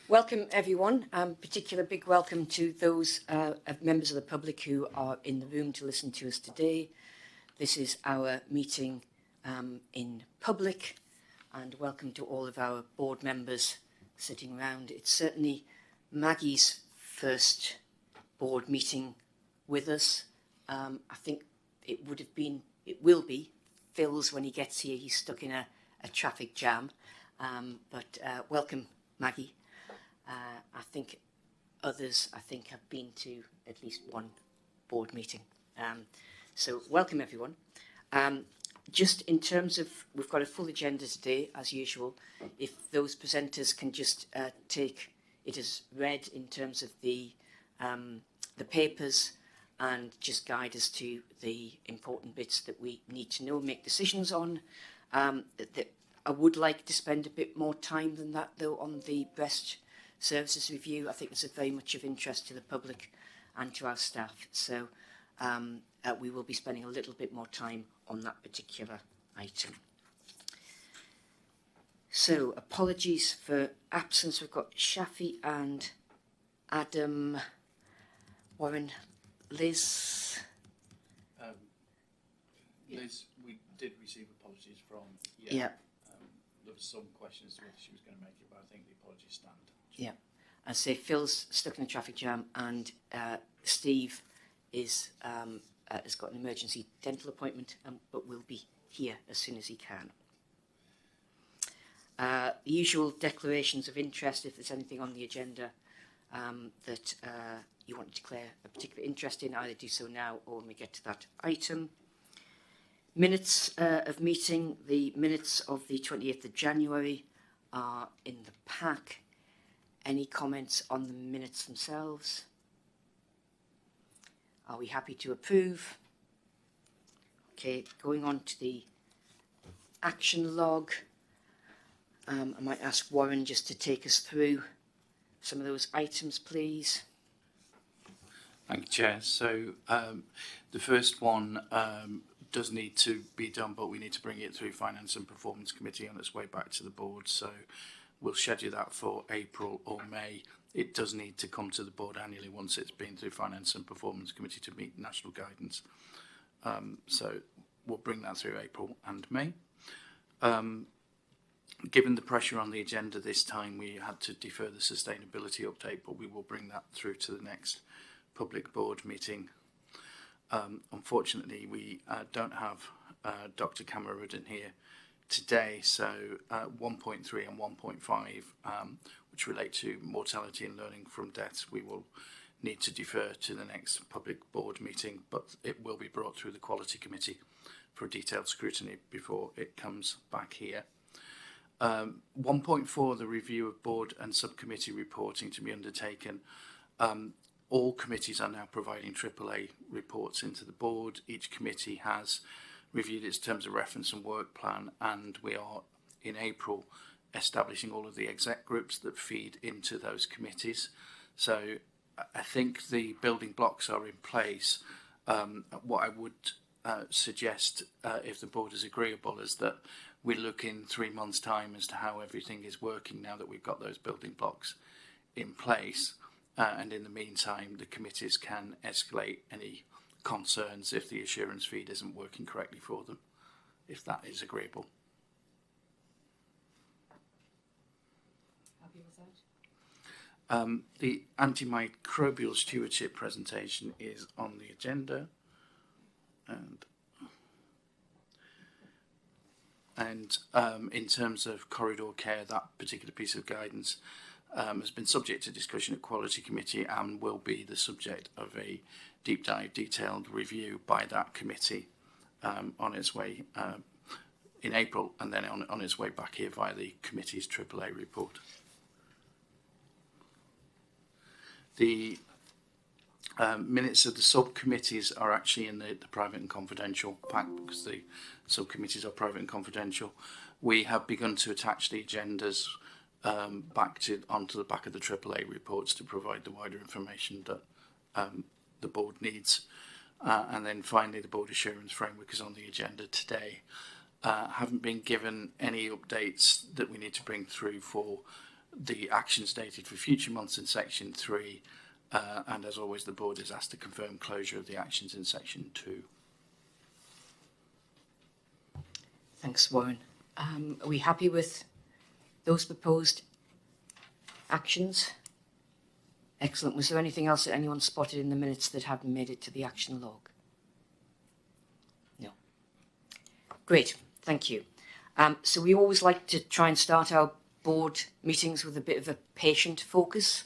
Welcome everyone, particular big welcome to those members of the public who are in the room to listen to us today. This is our meeting in public, and welcome to all of our board members sitting around. It's certainly Maggie's first board meeting with us. I think it will be Phil's when he gets here. He's stuck in a traffic jam, but welcome Maggie. I think others, have been to at least one board meeting. So welcome everyone. Just in terms of, we've got a full agenda today, as usual. If those presenters can just take it as read in terms of the papers and just guide us to the important bits that we need to know and make decisions on. I would like to spend a bit more time than that, though, on the breast services review. I think it's very much of interest to the public and to our staff. So we will be spending a little bit more time on that particular item. So apologies for absence. We've got Shafi and Adam, Warren, Liz. Liz, we did receive apologies from. Yeah. There was some questions to whether she was going to make it, but I think the apologies stand. Yeah. I say Phil's stuck in a traffic jam, and Steve has got an emergency dental appointment, but will be here as soon as he can. The usual declarations of interest. If there's anything on the agenda that you want to declare a particular interest in, either do so now or when we get to that item. Minutes of meeting. The minutes of the 28th of January are in the pack. Any comments on the minutes themselves? Are we happy to approve? Okay, going on to the action log. I might ask Warren just to take us through some of those items, please. Thank you, Chair. So the first one does need to be done, but we need to bring it through Finance and Performance Committee on its way back to the board. So we'll schedule that for April or May. It does need to come to the board annually once it's been through Finance and Performance Committee to meet national guidance. So we'll bring that through April and May. Given the pressure on the agenda this time, we had to defer the sustainability update, but we will bring that through to the next public board meeting. Unfortunately, we don't have Dr. Cameron here today, so 1.3 and 1.5, which relate to mortality and learning from deaths, we will need to defer to the next public board meeting, but it will be brought through the Quality Committee for detailed scrutiny before it comes back here. 1.4, the review of board and subcommittee reporting to be undertaken. All committees are now providing AAA reports into the board. Each committee has reviewed its terms of reference and work plan, and we are in April establishing all of the exec groups that feed into those committees. So I think the building blocks are in place. What I would suggest, if the board is agreeable, is that we look in 3 months' time as to how everything is working now that we've got those building blocks in place. And in the meantime, the committees can escalate any concerns if the assurance feed isn't working correctly for them, if that is agreeable. Happy with that? The antimicrobial stewardship presentation is on the agenda, and in terms of corridor care, that particular piece of guidance has been subject to discussion at Quality Committee and will be the subject of a deep dive, detailed review by that committee on its way in April, and then on its way back here via the committee's AAA report. The minutes of the subcommittees are actually in the private and confidential pack because the subcommittees are private and confidential. We have begun to attach the agendas onto the back of the AAA reports to provide the wider information that the board needs. And then finally, the board assurance framework is on the agenda today. Haven't been given any updates that we need to bring through for the actions dated for future months in section 3, and as always the board is asked to confirm closure of the actions in section 2. Thanks, Warren. Are we happy with those proposed actions? Excellent. Was there anything else that anyone spotted in the minutes that hadn't made it to the action log? No. Great, thank you. So we always like to try and start our board meetings with a bit of a patient focus.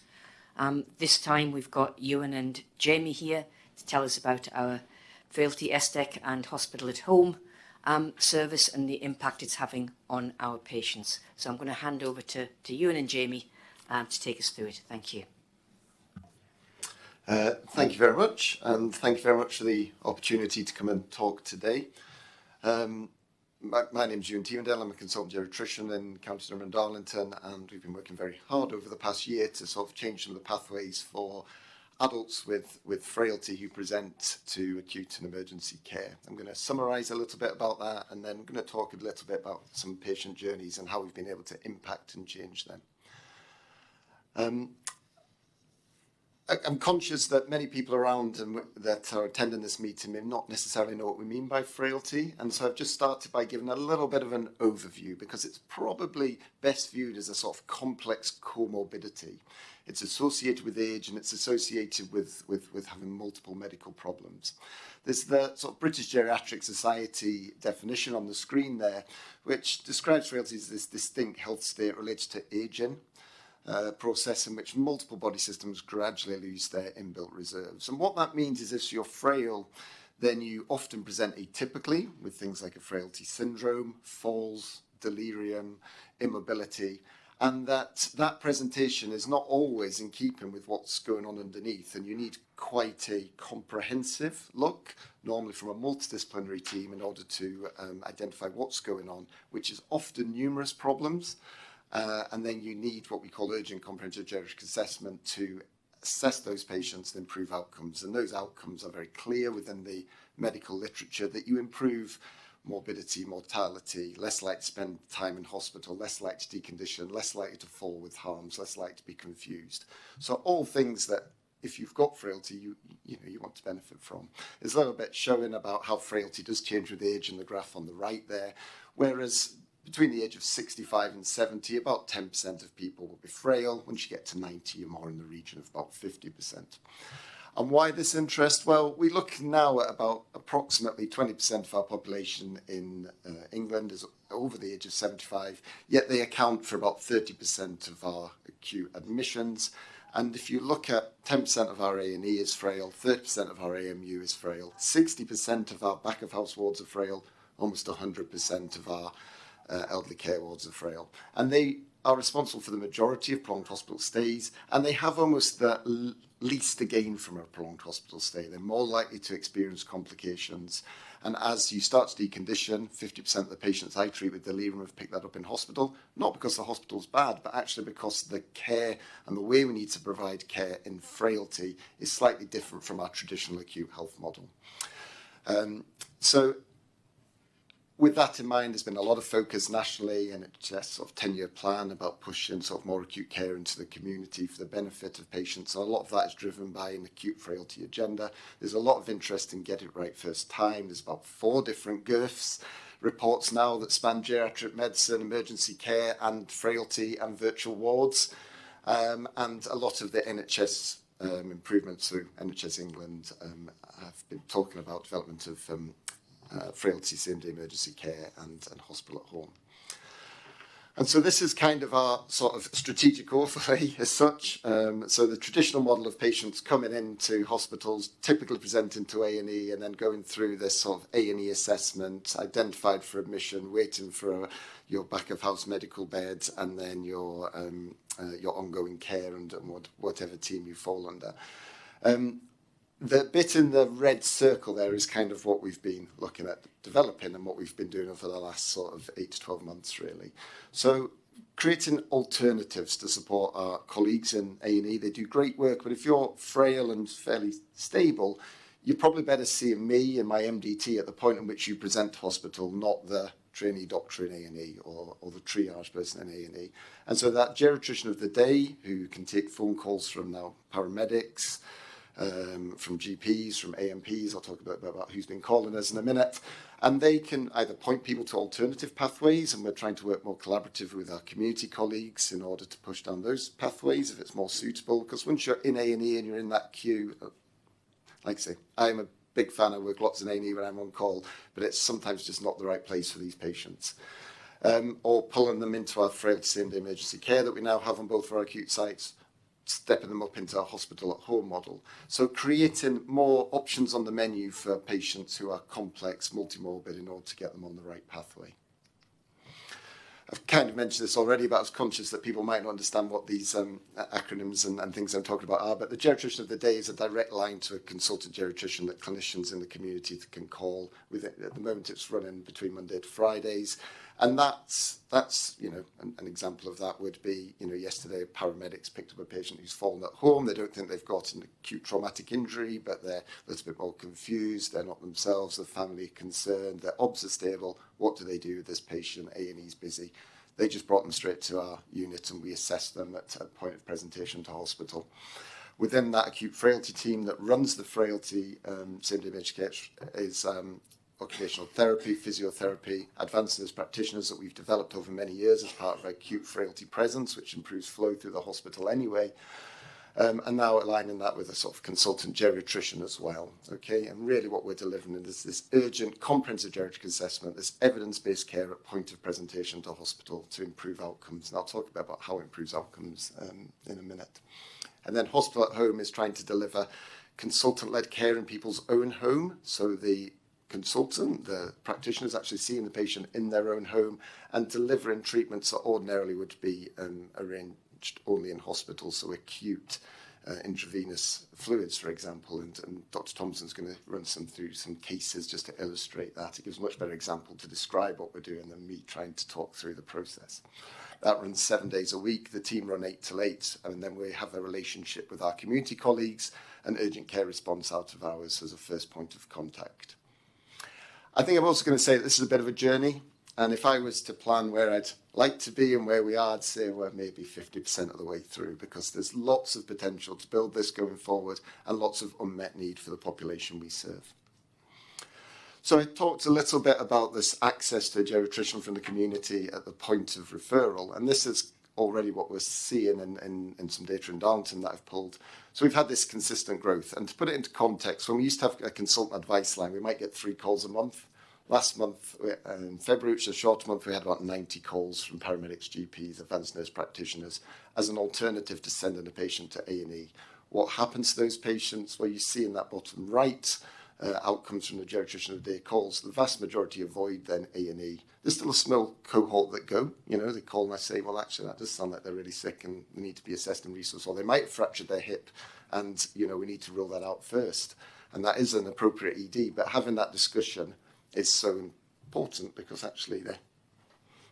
This time we've got Ewan and Jamie here to tell us about our Frailty ESTEC and Hospital at Home service and the impact it's having on our patients. So I'm going to hand over to Ewan and Jamie to take us through it. Thank you. Thank you very much, and thank you very much for the opportunity to come and talk today. My name is Ewan Tiewendale. I'm a consultant geriatrician in County Durham and Darlington, and we've been working very hard over the past year to sort of change some of the pathways for adults with frailty who present to acute and emergency care. I'm going to summarise a little bit about that, and then I'm going to talk a little bit about some patient journeys and how we've been able to impact and change them. I'm conscious that many people around and that are attending this meeting may not necessarily know what we mean by frailty, and so I've just started by giving a little bit of an overview because it's probably best viewed as a sort of complex comorbidity. It's associated with age and it's associated with having multiple medical problems. There's the sort of British Geriatric Society definition on the screen there, which describes frailty as this distinct health state related to ageing. Process in which multiple body systems gradually lose their inbuilt reserves. And what that means is if you're frail, then you often present atypically with things like a frailty syndrome, falls, delirium, immobility, and that presentation is not always in keeping with what's going on underneath, and you need quite a comprehensive look, normally from a multidisciplinary team, in order to identify what's going on, which is often numerous problems. And then you need what we call urgent comprehensive geriatric assessment to assess those patients and improve outcomes. And those outcomes are very clear within the medical literature that you improve morbidity, mortality, less likely to spend time in hospital, less likely to decondition, less likely to fall with harms, less likely to be confused. So all things that if you've got frailty, you want to benefit from. There's a little bit showing about how frailty does change with age in the graph on the right there, whereas between the age of 65 and 70, about 10% of people will be frail. Once you get to 90, you're more in the region of about 50%. And why this interest? Well, we look now at about approximately 20% of our population in England is over the age of 75, yet they account for about 30% of our acute admissions. And if you look at 10% of our A&E is frail, 30% of our AMU is frail, 60% of our back-of-house wards are frail, almost 100% of our elderly care wards are frail. And they are responsible for the majority of prolonged hospital stays, and they have almost the least to gain from a prolonged hospital stay. They're more likely to experience complications. And as you start to decondition, 50% of the patients I treat with delirium have picked that up in hospital, not because the hospital's bad, but actually because the care and the way we need to provide care in frailty is slightly different from our traditional acute health model. So with that in mind, there's been a lot of focus nationally and it's a sort of 10-year plan about pushing sort of more acute care into the community for the benefit of patients. And a lot of that is driven by an acute frailty agenda. There's a lot of interest in Get It Right First Time. There's about 4 different GIRFs reports now that span geriatric medicine, emergency care and frailty and virtual wards. And a lot of the NHS improvements through NHS England have been talking about development of frailty, same-day emergency care and hospital at home. And so this is kind of our sort of strategic overlay as such. So the traditional model of patients coming into hospitals, typically presenting to A&E and then going through this sort of A&E assessment, identified for admission, waiting for your back-of-house medical bed and then your ongoing care and whatever team you fall under. The bit in the red circle there is kind of what we've been looking at developing and what we've been doing over the last sort of 8 to 12 months, really. So creating alternatives to support our colleagues in A&E. They do great work, but if you're frail and fairly stable, you're probably better seeing me and my MDT at the point in which you present to hospital, not the trainee doctor in A&E or the triage person in A&E. And so that geriatrician of the day, who can take phone calls from now paramedics, from GPs, from AMPs, I'll talk a bit about who's been calling us in a minute, and they can either point people to alternative pathways, and we're trying to work more collaboratively with our community colleagues in order to push down those pathways if it's more suitable, because once you're in A&E and you're in that queue, like I say, I'm a big fan. I work lots in A&E when I'm on call, but it's sometimes just not the right place for these patients. Or pulling them into our frailty same-day emergency care that we now have on both of our acute sites, stepping them up into our hospital at home model. So creating more options on the menu for patients who are complex, multimorbid, in order to get them on the right pathway. I've kind of mentioned this already, but I was conscious that people might not understand what these acronyms and things I'm talking about are. But the geriatrician of the day is a direct line to a consultant geriatrician that clinicians in the community can call. At the moment, it's running between Monday to Fridays. And that's an example of that would be, yesterday paramedics picked up a patient who's fallen at home. They don't think they've got an acute traumatic injury, but they're a little bit more confused. They're not themselves, the family concerned, their obs are stable. What do they do with this patient? A&E's busy. They just brought them straight to our unit and we assessed them at a point of presentation to hospital. Within that acute frailty team that runs the frailty same-day emergency care is occupational therapy, physiotherapy, advanced nurse practitioners that we've developed over many years as part of our acute frailty presence, which improves flow through the hospital anyway. And now aligning that with a sort of consultant geriatrician as well. Okay, and really what we're delivering is this urgent, comprehensive geriatric assessment, this evidence-based care at point of presentation to hospital to improve outcomes. And I'll talk a bit about how it improves outcomes in a minute. And then hospital at home is trying to deliver consultant-led care in people's own home. So the consultant, the practitioner, is actually seeing the patient in their own home and delivering treatments that ordinarily would be arranged only in hospital, so acute intravenous fluids, for example, and Dr. Thompson's going to run through some cases just to illustrate that. It gives a much better example to describe what we're doing than me trying to talk through the process. That runs 7 days a week. The team run 8 till 8, and then we have a relationship with our community colleagues and urgent care response out of hours as a first point of contact. I think I'm also going to say that this is a bit of a journey, and if I was to plan where I'd like to be and where we are, I'd say we're maybe 50% of the way through, because there's lots of potential to build this going forward and lots of unmet need for the population we serve. So I talked a little bit about this access to a geriatrician from the community at the point of referral, and this is already what we're seeing in some data in Darlington that I've pulled. So we've had this consistent growth, and to put it into context, when we used to have a consultant advice line, we might get 3 calls a month. Last month, in February, which is a short month, we had about 90 calls from paramedics, GPs, advanced nurse practitioners as an alternative to sending a patient to A&E. What happens to those patients? Well, you see in that bottom right, outcomes from the geriatrician of the day calls. The vast majority avoid then A&E. There's still a small cohort that go. They call and I say, well, actually, that does sound like they're really sick and they need to be assessed and resourced. Or they might have fractured their hip and, we need to rule that out first. And that is an appropriate ED. But having that discussion is so important because actually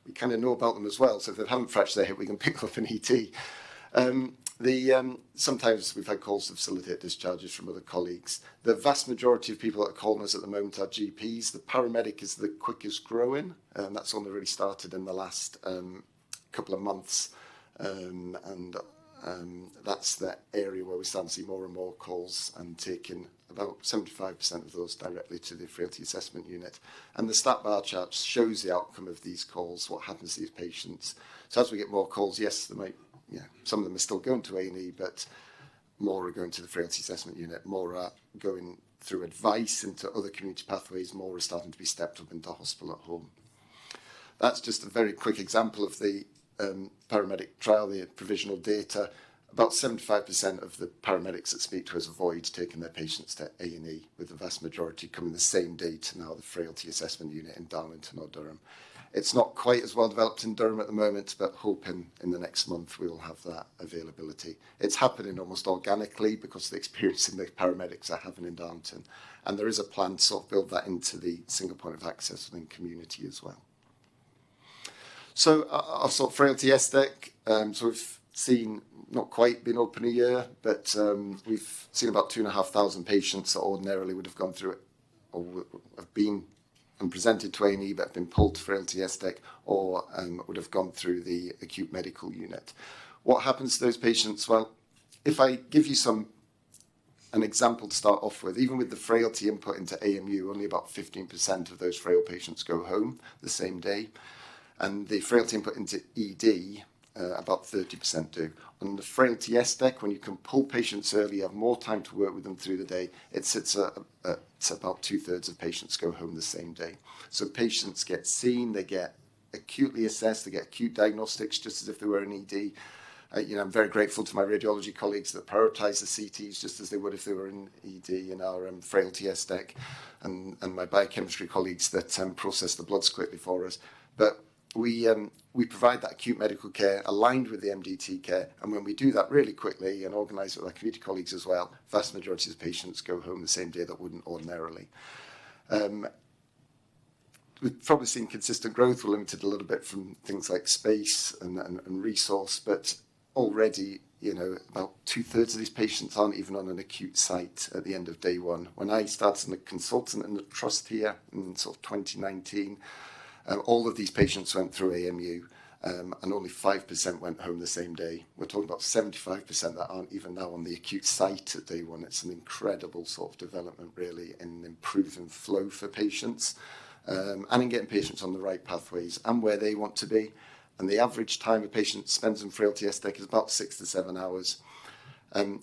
we kind of know about them as well. So if they haven't fractured their hip, we can pick up an ET. Sometimes we've had calls to facilitate discharges from other colleagues. The vast majority of people that are calling us at the moment are GPs. The paramedic is the quickest growing, and that's only really started in the last couple of months. That's the area where we start to see more and more calls and taking about 75% of those directly to the frailty assessment unit. And the stat bar chart shows the outcome of these calls, what happens to these patients. So as we get more calls, yes, some of them are still going to A&E, but more are going to the frailty assessment unit, more are going through advice into other community pathways, more are starting to be stepped up into hospital at home. That's just a very quick example of the paramedic trial, the provisional data. About 75% of the paramedics that speak to us avoid taking their patients to A&E, with the vast majority coming the same day to now the frailty assessment unit in Darlington or Durham. It's not quite as well developed in Durham at the moment, but hoping in the next month we will have that availability. It's happening almost organically because of the experience in the paramedics are having in Darlington. And there is a plan to sort of build that into the single point of access within community as well. So our sort of frailty ESDEC, so we've seen, not quite been open a year, but we've seen about 2,500 patients that ordinarily would have gone through it or have been and presented to A&E but have been pulled to frailty SDEC or would have gone through the acute medical unit. What happens to those patients? Well, if I give you an example to start off with, even with the frailty input into AMU, only about 15% of those frail patients go home the same day. And the frailty input into ED, about 30% do. On the frailty SDEC, when you can pull patients early, you have more time to work with them through the day, it sits at about 2/3 of patients go home the same day. So patients get seen, they get acutely assessed, they get acute diagnostics just as if they were in ED. I'm very grateful to my radiology colleagues that prioritise the CTs just as they would if they were in ED in our frailty SDEC, and my biochemistry colleagues that process the bloods quickly for us. But we provide that acute medical care aligned with the MDT care, and when we do that really quickly and organise it with our community colleagues as well, vast majority of patients go home the same day that wouldn't ordinarily. We've probably seen consistent growth. We're limited a little bit from things like space and resource, but already, about 2/3 of these patients aren't even on an acute site at the end of day one. When I started as a consultant in the trust here in sort of 2019, all of these patients went through AMU, and only 5% went home the same day. We're talking about 75% that aren't even now on the acute site at day one. It's an incredible sort of development, really, in improving flow for patients, and in getting patients on the right pathways and where they want to be. And the average time a patient spends in frailty SDEC is about 6 to 7 hours.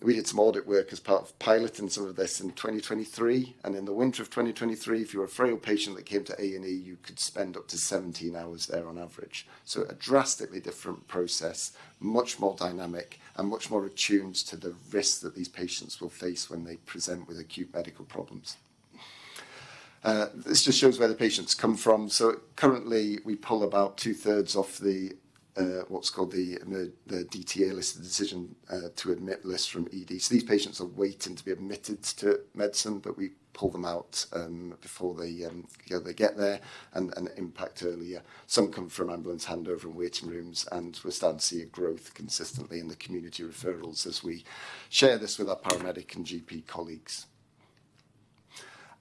We did some audit work as part of piloting some of this in 2023, and in the winter of 2023, if you were a frail patient that came to A&E, you could spend up to 17 hours there on average. So a drastically different process, much more dynamic and much more attuned to the risks that these patients will face when they present with acute medical problems. This just shows where the patients come from. So currently we pull about 2/3 off the what's called the DTA list, the decision to admit list from ED. So these patients are waiting to be admitted to medicine, but we pull them out before they get there and impact earlier. Some come from ambulance handover and waiting rooms, and we're starting to see a growth consistently in the community referrals as we share this with our paramedic and GP colleagues.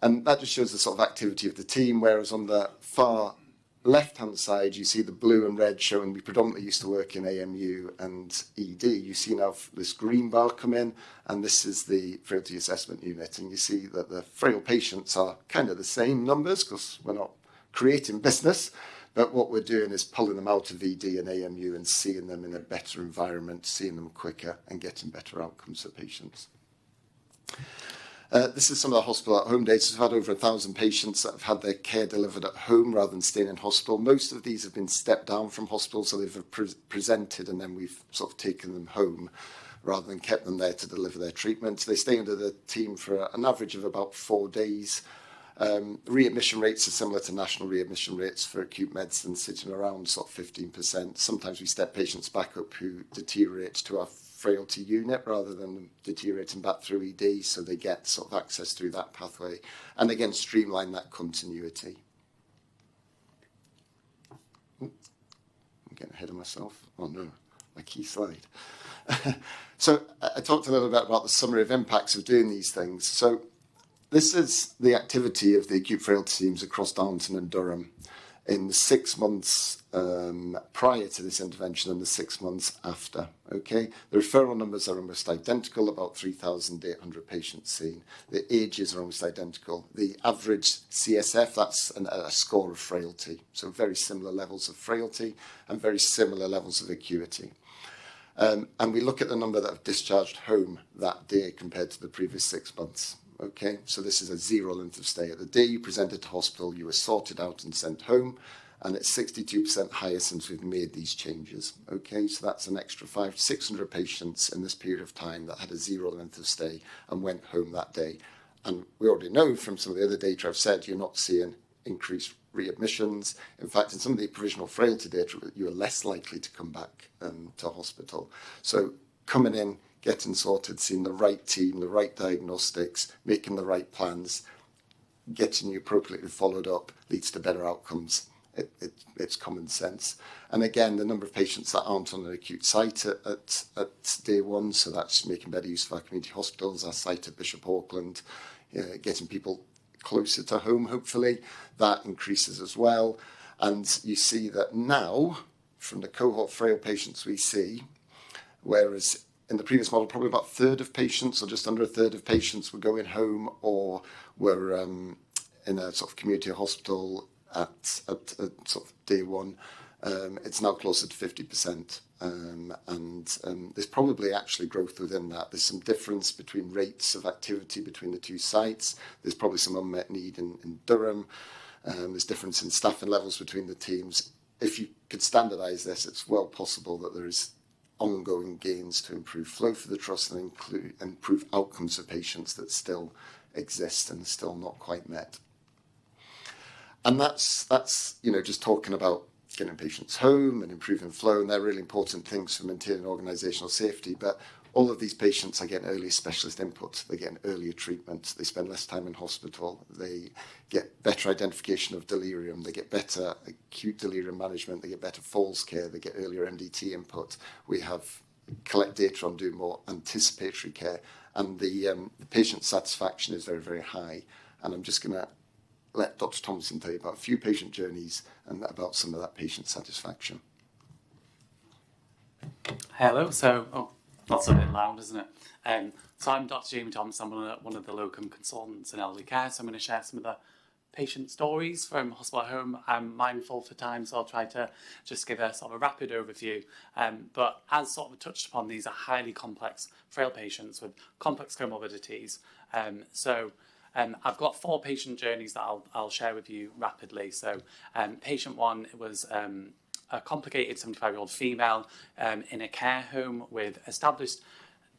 And that just shows the sort of activity of the team, whereas on the far left-hand side, you see the blue and red showing we predominantly used to work in AMU and ED. You see now this green bar come in, and this is the frailty assessment unit. And you see that the frail patients are kind of the same numbers because we're not creating business, but what we're doing is pulling them out of ED and AMU and seeing them in a better environment, seeing them quicker and getting better outcomes for patients. This is some of the hospital at home data. We've had over 1,000 patients that have had their care delivered at home rather than staying in hospital. Most of these have been stepped down from hospital, so they've presented and then we've sort of taken them home rather than kept them there to deliver their treatment. They stay under the team for an average of about 4 days. Readmission rates are similar to national readmission rates for acute medicine, sitting around sort of 15%. Sometimes we step patients back up who deteriorate to our frailty unit rather than deteriorating back through ED, so they get sort of access through that pathway, and again streamline that continuity. I'm getting ahead of myself. Oh no, my key slide. So I talked a little bit about the summary of impacts of doing these things. So this is the activity of the acute frailty teams across Darlington and Durham in the 6 months prior to this intervention and the 6 months after. Okay, the referral numbers are almost identical, about 3,800 patients seen. The ages are almost identical. The average CSF, that's a score of frailty, so very similar levels of frailty and very similar levels of acuity. And we look at the number that have discharged home that day compared to the previous 6 months. Okay, so this is a 0 length of stay. At the day you presented to hospital, you were sorted out and sent home, and it's 62% higher since we've made these changes. Okay, so that's an extra 500 to 600 patients in this period of time that had a 0 length of stay and went home that day. And we already know from some of the other data I've said, you're not seeing increased readmissions. In fact, in some of the provisional frailty data, you are less likely to come back to hospital. So coming in, getting sorted, seeing the right team, the right diagnostics, making the right plans, getting you appropriately followed up leads to better outcomes it's common sense. And again, the number of patients that aren't on an acute site at day one, so that's making better use of our community hospitals, our site at Bishop Auckland, getting people closer to home, hopefully, that increases as well. And you see that now, from the cohort frail patients we see, whereas in the previous model, probably about a third of patients, or just under a third of patients, were going home or were in a sort of community hospital at sort of day one. It's now closer to 50%. There's probably actually growth within that. There's some difference between rates of activity between the two sites. There's probably some unmet need in Durham. There's difference in staffing levels between the teams. If you could standardise this, it's well possible that there is ongoing gains to improve flow for the trust and improve outcomes for patients that still exist and still not quite met. And that's just talking about getting patients home and improving flow, and they're really important things for maintaining organisational safety. But all of these patients are getting early specialist input. They're getting earlier treatment. They spend less time in hospital. They get better identification of delirium. They get better acute delirium management. They get better falls care. They get earlier MDT input. We collect data on doing more anticipatory care, and the patient satisfaction is very, very high. And I'm just going to let Dr. Thompson tell you about a few patient journeys and about some of that patient satisfaction. Hello. That's a bit loud, isn't it? So I'm Dr. Jamie Thompson. I'm one of the locum consultants in elderly care. So I'm going to share some of the patient stories from hospital at home. I'm mindful for time, so I'll try to just give a sort of a rapid overview. But as sort of touched upon, these are highly complex, frail patients with complex comorbidities. I've got 4 patient journeys that I'll share with you rapidly. So patient 1 was a complicated 75-year-old female in a care home with established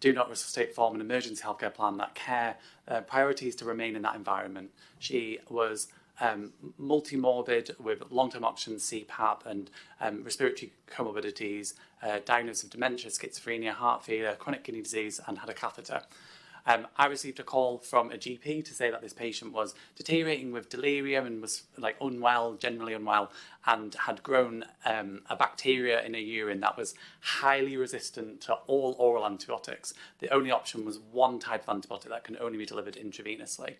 do not resuscitate form and emergency healthcare plan. That care priorities to remain in that environment. She was multimorbid with long-term options, CPAP and respiratory comorbidities, diagnosis of dementia, schizophrenia, heart failure, chronic kidney disease, and had a catheter. I received a call from a GP to say that this patient was deteriorating with delirium and was unwell, generally unwell, and had grown a bacteria in her urine that was highly resistant to all oral antibiotics. The only option was one type of antibiotic that can only be delivered intravenously.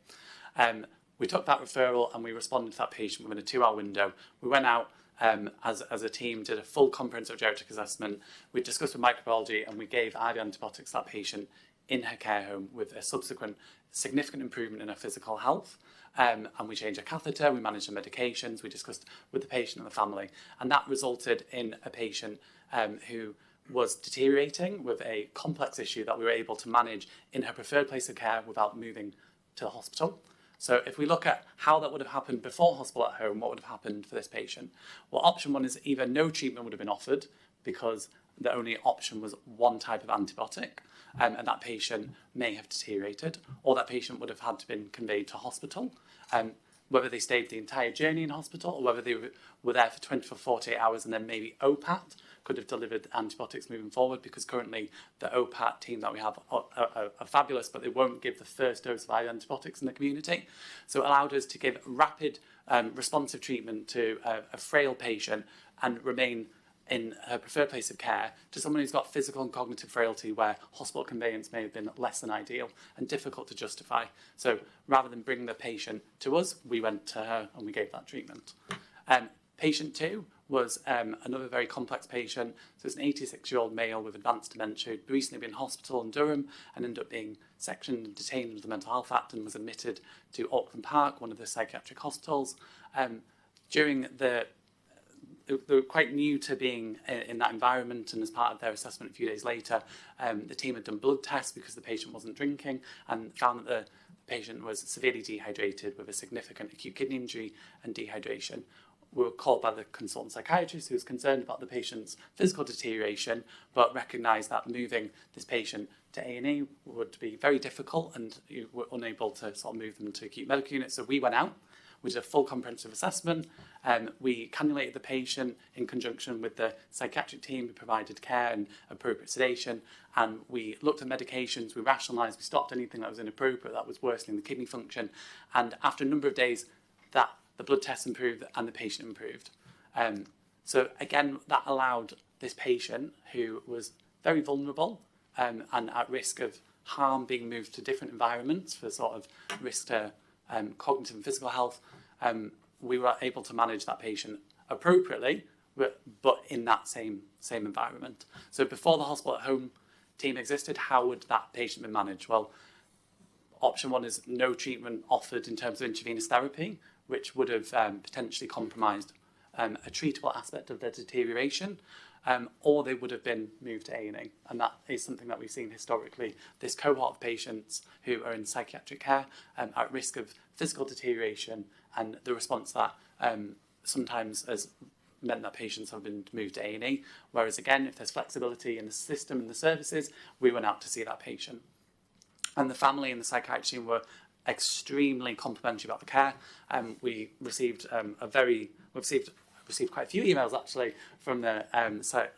We took that referral and we responded to that patient within a 2-hour window. We went out as a team, did a full comprehensive geriatric assessment. We discussed with microbiology and we gave IV antibiotics to that patient in her care home with a subsequent significant improvement in her physical health. And we changed her catheter, we managed her medications, we discussed with the patient and the family. And that resulted in a patient who was deteriorating with a complex issue that we were able to manage in her preferred place of care without moving to the hospital. So if we look at how that would have happened before hospital at home, what would have happened for this patient? Well, option 1 is either no treatment would have been offered because the only option was one type of antibiotic, and that patient may have deteriorated, or that patient would have had to been conveyed to hospital. Whether they stayed the entire journey in hospital or whether they were there for 24, 48 hours and then maybe OPAT could have delivered antibiotics moving forward, because currently the OPAT team that we have are fabulous, but they won't give the first dose of IV antibiotics in the community. So it allowed us to give rapid responsive treatment to a frail patient and remain in her preferred place of care to someone who's got physical and cognitive frailty where hospital conveyance may have been less than ideal and difficult to justify. So rather than bring the patient to us, we went to her and we gave that treatment. Patient 2 was another very complex patient. So it's an 86-year-old male with advanced dementia who'd recently been in hospital in Durham and ended up being sectioned and detained under the Mental Health Act and was admitted to Auckland Park, one of the psychiatric hospitals. They were quite new to being in that environment, and as part of their assessment a few days later, the team had done blood tests because the patient wasn't drinking and found that the patient was severely dehydrated with a significant acute kidney injury and dehydration. We were called by the consultant psychiatrist who was concerned about the patient's physical deterioration, but recognised that moving this patient to A&E would be very difficult and you were unable to sort of move them to acute medical units. So we went out. We did a full comprehensive assessment. We cannulated the patient in conjunction with the psychiatric team who provided care and appropriate sedation. And we looked at medications, we rationalised, we stopped anything that was inappropriate, that was worsening the kidney function. And after a number of days, the blood tests improved and the patient improved. So again, that allowed this patient, who was very vulnerable and at risk of harm, being moved to different environments for sort of risk to cognitive and physical health, we were able to manage that patient appropriately, but in that same environment. So before the hospital at home team existed, how would that patient be managed? Well, option one is no treatment offered in terms of intravenous therapy, which would have potentially compromised a treatable aspect of their deterioration, or they would have been moved to A&E. And that is something that we've seen historically. This cohort of patients who are in psychiatric care at risk of physical deterioration, and the response to that sometimes has meant that patients have been moved to A&E, whereas again, if there's flexibility in the system and the services, we went out to see that patient. And the family and the psychiatry team were extremely complimentary about the care. We received received quite a few emails actually from the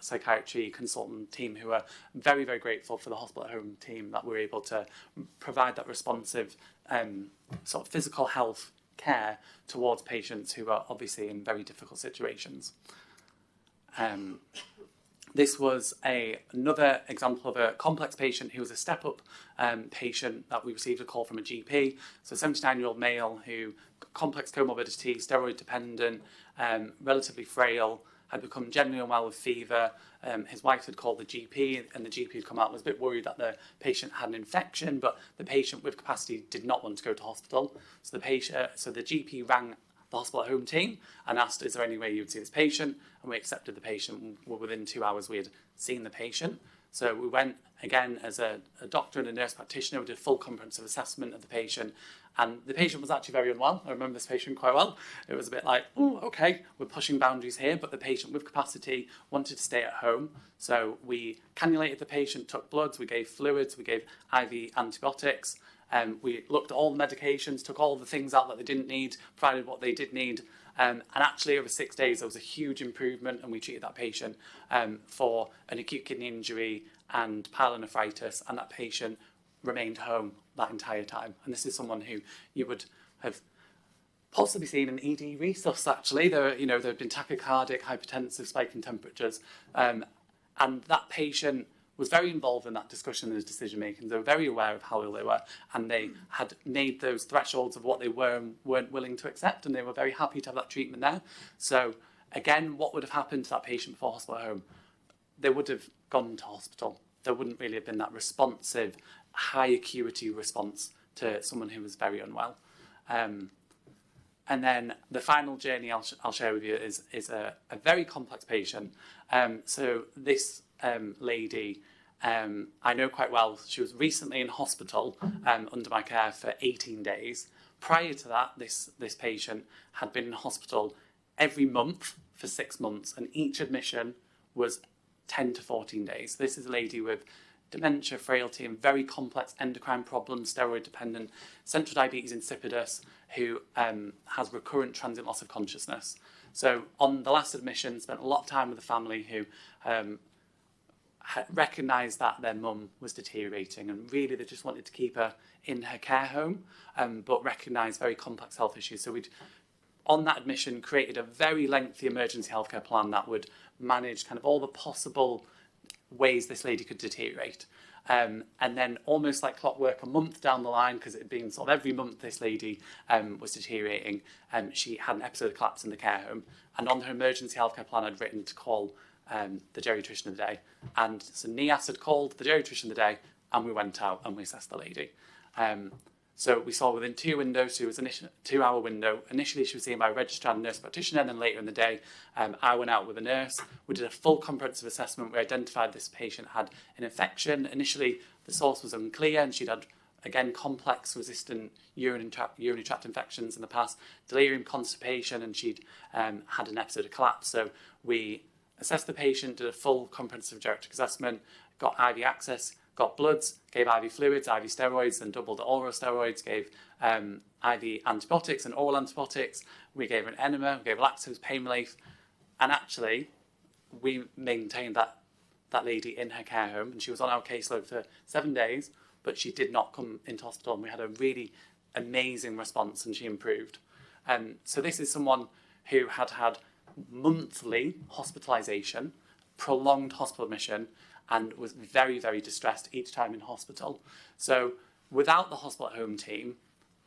psychiatry consultant team, who are very, very grateful for the hospital at home team that we're able to provide that responsive sort of physical health care towards patients who are obviously in very difficult situations. This was another example of a complex patient who was a step-up patient that we received a call from a GP. So a 79-year-old male who, complex comorbidity, steroid dependent, relatively frail, had become generally unwell with fever. His wife had called the GP, and the GP had come out and was a bit worried that the patient had an infection, but the patient with capacity did not want to go to hospital. So the GP rang the hospital at home team and asked, is there any way you would see this patient? And we accepted the patient. Well, within 2 hours we had seen the patient. So we went again as a doctor and a nurse practitioner. We did a full comprehensive assessment of the patient, and the patient was actually very unwell. I remember this patient quite well. It was a bit like, oh, okay, we're pushing boundaries here, but the patient with capacity wanted to stay at home. So we cannulated the patient, took bloods, we gave fluids, we gave IV antibiotics. We looked at all the medications, took all the things out that they didn't need, provided what they did need. And actually over 6 days, there was a huge improvement, and we treated that patient for an acute kidney injury and pyelonephritis, and that patient remained home that entire time. And this is someone who you would have possibly seen an ED resus, actually. There had been tachycardic, hypertensive, spiking temperatures. And that patient was very involved in that discussion and decision making. They were very aware of how ill they were, and they had made those thresholds of what they were and weren't willing to accept, and they were very happy to have that treatment there. So again, what would have happened to that patient before hospital at home? They would have gone to hospital. There wouldn't really have been that responsive, high acuity response to someone who was very unwell. And then the final journey I'll share with you is a very complex patient. So this lady, I know quite well. She was recently in hospital under my care for 18 days. Prior to that, this patient had been in hospital every month for 6 months, and each admission was 10 to 14 days. This is a lady with dementia, frailty, and very complex endocrine problems, steroid dependent, central diabetes insipidus, who has recurrent transient loss of consciousness. So on the last admission, spent a lot of time with the family, who recognised that their mum was deteriorating, and really they just wanted to keep her in her care home, but recognised very complex health issues. So we'd, on that admission, created a very lengthy emergency healthcare plan that would manage kind of all the possible ways this lady could deteriorate. And then almost like clockwork, a month down the line, because it had been sort of every month this lady was deteriorating, she had an episode of collapse in the care home. And on her emergency healthcare plan, I'd written to call the geriatrician of the day. And so NIAS had called the geriatrician of the day, and we went out and we assessed the lady. So we saw within 2 windows, it was a 2-hour window. Initially, she was seen by a registrar and nurse practitioner, and then later in the day, I went out with a nurse. We did a full comprehensive assessment. We identified this patient had an infection. Initially, the source was unclear, and she'd had, again, complex resistant urinary tract infections in the past, delirium, constipation, and she'd had an episode of collapse. So we assessed the patient, did a full comprehensive geriatric assessment, got IV access, got bloods, gave IV fluids, IV steroids, and doubled the oral steroids, gave IV antibiotics and oral antibiotics. We gave her an enema, we gave laxatives, pain relief, and actually we maintained that lady in her care home, and she was on our caseload for 7 days, but she did not come into hospital, and we had a really amazing response, and she improved. So this is someone who had monthly hospitalisation, prolonged hospital admission, and was very, very distressed each time in hospital. So without the hospital at home team,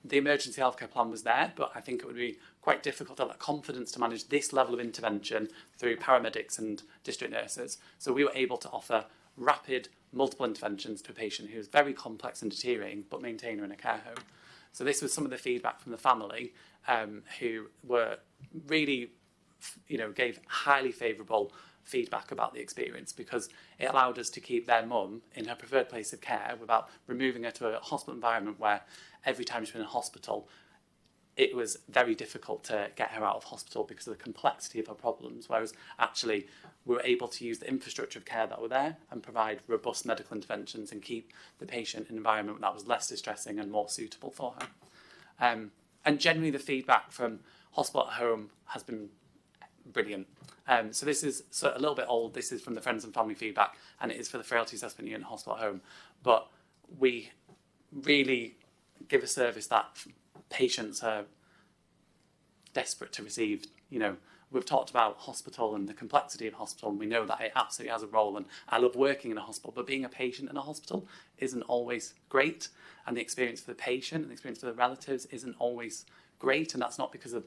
the emergency healthcare plan was there, but I think it would be quite difficult to have that confidence to manage this level of intervention through paramedics and district nurses. So we were able to offer rapid, multiple interventions to a patient who was very complex and deteriorating, but maintain her in a care home. So this was some of the feedback from the family, who were really, gave highly favourable feedback about the experience, because it allowed us to keep their mum in her preferred place of care without removing her to a hospital environment where every time she's been in hospital, it was very difficult to get her out of hospital because of the complexity of her problems, whereas actually we were able to use the infrastructure of care that were there and provide robust medical interventions and keep the patient in an environment that was less distressing and more suitable for her. And generally the feedback from hospital at home has been brilliant. So this is a little bit old. This is from the friends and family feedback, and it is for the Frailty Assessment Unit Hospital at Home. But we really give a service that patients are desperate to receive. We've talked about hospital and the complexity of hospital, and we know that it absolutely has a role. And I love working in a hospital, but being a patient in a hospital isn't always great. And the experience for the patient and the experience for the relatives isn't always great. And that's not because of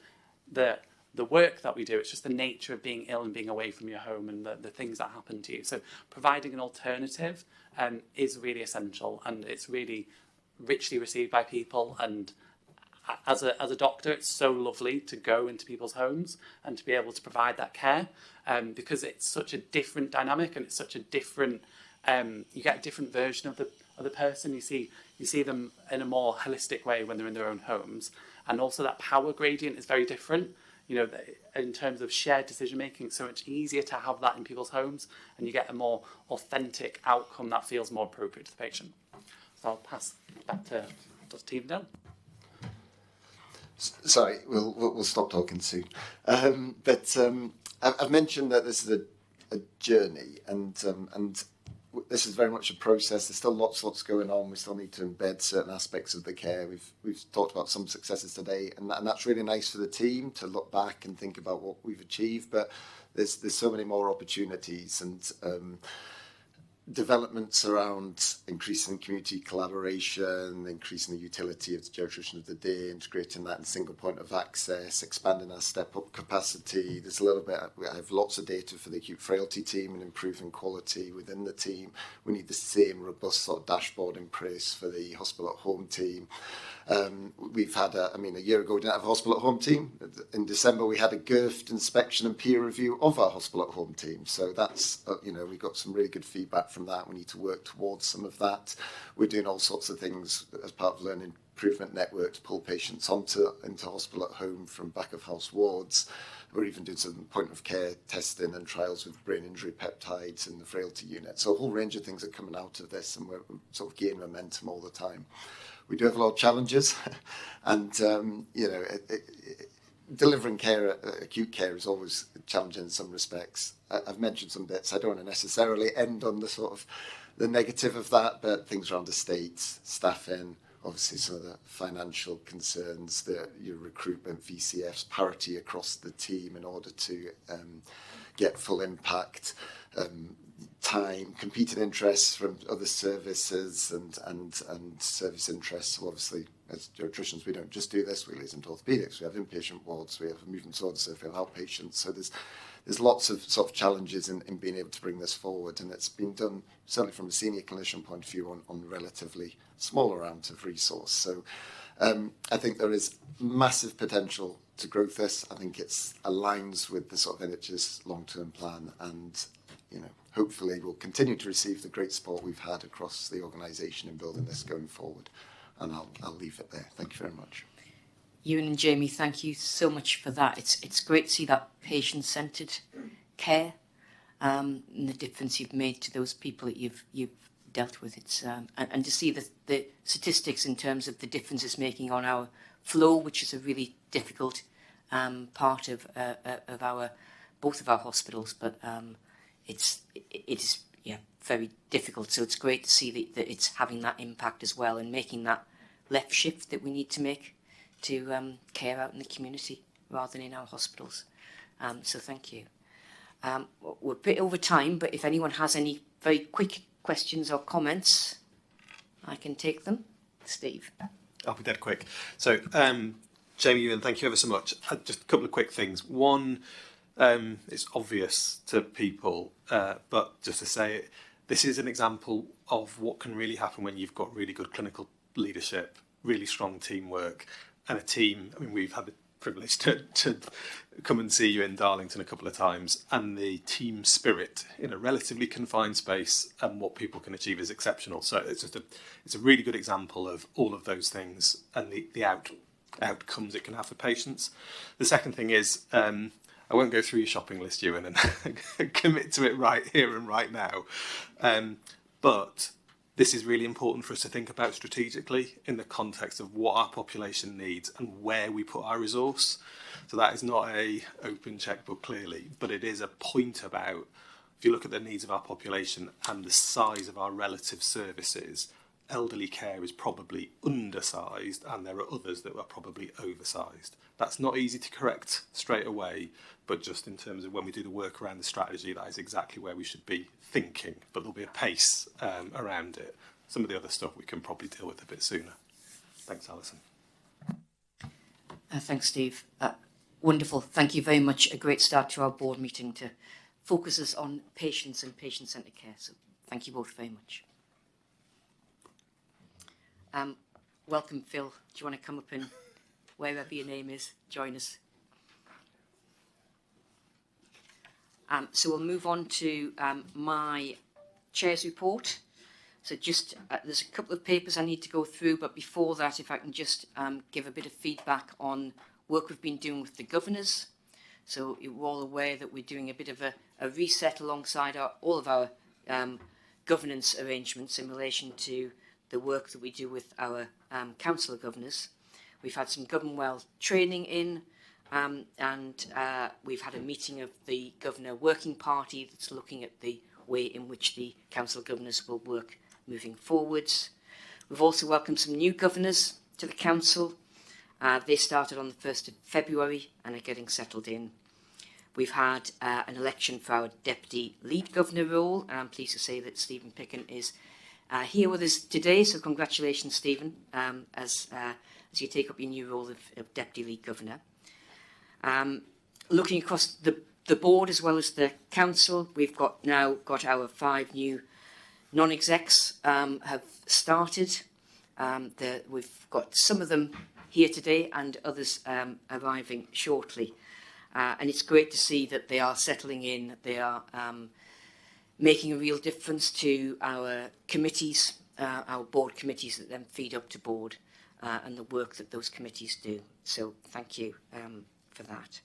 the work that we do, it's just the nature of being ill and being away from your home and the things that happen to you. So providing an alternative is really essential, and it's really richly received by people. And as a doctor, it's so lovely to go into people's homes and to be able to provide that care, because it's such a different dynamic, and it's such a different, you get a different version of the person. You see them in a more holistic way when they're in their own homes. And also that power gradient is very different. In terms of shared decision making, it's so much easier to have that in people's homes, and you get a more authentic outcome that feels more appropriate to the patient. So I'll pass back to Dr. Stephen. Sorry, we'll stop talking soon. But I've mentioned that this is a journey, and this is very much a process. There's still lots going on. We still need to embed certain aspects of the care. We've talked about some successes today, and that's really nice for the team to look back and think about what we've achieved. But there's so many more opportunities, and developments around increasing community collaboration, increasing the utility of the geriatrician of the day, integrating that in single point of access, expanding our step-up capacity. There's a little bit, I have lots of data for the acute frailty team and improving quality within the team. We need the same robust sort of dashboard in place for the hospital at home team. We've had a year ago we didn't have a hospital at home team. In December we had a GIRFT inspection and peer review of our hospital at home team. So that's, we got some really good feedback from that. We need to work towards some of that. We're doing all sorts of things as part of Learning Improvement Network to pull patients into hospital at home from back of house wards. We're even doing some point of care testing and trials with brain injury peptides in the frailty unit. So a whole range of things are coming out of this, and we're sort of gaining momentum all the time. We do have a lot of challenges, and delivering care, acute care, is always challenging in some respects. I've mentioned some bits. I don't want to necessarily end on the sort of the negative of that, but things around estates, staffing, obviously some of the financial concerns, your recruitment, VCFs, parity across the team in order to get full impact. Time, competing interests from other services and service interests. So obviously, as geriatricians, we don't just do this. We liaise into orthopaedics. We have inpatient wards. We have movement disorders. We have outpatients. So there's lots of sort of challenges in being able to bring this forward, and it's been done certainly from a senior clinician point of view on relatively small amount of resource. So I think there is massive potential to grow this. I think it's aligns with the sort of NHS long-term plan, and hopefully we'll continue to receive the great support we've had across the organisation in building this going forward. And I'll leave it there. Thank you very much. Ewan and Jamie, thank you so much for that. It's great to see that patient-centred care and the difference you've made to those people that you've dealt with. It's and to see the statistics in terms of the difference it's making on our flow, which is a really difficult part of both of our hospitals, but it is very difficult. So it's great to see that it's having that impact as well, and making that left shift that we need to make to care out in the community rather than in our hospitals. So thank you. We're a bit over time, but if anyone has any very quick questions or comments, I can take them. Steve. I'll be dead quick. So, Jamie Ewan, thank you ever so much. Just a couple of quick things. One, it's obvious to people, but just to say it, this is an example of what can really happen when you've got really good clinical leadership, really strong teamwork, and a team. I mean, we've had the privilege to come and see you in Darlington a couple of times, and the team spirit in a relatively confined space and what people can achieve is exceptional. So it's a really good example of all of those things and the outcomes it can have for patients. The second thing is, I won't go through your shopping list, Ewan, and commit to it right here and right now. But this is really important for us to think about strategically in the context of what our population needs and where we put our resource. So that is not a open checkbook clearly, but it is a point about, if you look at the needs of our population and the size of our relative services, elderly care is probably undersized and there are others that are probably oversized. That's not easy to correct straight away, but just in terms of when we do the work around the strategy, that is exactly where we should be thinking, but there'll be a pace around it. Some of the other stuff we can probably deal with a bit sooner. Thanks, Alison. Thanks, Steve. Wonderful. Thank you very much. A great start to our board meeting to focus us on patients and patient-centred care. So thank you both very much. Welcome, Phil. Do you want to come up and, wherever your name is, join us? So we'll move on to my chair's report. So just, there's a couple of papers I need to go through, but before that, if I can just give a bit of feedback on work we've been doing with the governors. So you're all aware that we're doing a bit of a reset alongside all of our governance arrangements in relation to the work that we do with our council of governors. We've had some Governwell training in, and we've had a meeting of the Governor Working Party that's looking at the way in which the Council of Governors will work moving forwards. We've also welcomed some new governors to the Council. They started on the 1st of February and are getting settled in. We've had an election for our Deputy Lead Governor role, and I'm pleased to say that Stephen Picken is here with us today. So congratulations, Stephen, as you take up your new role of Deputy Lead Governor. Looking across the board as well as the council, we've now got our 5 new non-execs have started. We've got some of them here today and others arriving shortly. And it's great to see that they are settling in. They are making a real difference to our committees, our board committees that then feed up to board, and the work that those committees do. So thank you for that.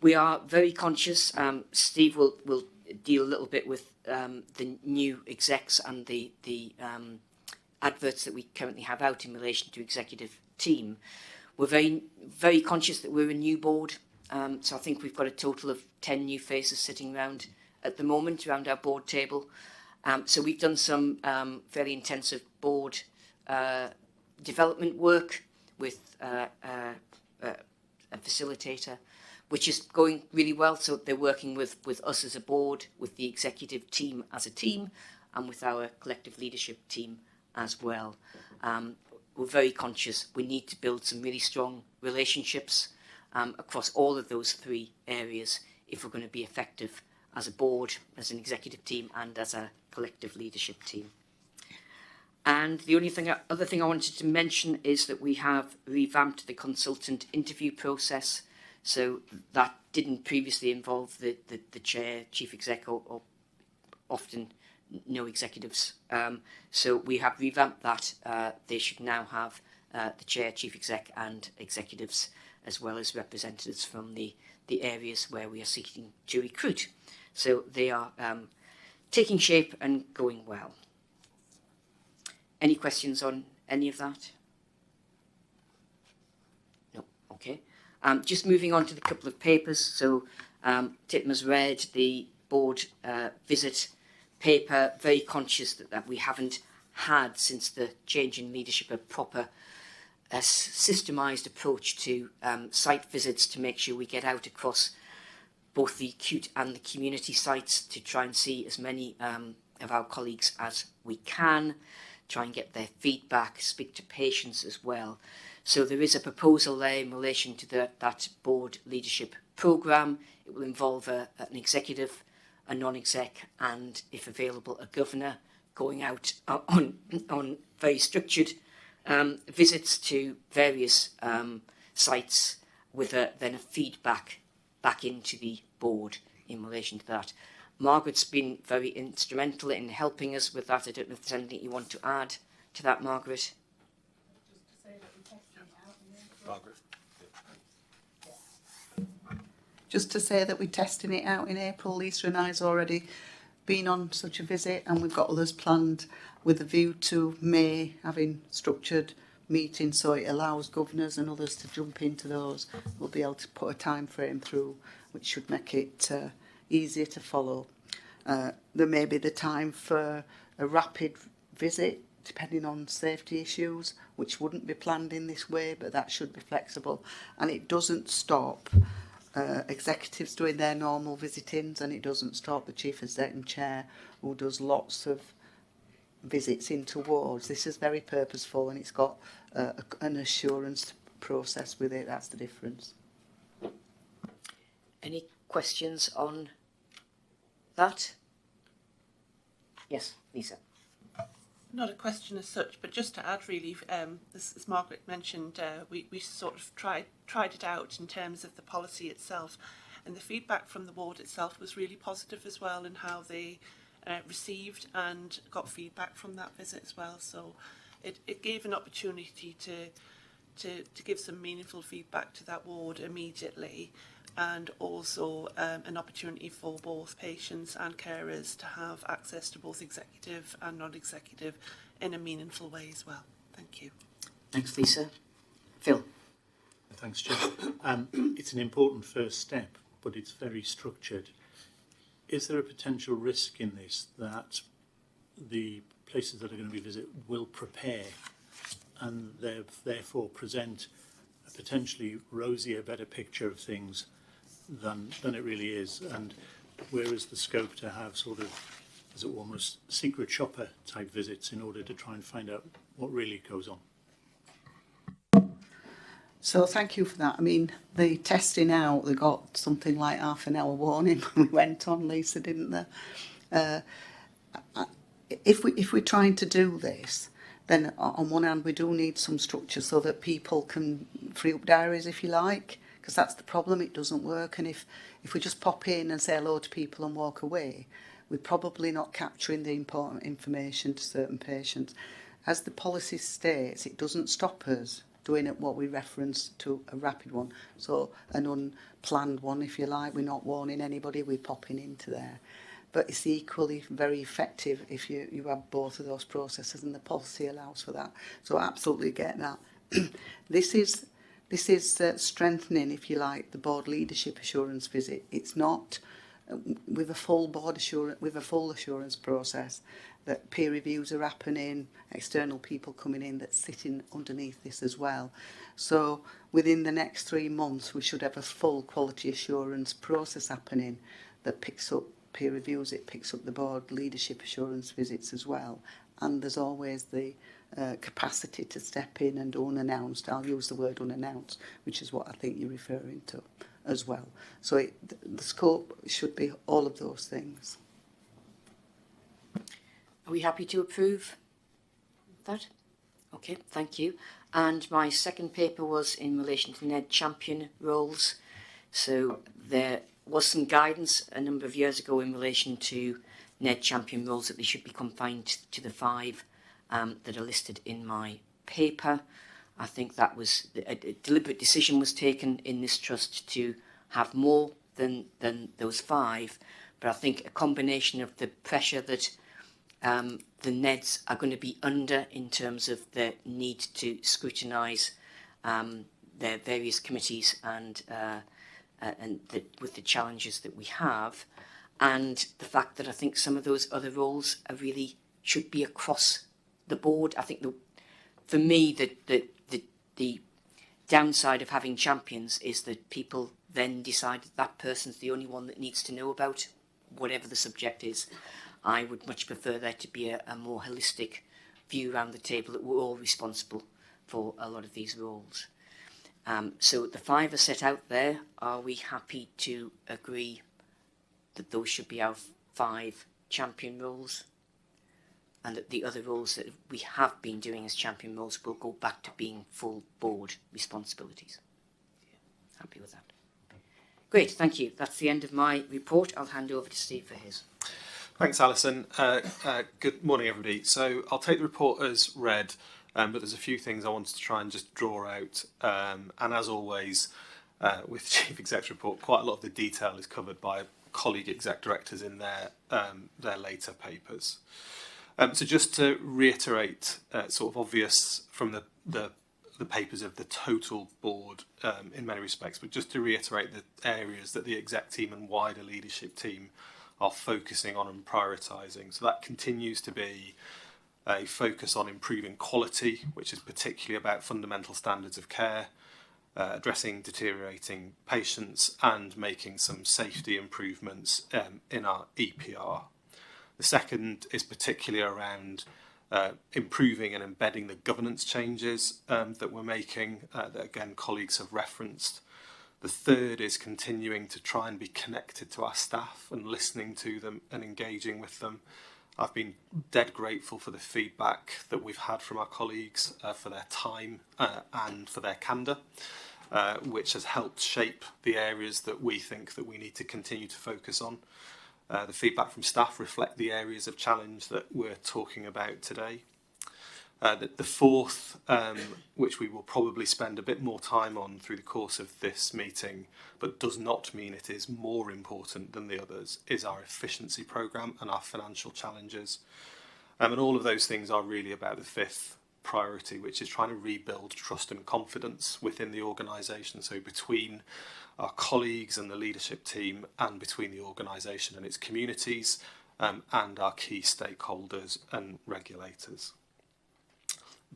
We are very conscious. Steve will deal a little bit with the new execs and the adverts that we currently have out in relation to executive team. We're very, very conscious that we're a new board. So I think we've got a total of 10 new faces sitting around at the moment around our board table. So we've done some fairly intensive board development work with a facilitator, which is going really well. So they're working with us as a board, with the executive team as a team, and with our collective leadership team as well. We're very conscious we need to build some really strong relationships across all of those 3 areas if we're going to be effective as a board, as an executive team, and as a collective leadership team. And the other thing I wanted to mention is that we have revamped the consultant interview process. So that didn't previously involve the chair, chief exec, or often no executives. So we have revamped that. They should now have the chair, chief exec, and executives, as well as representatives from the areas where we are seeking to recruit. So they are taking shape and going well. Any questions on any of that? No, okay. Just moving on to the couple of papers. So Titmus read the board visit paper, very conscious that we haven't had, since the change in leadership, a proper systemised approach to site visits to make sure we get out across both the acute and the community sites to try and see as many of our colleagues as we can, try and get their feedback, speak to patients as well. So there is a proposal there in relation to that board leadership programme. It will involve an executive, a non-exec, and, if available, a governor going out on very structured visits to various sites with then a feedback back into the board in relation to that. Margaret's been very instrumental in helping us with that. I don't know if there's anything you want to add to that, Margaret. Just to say that we're testing it out in April. Lisa and I's already been on such a visit, and we've got others planned with a view to May having structured meetings, so it allows governors and others to jump into those. We'll be able to put a time frame through, which should make it easier to follow. There may be the time for a rapid visit, depending on safety issues, which wouldn't be planned in this way, but that should be flexible. And it doesn't stop executives doing their normal visitings, and it doesn't stop the chief executive chair, who does lots of visits into wards. This is very purposeful, and it's got an assurance process with it. That's the difference. Any questions on that? Yes, Lisa. Not a question as such, but just to add really, as Margaret mentioned, we sort of tried it out in terms of the policy itself, and the feedback from the ward itself was really positive as well, in how they received and got feedback from that visit as well. So it gave an opportunity to give some meaningful feedback to that ward immediately, and also an opportunity for both patients and carers to have access to both executive and non-executive in a meaningful way as well. Thank you. Thanks, Lisa. Phil. Thanks, Chair. It's an important first step, but it's very structured. Is there a potential risk in this that the places that are going to be visited will prepare and therefore present a potentially rosier, better picture of things than it really is? And where is the scope to have sort of, as it almost secret shopper type visits in order to try and find out what really goes on? So thank you for that. I mean, the testing out, they got something like half an hour warning when we went on, Lisa, didn't they? If we're trying to do this, then on one hand we do need some structure so that people can free up diaries, if you like, because that's the problem. It doesn't work. And if we just pop in and say hello to people and walk away, we're probably not capturing the important information to certain patients. As the policy states, it doesn't stop us doing it what we reference to a rapid one. So an unplanned one, if you like, we're not warning anybody, we're popping into there. But it's equally very effective if you have both of those processes, and the policy allows for that. So I absolutely get that. This is strengthening, if you like, the board leadership assurance visit. It's not with a full board assurance, with a full assurance process, that peer reviews are happening, external people coming in that's sitting underneath this as well. So within the next 3 months, we should have a full quality assurance process happening that picks up peer reviews, it picks up the board leadership assurance visits as well. And there's always the capacity to step in and unannounced, I'll use the word unannounced, which is what I think you're referring to as well. So the scope should be all of those things. Are we happy to approve that? Okay, thank you. And my second paper was in relation to NED champion roles. So there was some guidance a number of years ago in relation to NED champion roles that they should be confined to the 5 that are listed in my paper. I think that was a deliberate decision was taken in this trust to have more than those 5. But I think a combination of the pressure that the NEDs are going to be under in terms of the need to scrutinise their various committees and with the challenges that we have, and the fact that I think some of those other roles are really should be across the board. I think for me the downside of having champions is that people then decide that person's the only one that needs to know about whatever the subject is. I would much prefer there to be a more holistic view around the table that we're all responsible for a lot of these roles. So the 5 are set out there. Are we happy to agree that those should be our 5 champion roles, and that the other roles that we have been doing as champion roles will go back to being full board responsibilities? Happy with that? Great, thank you. That's the end of my report. I'll hand over to Steve for his. Thanks, Alison. Good morning, everybody. So I'll take the report as read, but there's a few things I wanted to try and just draw out. And as always, with the Chief Exec's report, quite a lot of the detail is covered by colleague exec directors in their later papers. So just to reiterate, sort of obvious from the papers of the total board in many respects, but just to reiterate the areas that the exec team and wider leadership team are focusing on and prioritising. So that continues to be a focus on improving quality, which is particularly about fundamental standards of care, addressing deteriorating patients, and making some safety improvements in our EPR. The second is particularly around improving and embedding the governance changes that we're making, that again colleagues have referenced. The third is continuing to try and be connected to our staff and listening to them and engaging with them. I've been dead grateful for the feedback that we've had from our colleagues for their time and for their candour, which has helped shape the areas that we think that we need to continue to focus on. The feedback from staff reflect the areas of challenge that we're talking about today. The fourth, which we will probably spend a bit more time on through the course of this meeting, but does not mean it is more important than the others, is our efficiency programme and our financial challenges. And all of those things are really about the fifth priority, which is trying to rebuild trust and confidence within the organisation. So between our colleagues and the leadership team, and between the organisation and its communities, and our key stakeholders and regulators.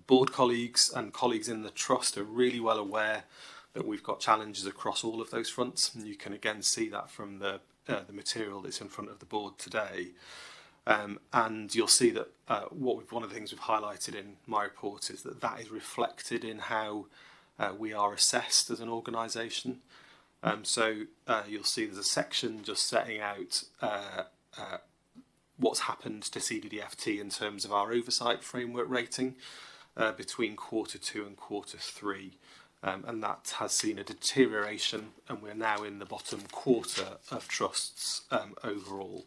Board colleagues and colleagues in the Trust are really well aware that we've got challenges across all of those fronts, and you can again see that from the material that's in front of the board today. And you'll see that one of the things we've highlighted in my report is that is reflected in how we are assessed as an organisation. So you'll see there's a section just setting out what's happened to CDDFT in terms of our oversight framework rating between Q2 and Q3. And that has seen a deterioration, and we're now in the bottom quarter of trusts overall.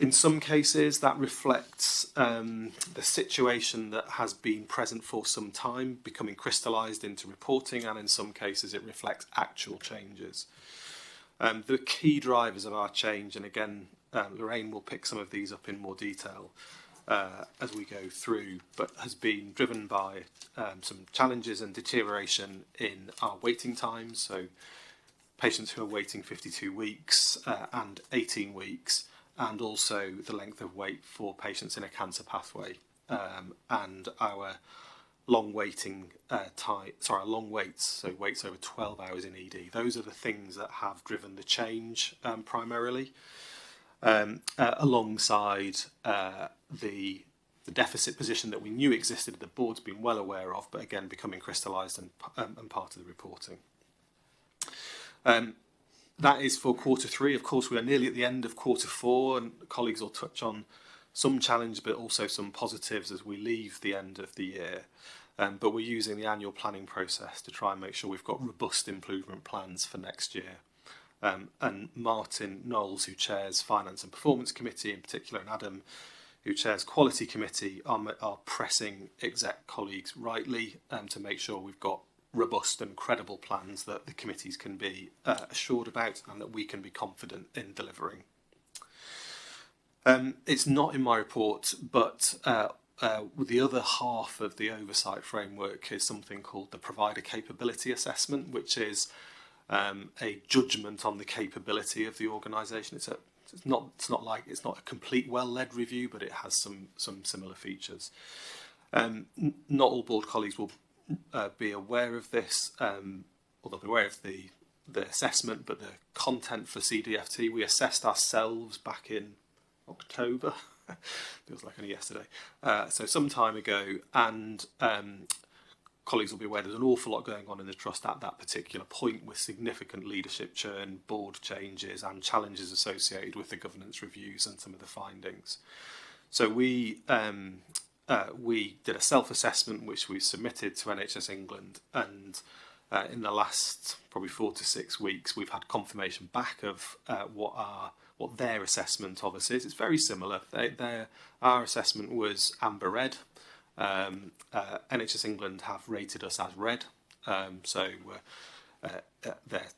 In some cases, that reflects the situation that has been present for some time, becoming crystallised into reporting, and in some cases it reflects actual changes. The key drivers of our change, and again, Lorraine will pick some of these up in more detail as we go through, but has been driven by some challenges and deterioration in our waiting times, so patients who are waiting 52 weeks and 18 weeks, and also the length of wait for patients in a cancer pathway, and our long waiting long waits, so waits over 12 hours in ED. Those are the things that have driven the change primarily, alongside the deficit position that we knew existed, the board's been well aware of, but again becoming crystallised and part of the reporting. That is for Q3. Of course, we are nearly at the end of Q4, and colleagues will touch on some challenge, but also some positives as we leave the end of the year. But we're using the annual planning process to try and make sure we've got robust improvement plans for next year. And Martin Knowles, who chairs Finance and Performance Committee in particular, and Adam, who chairs Quality Committee, are pressing exec colleagues rightly to make sure we've got robust and credible plans that the committees can be assured about and that we can be confident in delivering. It's not in my report, but the other half of the oversight framework is something called the Provider Capability Assessment, which is a judgment on the capability of the organisation. It's not a complete well-led review, but it has some similar features. Not all board colleagues will be aware of this, or they'll be aware of the the assessment, but the content for CDFT. We assessed ourselves back in October. Feels like only yesterday. So some time ago, and colleagues will be aware there's an awful lot going on in the trust at that particular point, with significant leadership churn, board changes, and challenges associated with the governance reviews and some of the findings. So we did a self-assessment which we submitted to NHS England, and in the last probably 4 to 6 weeks we've had confirmation back of what their assessment of us is. It's very similar. Our assessment was amber red. NHS England have rated us as red, so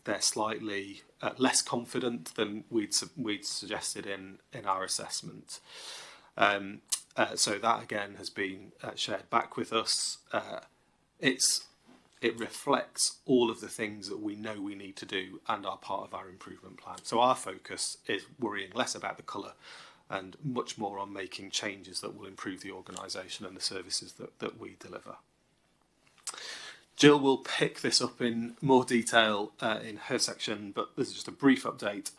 they're slightly less confident than we'd suggested in our assessment. So that again has been shared back with us. It reflects all of the things that we know we need to do and are part of our improvement plan. So our focus is worrying less about the colour and much more on making changes that will improve the organisation and the services that we deliver. Jill will pick this up in more detail in her section, but this is just a brief update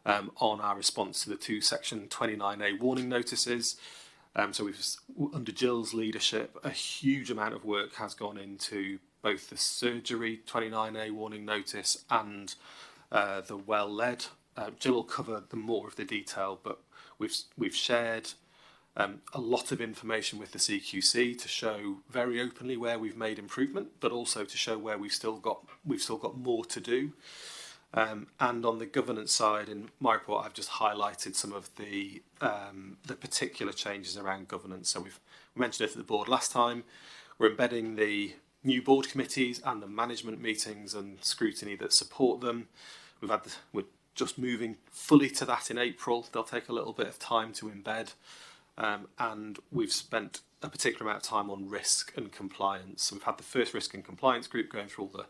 on our response to the 2 Section 29A warning notices. So we've, under Jill's leadership, a huge amount of work has gone into both the surgery 29A warning notice and the well-led. Jill will cover more of the detail, but we've shared a lot of information with the CQC to show very openly where we've made improvement, but also to show where we've still got more to do. And on the governance side, in my report, I've just highlighted some of the particular changes around governance. So we mentioned it at the board last time. We're embedding the new board committees and the management meetings and scrutiny that support them. We're just moving fully to that in April. They'll take a little bit of time to embed. And we've spent a particular amount of time on risk and compliance. So we've had the first risk and compliance group going through all the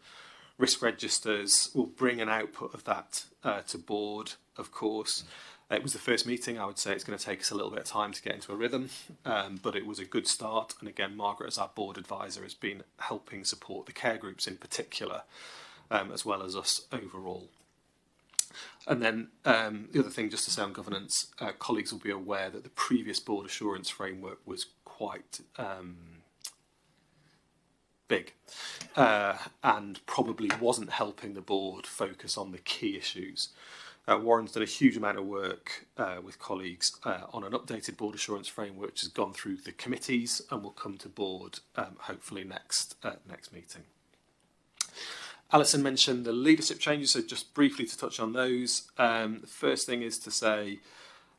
risk registers. We'll bring an output of that to board, of course. It was the first meeting. I would say it's going to take us a little bit of time to get into a rhythm, but it was a good start. And again, Margaret, as our board advisor, has been helping support the care groups in particular, as well as us overall. And then the other thing, just to say on governance, colleagues will be aware that the previous board assurance framework was quite big and probably wasn't helping the board focus on the key issues. Warren's done a huge amount of work with colleagues on an updated board assurance framework, which has gone through the committees and will come to board hopefully next meeting. Alison mentioned the leadership changes, so just briefly to touch on those. The first thing is to say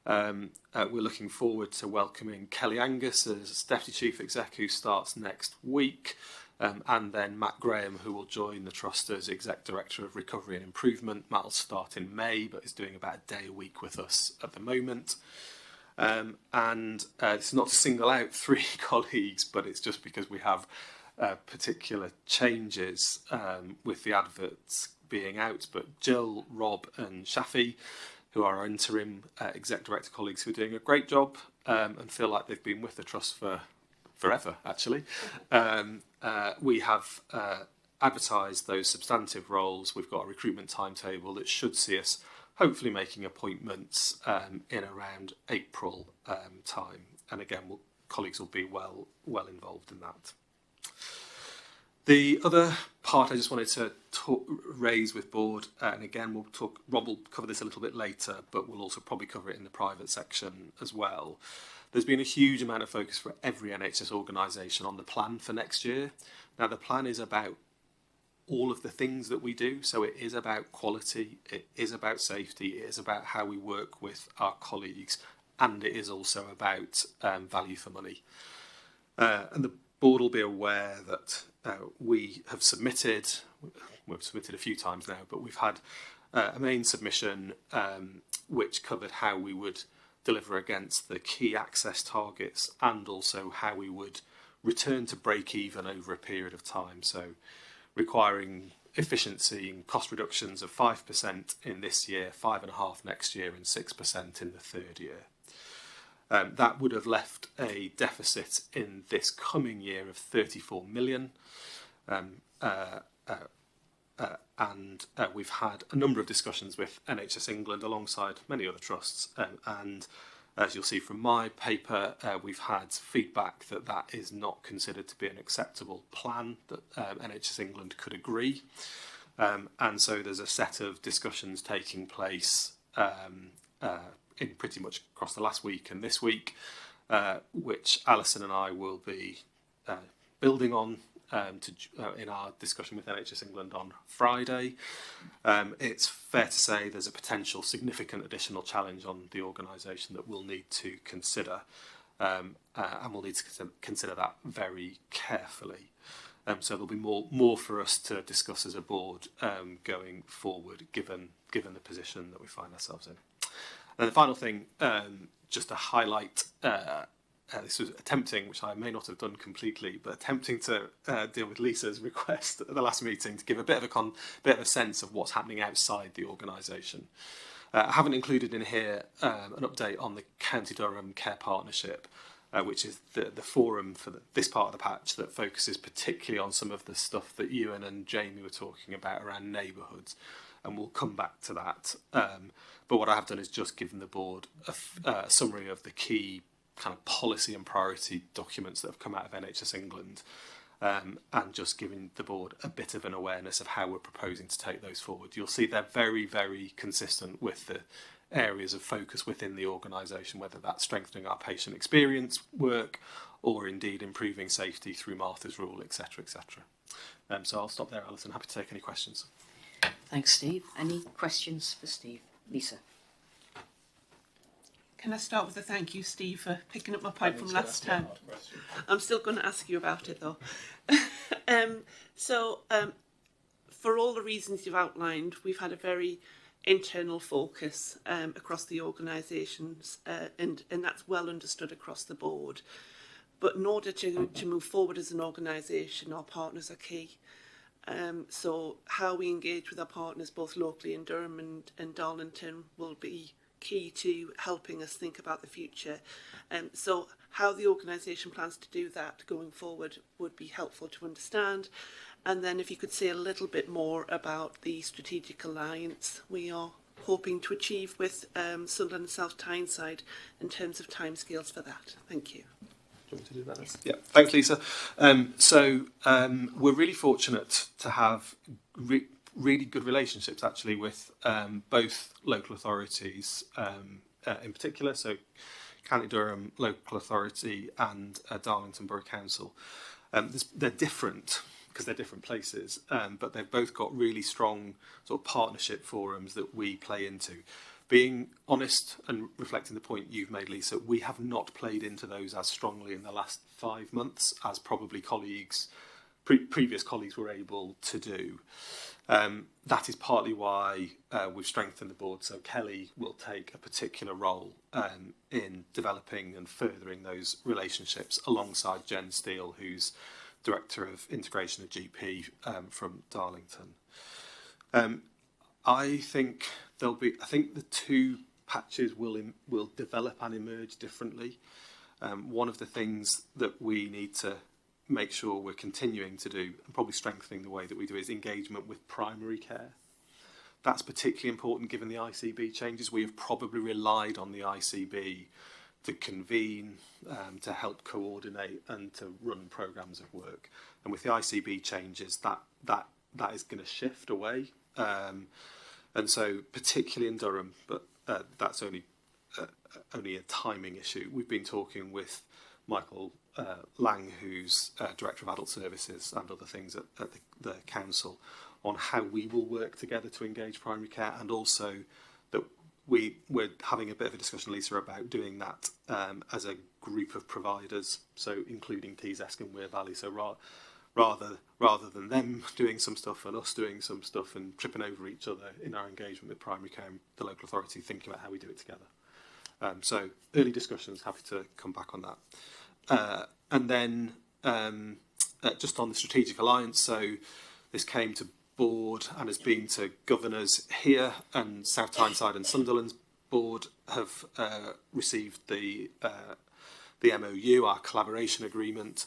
we're looking forward to welcoming Kelly Angus as Deputy Chief Exec, who starts next week, and then Matt Graham, who will join the Trust as Exec Director of Recovery and Improvement. Matt will start in May, but is doing about a day a week with us at the moment. And it's not to single out 3 colleagues, but it's just because we have particular changes with the adverts being out. But Jill, Rob and Shafi, who are our interim exec director colleagues, who are doing a great job and feel like they've been with the trust for forever, actually. We have advertised those substantive roles. We've got a recruitment timetable that should see us hopefully making appointments in around April time. And again, colleagues will be well involved in that. The other part I just wanted to raise with board, and again Rob will cover this a little bit later, but we'll also probably cover it in the private section as well. There's been a huge amount of focus for every NHS organisation on the plan for next year. Now the plan is about all of the things that we do, so it is about quality, it is about safety, it is about how we work with our colleagues, and it is also about value for money. And the board will be aware that we've submitted a few times now, but we've had a main submission which covered how we would deliver against the key access targets and also how we would return to break even over a period of time. So requiring efficiency and cost reductions of 5% in this year, 5.5% next year and 6% in the third year. That would have left a deficit in this coming year of 34 million. we've had a number of discussions with NHS England alongside many other trusts, and as you'll see from my paper, we've had feedback that that is not considered to be an acceptable plan that NHS England could agree. And so there's a set of discussions taking place in pretty much across the last week and this week, which Alison and I will be building on in our discussion with NHS England on Friday. It's fair to say there's a potential significant additional challenge on the organisation that we'll need to consider, and we'll need to consider that very carefully. So there'll be more for us to discuss as a board going forward, given the position that we find ourselves in. And the final thing, just to highlight, this was attempting, which I may not have done completely, but attempting to deal with Lisa's request at the last meeting to give a bit of a sense of what's happening outside the organisation. I haven't included in here an update on the County Durham Care Partnership, which is the forum for this part of the patch that focuses particularly on some of the stuff that Ewan and Jamie were talking about around neighbourhoods, and we'll come back to that. But what I have done is just given the board a summary of the key kind of policy and priority documents that have come out of NHS England, and just giving the board a bit of an awareness of how we're proposing to take those forward. You'll see they're very, very consistent with the areas of focus within the organisation, whether that's strengthening our patient experience work or indeed improving safety through Martha's Rule, etc., etc. So I'll stop there, Alison. Happy to take any questions. Thanks, Steve. Any questions for Steve? Lisa? Can I start with a thank you, Steve, for picking up my point from last time? I'm still going to ask you about it, though. For all the reasons you've outlined, we've had a very internal focus across the organisations, and that's well understood across the board. But in order to move forward as an organisation, our partners are key. So how we engage with our partners, both locally in Durham and Darlington, will be key to helping us think about the future. So how the organisation plans to do that going forward would be helpful to understand. And then if you could say a little bit more about the strategic alliance we are hoping to achieve with Sunderland and South Tyneside in terms of timescales for that. Thank you. Do you want to do that? Yes. Yeah, thanks, Lisa. We're really fortunate to have really good relationships actually with both local authorities in particular, so County Durham Local Authority and Darlington Borough Council. They're different because they're different places, but they've both got really strong sort of partnership forums that we play into. Being honest and reflecting the point you've made, Lisa, we have not played into those as strongly in the last 5 months as probably previous colleagues were able to do. That is partly why we've strengthened the board, so Kelly will take a particular role in developing and furthering those relationships alongside Jen Steele, who's Director of Integration of GP from Darlington. I think the two patches will develop and emerge differently. One of the things that we need to make sure we're continuing to do, and probably strengthening the way that we do, is engagement with primary care. That's particularly important given the ICB changes. We have probably relied on the ICB to convene, to help coordinate and to run programmes of work. And with the ICB changes, that is going to shift away. And so particularly in Durham, but that's only a timing issue. We've been talking with Michael Lang, who's Director of Adult Services and other things at the council, on how we will work together to engage primary care, and also that we're having a bit of a discussion, Lisa, about doing that as a group of providers, so including Tees-Esk and Wear Valley. So rather than them doing some stuff and us doing some stuff and tripping over each other in our engagement with primary care and the local authority, thinking about how we do it together. So early discussions, happy to come back on that. And then just on the strategic alliance, so this came to board and has been to governors here, and South Tyneside and Sunderland's board have received the MOU, our collaboration agreement,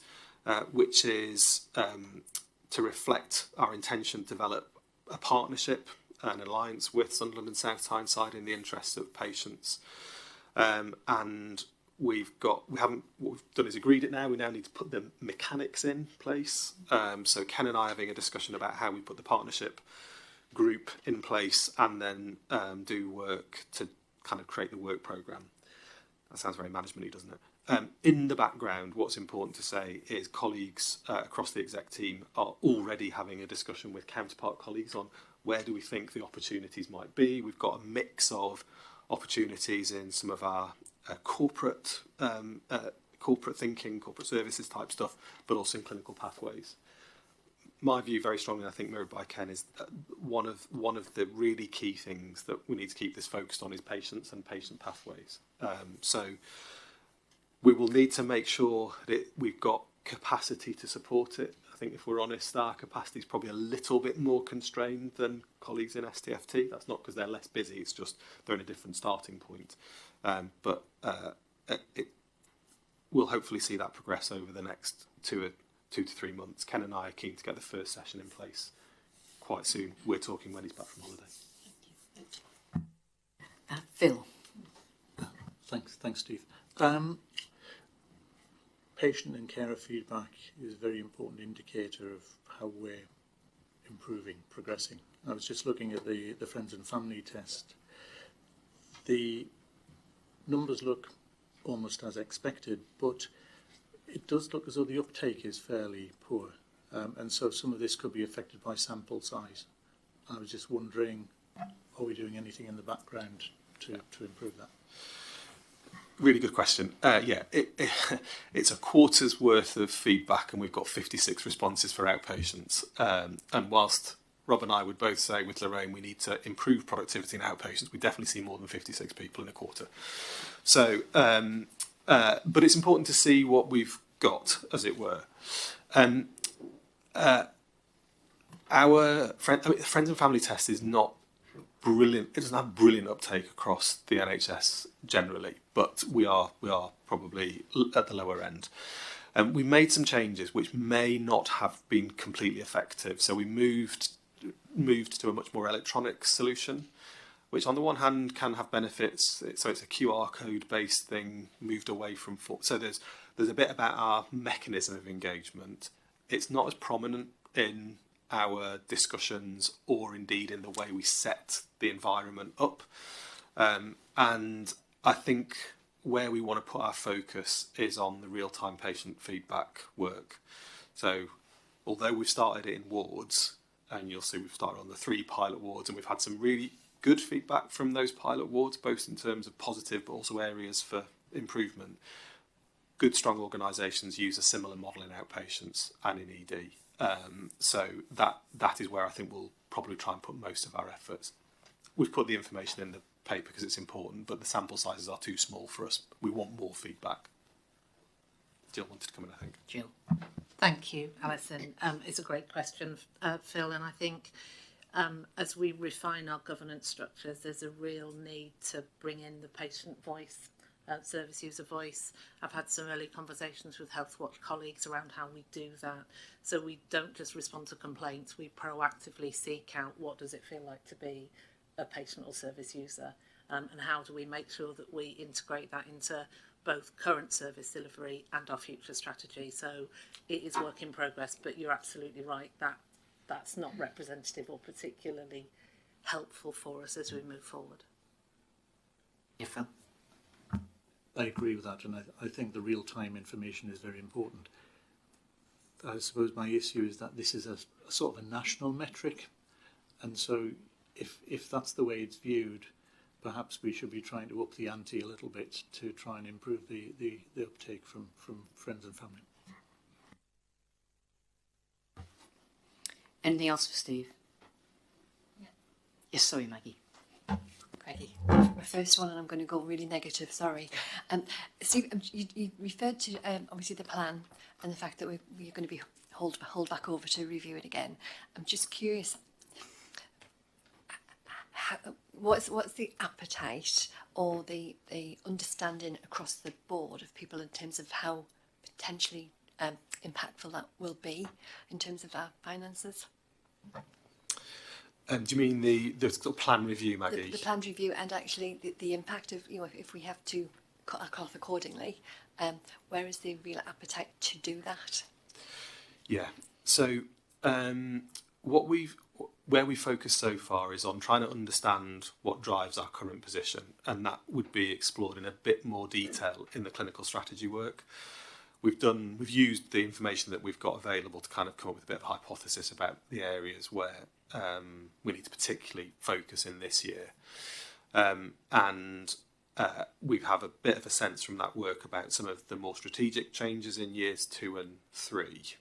which is to reflect our intention to develop a partnership, an alliance with Sunderland and South Tyneside in the interests of patients. And what we've done is agreed it now. We now need to put the mechanics in place. So Ken and I are having a discussion about how we put the partnership group in place and then do work to kind of create the work programme. That sounds very management-y, doesn't it? In the background, what's important to say is colleagues across the exec team are already having a discussion with counterpart colleagues on where do we think the opportunities might be. We've got a mix of opportunities in some of our corporate thinking, corporate services type stuff, but also in clinical pathways. My view, very strongly, I think mirrored by Ken, is one of the really key things that we need to keep this focused on is patients and patient pathways. So we will need to make sure that we've got capacity to support it. I think if we're honest, our capacity is probably a little bit more constrained than colleagues in STFT. That's not because they're less busy, it's just they're in a different starting point. But we'll hopefully see that progress over the next 2 to 3 months. Ken and I are keen to get the first session in place quite soon. We're talking when he's back from holiday. Phil. Thanks, Steve. Patient and carer feedback is a very important indicator of how we're improving, progressing. I was just looking at the Friends and Family test. The numbers look almost as expected, but it does look as though the uptake is fairly poor. And so some of this could be affected by sample size. I was just wondering, are we doing anything in the background to improve that? Really good question. It's a quarter's worth of feedback and we've got 56 responses for outpatients. And whilst Rob and I would both say with Lorraine we need to improve productivity in outpatients, we definitely see more than 56 people in a quarter. So, but it's important to see what we've got, as it were. Our Friends and Family test is not brilliant. It doesn't have brilliant uptake across the NHS generally, but we are probably at the lower end. We made some changes which may not have been completely effective. So we moved to a much more electronic solution, which on the one hand can have benefits. So it's a QR code based thing, moved away from so there's a bit about our mechanism of engagement. It's not as prominent in our discussions or indeed in the way we set the environment up. And I think where we want to put our focus is on the real-time patient feedback work. So although we've started it in wards, and you'll see we've started on the 3 pilot wards, and we've had some really good feedback from those pilot wards, both in terms of positive but also areas for improvement. Good, strong organisations use a similar model in outpatients and in ED. So that is where I think we'll probably try and put most of our efforts. We've put the information in the paper because it's important, but the sample sizes are too small for us. We want more feedback. Jill wanted to come in, I think. Jill. Thank you, Alison. It's a great question, Phil, and I think as we refine our governance structures, there's a real need to bring in the patient voice, service user voice. I've had some early conversations with Healthwatch colleagues around how we do that. So we don't just respond to complaints, we proactively seek out what does it feel like to be a patient or service user, and how do we make sure that we integrate that into both current service delivery and our future strategy. So it is work in progress, but you're absolutely right that that's not representative or particularly helpful for us as we move forward. Yeah, Phil. I agree with that, and I think the real-time information is very important. I suppose my issue is that this is a sort of a national metric, and so if that's the way it's viewed, perhaps we should be trying to up the ante a little bit to try and improve the uptake from friends and family. Anything else for Steve? Yeah. Yes, sorry, Maggie. Craigie. My first one, and I'm going to go really negative, sorry. Steve, you referred to obviously the plan and the fact that we're going to be hold back over to review it again. I'm just curious, what's the appetite or the understanding across the board of people in terms of how potentially impactful that will be in terms of our finances? Do you mean the sort of plan review, Maggie? The planned review and actually the impact of, you know, if we have to cut our cloth accordingly, where is the real appetite to do that? Yeah. So where we focus so far is on trying to understand what drives our current position, and that would be explored in a bit more detail in the clinical strategy work. We've used the information that we've got available to kind of come up with a bit of a hypothesis about the areas where we need to particularly focus in this year. We have a bit of a sense from that work about some of the more strategic changes in years 2 and 3.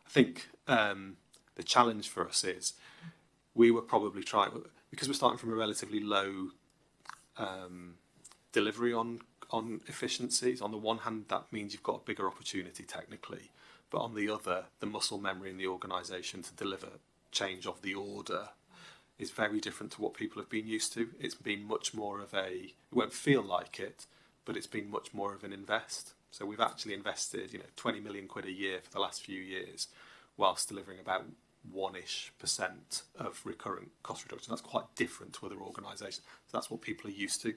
I think the challenge for us is we were probably trying, because we're starting from a relatively low delivery on efficiencies. On the one hand, that means you've got a bigger opportunity technically, but on the other, the muscle memory in the organisation to deliver change of the order is very different to what people have been used to. It's been much more of it won't feel like it, but it's been much more of an invest. So we've actually invested, 20 million quid a year for the last few years, whilst delivering about 1-ish% of recurrent cost reduction. That's quite different to other organisations. So that's what people are used to.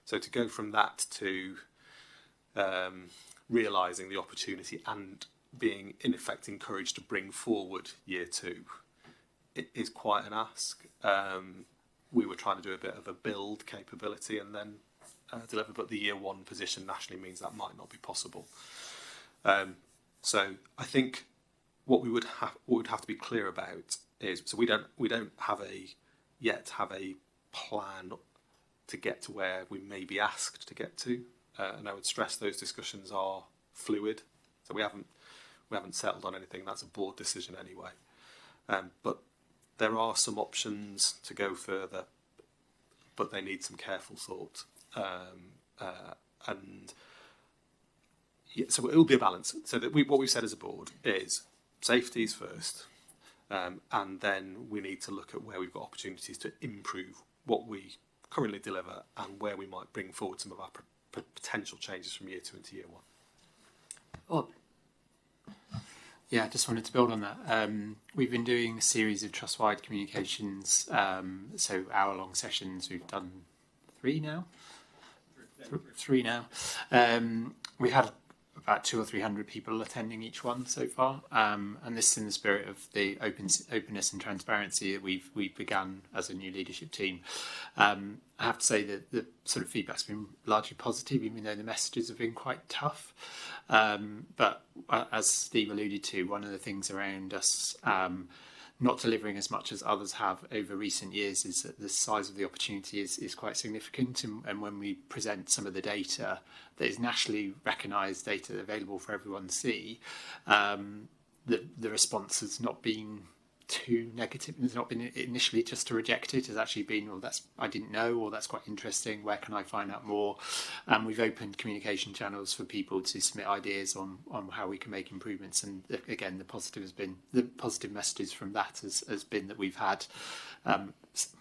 So to go from that to realising the opportunity and being in effect encouraged to bring forward year 2, it is quite an ask. We were trying to do a bit of a build capability and then deliver, but the year 1 position nationally means that might not be possible. So I think what we would have to be clear about is, so we don't have a plan to get to where we may be asked to get to, and I would stress those discussions are fluid. So we haven't settled on anything. That's a board decision anyway. But there are some options to go further, but they need some careful thought. So it will be a balance. So that what we've said as a board is safety is first, and then we need to look at where we've got opportunities to improve what we currently deliver and where we might bring forward some of our potential changes from year 2 into year 1. Bob. Yeah, I just wanted to build on that. We've been doing a series of trust-wide communications, so hour-long sessions. We've done 3 now. 3 now. We've had about 200 or 300 people attending each one so far, and this is in the spirit of the openness and transparency that we've begun as a new leadership team. I have to say that the sort of feedback's been largely positive, even though the messages have been quite tough. But as Steve alluded to, one of the things around us not delivering as much as others have over recent years is that the size of the opportunity is quite significant. And when we present some of the data that is nationally recognised, data available for everyone to see, the response has not been too negative. It's not been initially just to reject it. It's actually been, well, I didn't know, or that's quite interesting. Where can I find out more? And we've opened communication channels for people to submit ideas on how we can make improvements. And again, the positive messages from that has been that we've had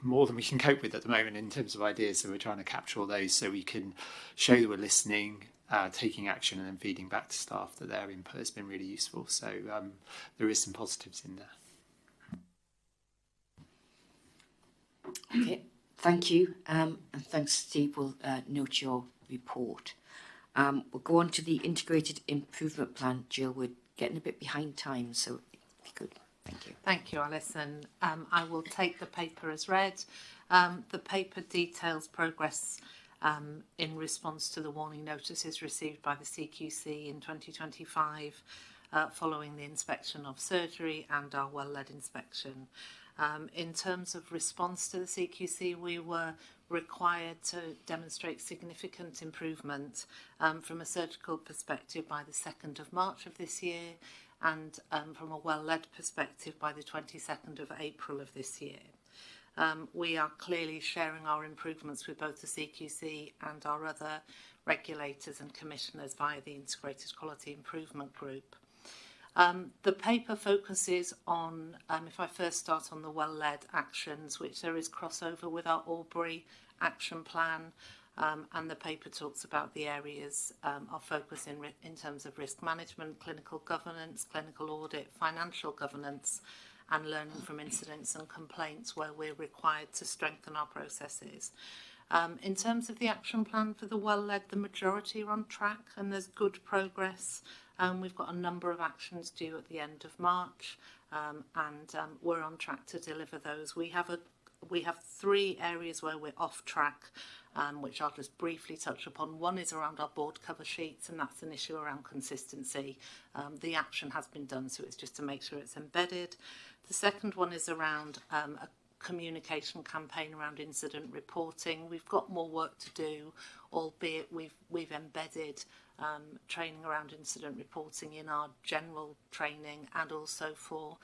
more than we can cope with at the moment in terms of ideas. So we're trying to capture all those so we can show that we're listening, taking action, and then feeding back to staff that their input has been really useful. So there is some positives in there. Okay, thank you, and thanks, Steve. We'll note your report. We'll go on to the Integrated Improvement Plan. Jill, we're getting a bit behind time, so if you could, thank you. Thank you, Alison. I will take the paper as read. The paper details progress in response to the warning notices received by the CQC in 2025 following the inspection of surgery and our well-led inspection. In terms of response to the CQC, we were required to demonstrate significant improvement from a surgical perspective by the 2nd of March of this year, and from a well-led perspective by the 22nd of April of this year. We are clearly sharing our improvements with both the CQC and our other regulators and commissioners via the Integrated Quality Improvement Group. The paper focuses on, if I first start on the well-led actions, which there is crossover with our Albury action plan, and the paper talks about the areas of focus in terms of risk management, clinical governance, clinical audit, financial governance, and learning from incidents and complaints where we're required to strengthen our processes. In terms of the action plan for the well-led, the majority are on track and there's good progress. We've got a number of actions due at the end of March, and we're on track to deliver those. We have 3 areas where we're off track, which I'll just briefly touch upon. One is around our board cover sheets, and that's an issue around consistency. The action has been done, so it's just to make sure it's embedded. The second one is around a communication campaign around incident reporting. We've got more work to do, albeit we've embedded training around incident reporting in our general training, and also for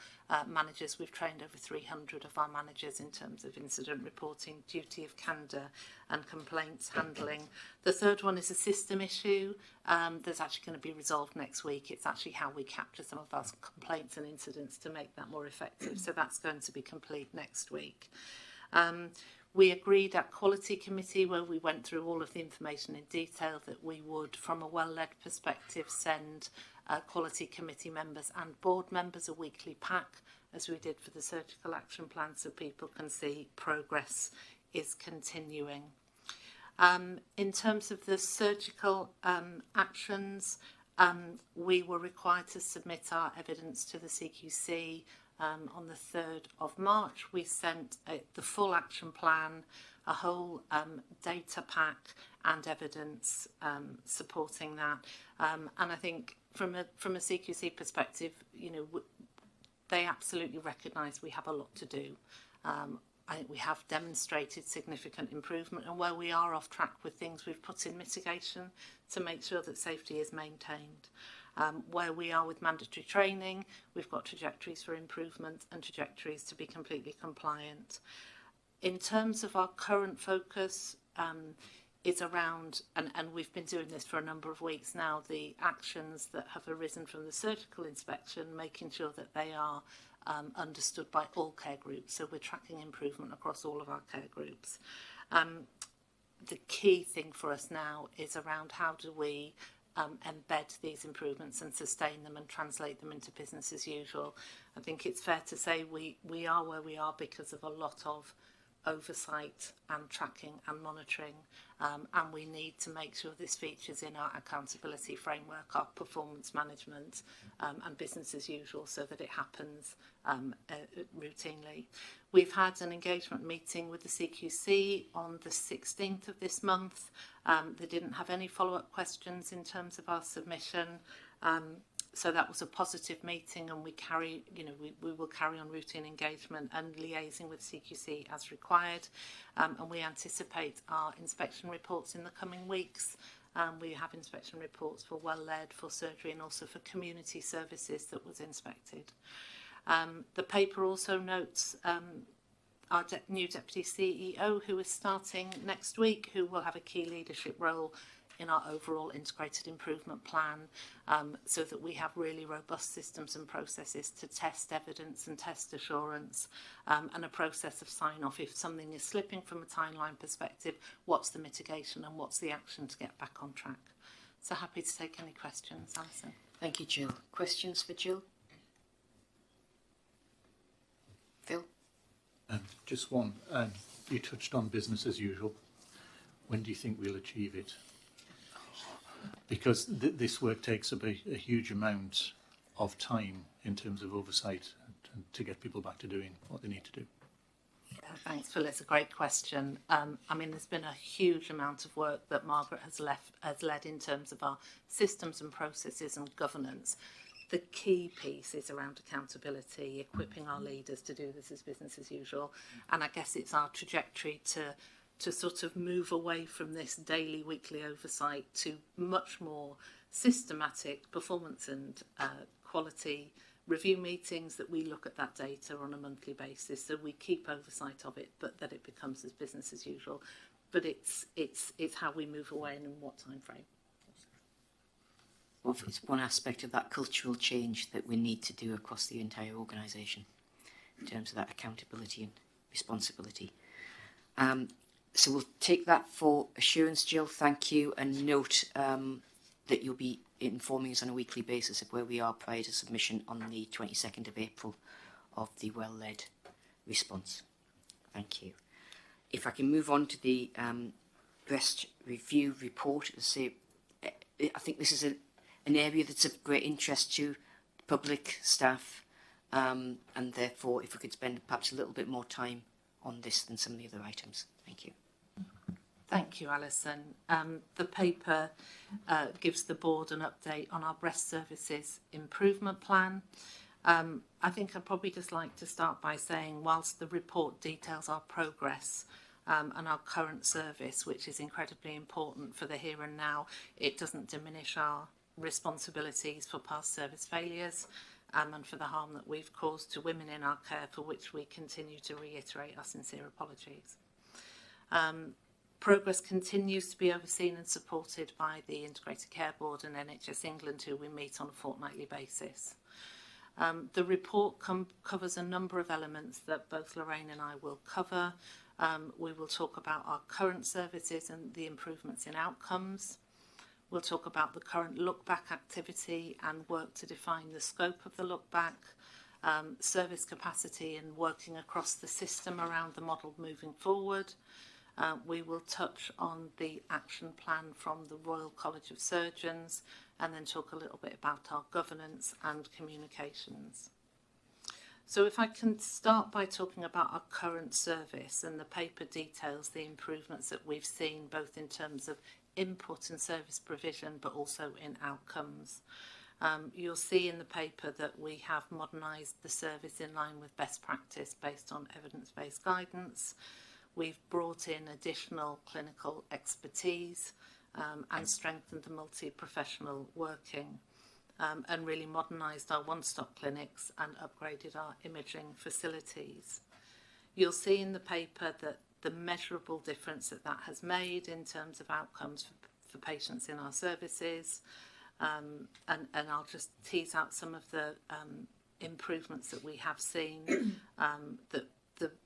managers. We've trained over 300 of our managers in terms of incident reporting, duty of candour and complaints handling. The third one is a system issue that's actually going to be resolved next week. It's actually how we capture some of our complaints and incidents to make that more effective. So that's going to be complete next week. We agreed at Quality Committee, where we went through all of the information in detail, that we would, from a well-led perspective, send Quality Committee members and board members a weekly pack, as we did for the surgical action plan, so people can see progress is continuing. In terms of the surgical actions, we were required to submit our evidence to the CQC on the 3rd of March. We sent the full action plan, a whole data pack and evidence supporting that. And I think from a CQC perspective, you know, they absolutely recognise we have a lot to do. I think we have demonstrated significant improvement, and where we are off track with things, we've put in mitigation to make sure that safety is maintained. Where we are with mandatory training, we've got trajectories for improvement and trajectories to be completely compliant. In terms of our current focus, is around, and we've been doing this for a number of weeks now, the actions that have arisen from the surgical inspection, making sure that they are understood by all care groups. So we're tracking improvement across all of our care groups. The key thing for us now is around how do we embed these improvements and sustain them and translate them into business as usual. I think it's fair to say we are where we are because of a lot of oversight and tracking and monitoring, and we need to make sure this features in our accountability framework, our performance management and business as usual, so that it happens routinely. We've had an engagement meeting with the CQC on the 16th of this month. They didn't have any follow-up questions in terms of our submission. So that was a positive meeting, and we will carry on routine engagement and liaising with CQC as required. And we anticipate our inspection reports in the coming weeks. We have inspection reports for well-led, for surgery, and also for community services that was inspected. The paper also notes our new Deputy CEO, who is starting next week, who will have a key leadership role in our overall integrated improvement plan, so that we have really robust systems and processes to test evidence and test assurance, and a process of sign-off. If something is slipping from a timeline perspective, what's the mitigation and what's the action to get back on track? So happy to take any questions, Alison. Thank you, Jill. Questions for Jill? Phil? Just one. You touched on business as usual. When do you think we'll achieve it? Because this work takes up a huge amount of time in terms of oversight and to get people back to doing what they need to do. Yeah, thanks, Phil. It's a great question. I mean, there's been a huge amount of work that Margaret has led in terms of our systems and processes and governance. The key piece is around accountability, equipping our leaders to do this as business as usual. And I guess it's our trajectory to sort of move away from this daily, weekly oversight to much more systematic performance and quality review meetings, that we look at that data on a monthly basis, so we keep oversight of it, but that it becomes as business as usual. But it's how we move away and in what time frame. Well, it's one aspect of that cultural change that we need to do across the entire organisation in terms of that accountability and responsibility. So we'll take that for assurance, Jill. Thank you, and note that you'll be informing us on a weekly basis of where we are prior to submission on the 22nd of April of the well-led response. Thank you. If I can move on to the breast review report, I think this is an area that's of great interest to public, staff, and therefore if we could spend perhaps a little bit more time on this than some of the other items. Thank you. Thank you, Alison. The paper gives the board an update on our breast services improvement plan. I think I'd probably just like to start by saying, whilst the report details our progress and our current service, which is incredibly important for the here and now, it doesn't diminish our responsibilities for past service failures and for the harm that we've caused to women in our care, for which we continue to reiterate our sincere apologies. Progress continues to be overseen and supported by the Integrated Care Board and NHS England, who we meet on a fortnightly basis. The report covers a number of elements that both Lorraine and I will cover. We will talk about our current services and the improvements in outcomes. We'll talk about the current look-back activity and work to define the scope of the look-back, service capacity and working across the system around the model moving forward. We will touch on the action plan from the Royal College of Surgeons and then talk a little bit about our governance and communications. So if I can start by talking about our current service, and the paper details the improvements that we've seen both in terms of input and service provision but also in outcomes. You'll see in the paper that we have modernised the service in line with best practice based on evidence-based guidance. We've brought in additional clinical expertise and strengthened the multi-professional working and really modernised our one-stop clinics and upgraded our imaging facilities. You'll see in the paper that the measurable difference that has made in terms of outcomes for patients in our services, and I'll just tease out some of the improvements that we have seen. That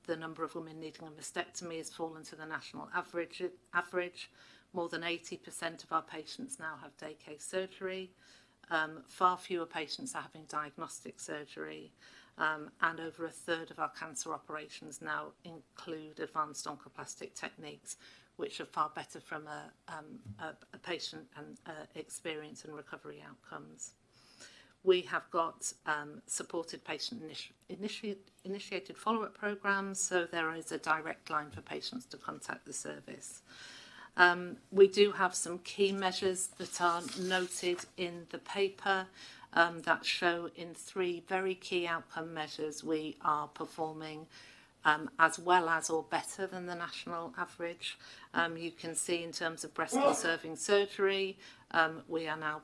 the number of women needing a mastectomy has fallen to the national average. More than 80% of our patients now have day case surgery. Far fewer patients are having diagnostic surgery. And over a third of our cancer operations now include advanced oncoplastic techniques, which are far better from a patient and experience and recovery outcomes. We have got supported patient initiated follow-up programs, so there is a direct line for patients to contact the service. We do have some key measures that are noted in the paper that show in 3 very key outcome measures we are performing as well as or better than the national average. You can see in terms of breast conserving surgery, we are now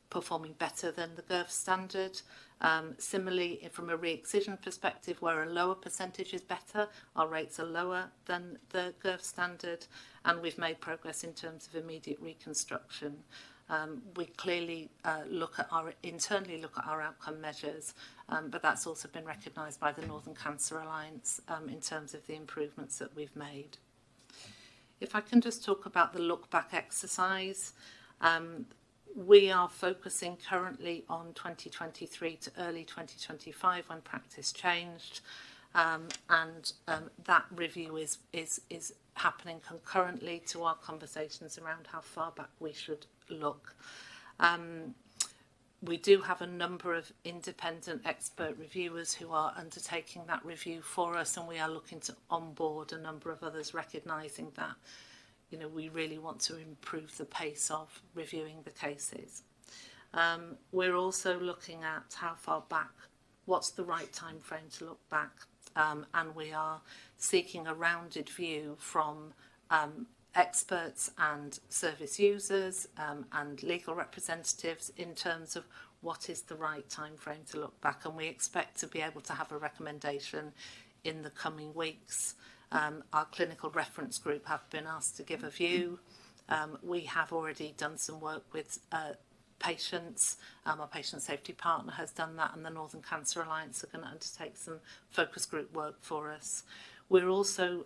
performing better than the GIRF standard. Similarly, from a re-excision perspective, where a lower percentage is better, our rates are lower than the GIRF standard, and we've made progress in terms of immediate reconstruction. We clearly internally look at our outcome measures, but that's also been recognised by the Northern Cancer Alliance in terms of the improvements that we've made. If I can just talk about the look back exercise, we are focusing currently on 2023 to early 2025 when practice changed, and that review is happening concurrently to our conversations around how far back we should look. We do have a number of independent expert reviewers who are undertaking that review for us, and we are looking to onboard a number of others, recognising that we really want to improve the pace of reviewing the cases. We're also looking at how far back, what's the right time frame to look back, and we are seeking a rounded view from experts and service users and legal representatives in terms of what is the right time frame to look back, and we expect to be able to have a recommendation in the coming weeks. Our clinical reference group have been asked to give a view. We have already done some work with patients. Our patient safety partner has done that, and the Northern Cancer Alliance are going to undertake some focus group work for us. We're also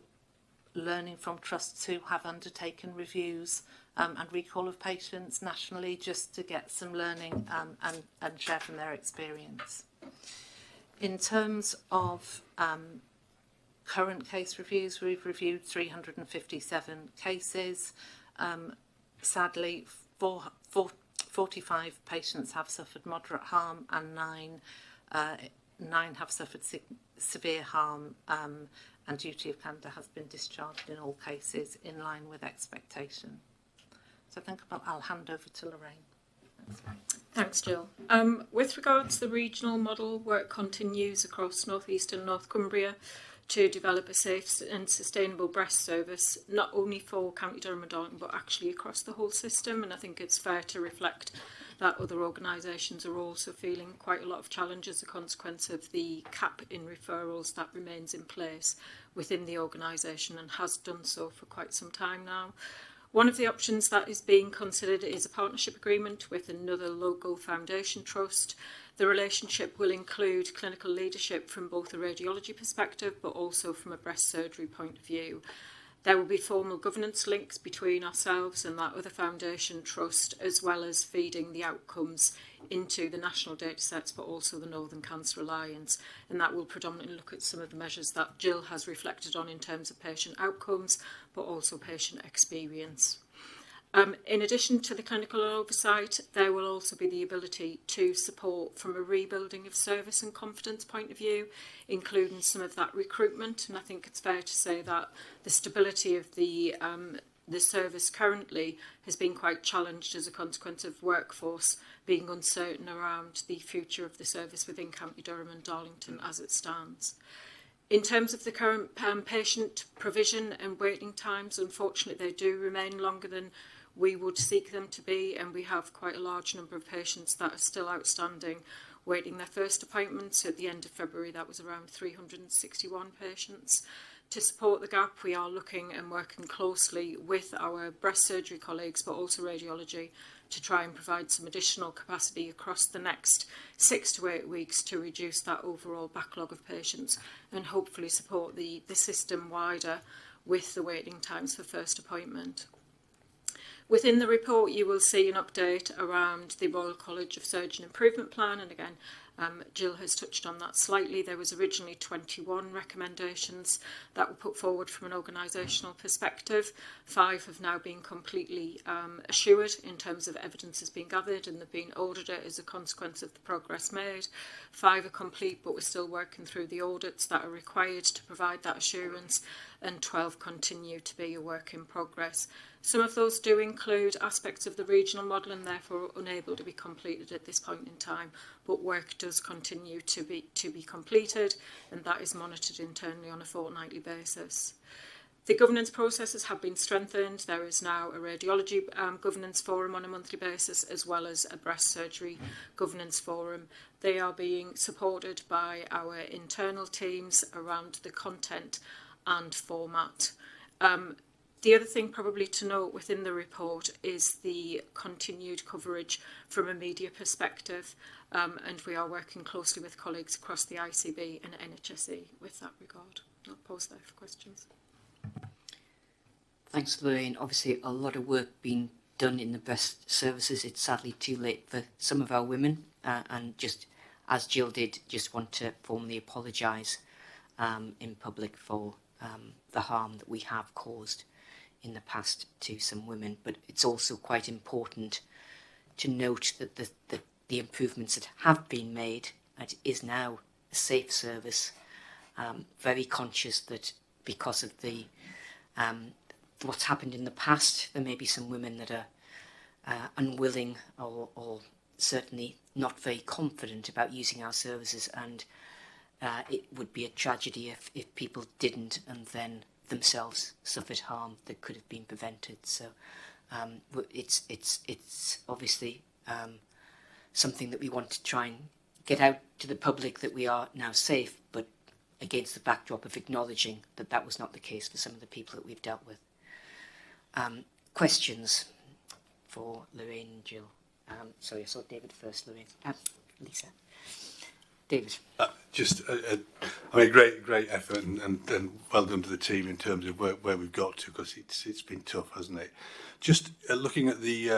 learning from trusts who have undertaken reviews and recall of patients nationally, just to get some learning and share from their experience. In terms of current case reviews, we've reviewed 357 cases. Sadly, 45 patients have suffered moderate harm and 9 have suffered severe harm, and duty of candour has been discharged in all cases in line with expectation. So I think I'll hand over to Lorraine. Thanks, Jill. With regards to the regional model, work continues across North East and North Cumbria to develop a safe and sustainable breast service, not only for County Durham and Darlington, but actually across the whole system. And I think it's fair to reflect that other organisations are also feeling quite a lot of challenge as a consequence of the cap in referrals that remains in place within the organisation and has done so for quite some time now. One of the options that is being considered is a partnership agreement with another local foundation trust. The relationship will include clinical leadership from both a radiology perspective, but also from a breast surgery point of view. There will be formal governance links between ourselves and that other foundation trust, as well as feeding the outcomes into the national data sets, but also the Northern Cancer Alliance. And that will predominantly look at some of the measures that Jill has reflected on in terms of patient outcomes, but also patient experience. In addition to the clinical oversight, there will also be the ability to support from a rebuilding of service and confidence point of view, including some of that recruitment. And I think it's fair to say that the stability of the service currently has been quite challenged as a consequence of workforce being uncertain around the future of the service within County Durham and Darlington as it stands. In terms of the current patient provision and waiting times, unfortunately they do remain longer than we would seek them to be, and we have quite a large number of patients that are still outstanding waiting their first appointments. At the end of February, that was around 361 patients. To support the gap, we are looking and working closely with our breast surgery colleagues, but also radiology, to try and provide some additional capacity across the next 6 to 8 weeks to reduce that overall backlog of patients and hopefully support the system wider with the waiting times for first appointment. Within the report, you will see an update around the Royal College of Surgeon Improvement Plan, and again, Jill has touched on that slightly. There was originally 21 recommendations that were put forward from an organisational perspective. 5 have now been completely assured in terms of evidence has been gathered and they've been audited as a consequence of the progress made. 5 are complete, but we're still working through the audits that are required to provide that assurance, and 12 continue to be a work in progress. Some of those do include aspects of the regional model and therefore unable to be completed at this point in time, but work does continue to be completed, and that is monitored internally on a fortnightly basis. The governance processes have been strengthened. There is now a radiology governance forum on a monthly basis, as well as a breast surgery governance forum. They are being supported by our internal teams around the content and format. The other thing probably to note within the report is the continued coverage from a media perspective, and we are working closely with colleagues across the ICB and NHSE with that regard. I'll pause there for questions. Thanks, Lorraine. Obviously, a lot of work being done in the breast services. It's sadly too late for some of our women, and just as Jill did, just want to formally apologise in public for the harm that we have caused in the past to some women. But it's also quite important to note that the improvements that have been made, it is now a safe service. Very conscious that because of the what's happened in the past, there may be some women that are unwilling or certainly not very confident about using our services, and it would be a tragedy if people didn't and then themselves suffered harm that could have been prevented. So it's obviously something that we want to try and get out to the public, that we are now safe, but against the backdrop of acknowledging that that was not the case for some of the people that we've dealt with. Questions for Lorraine and Jill? Sorry, I saw David first, Lorraine. Lisa. David. Great effort and well done to the team in terms of where we've got to, because it's been tough, hasn't it? Just looking at the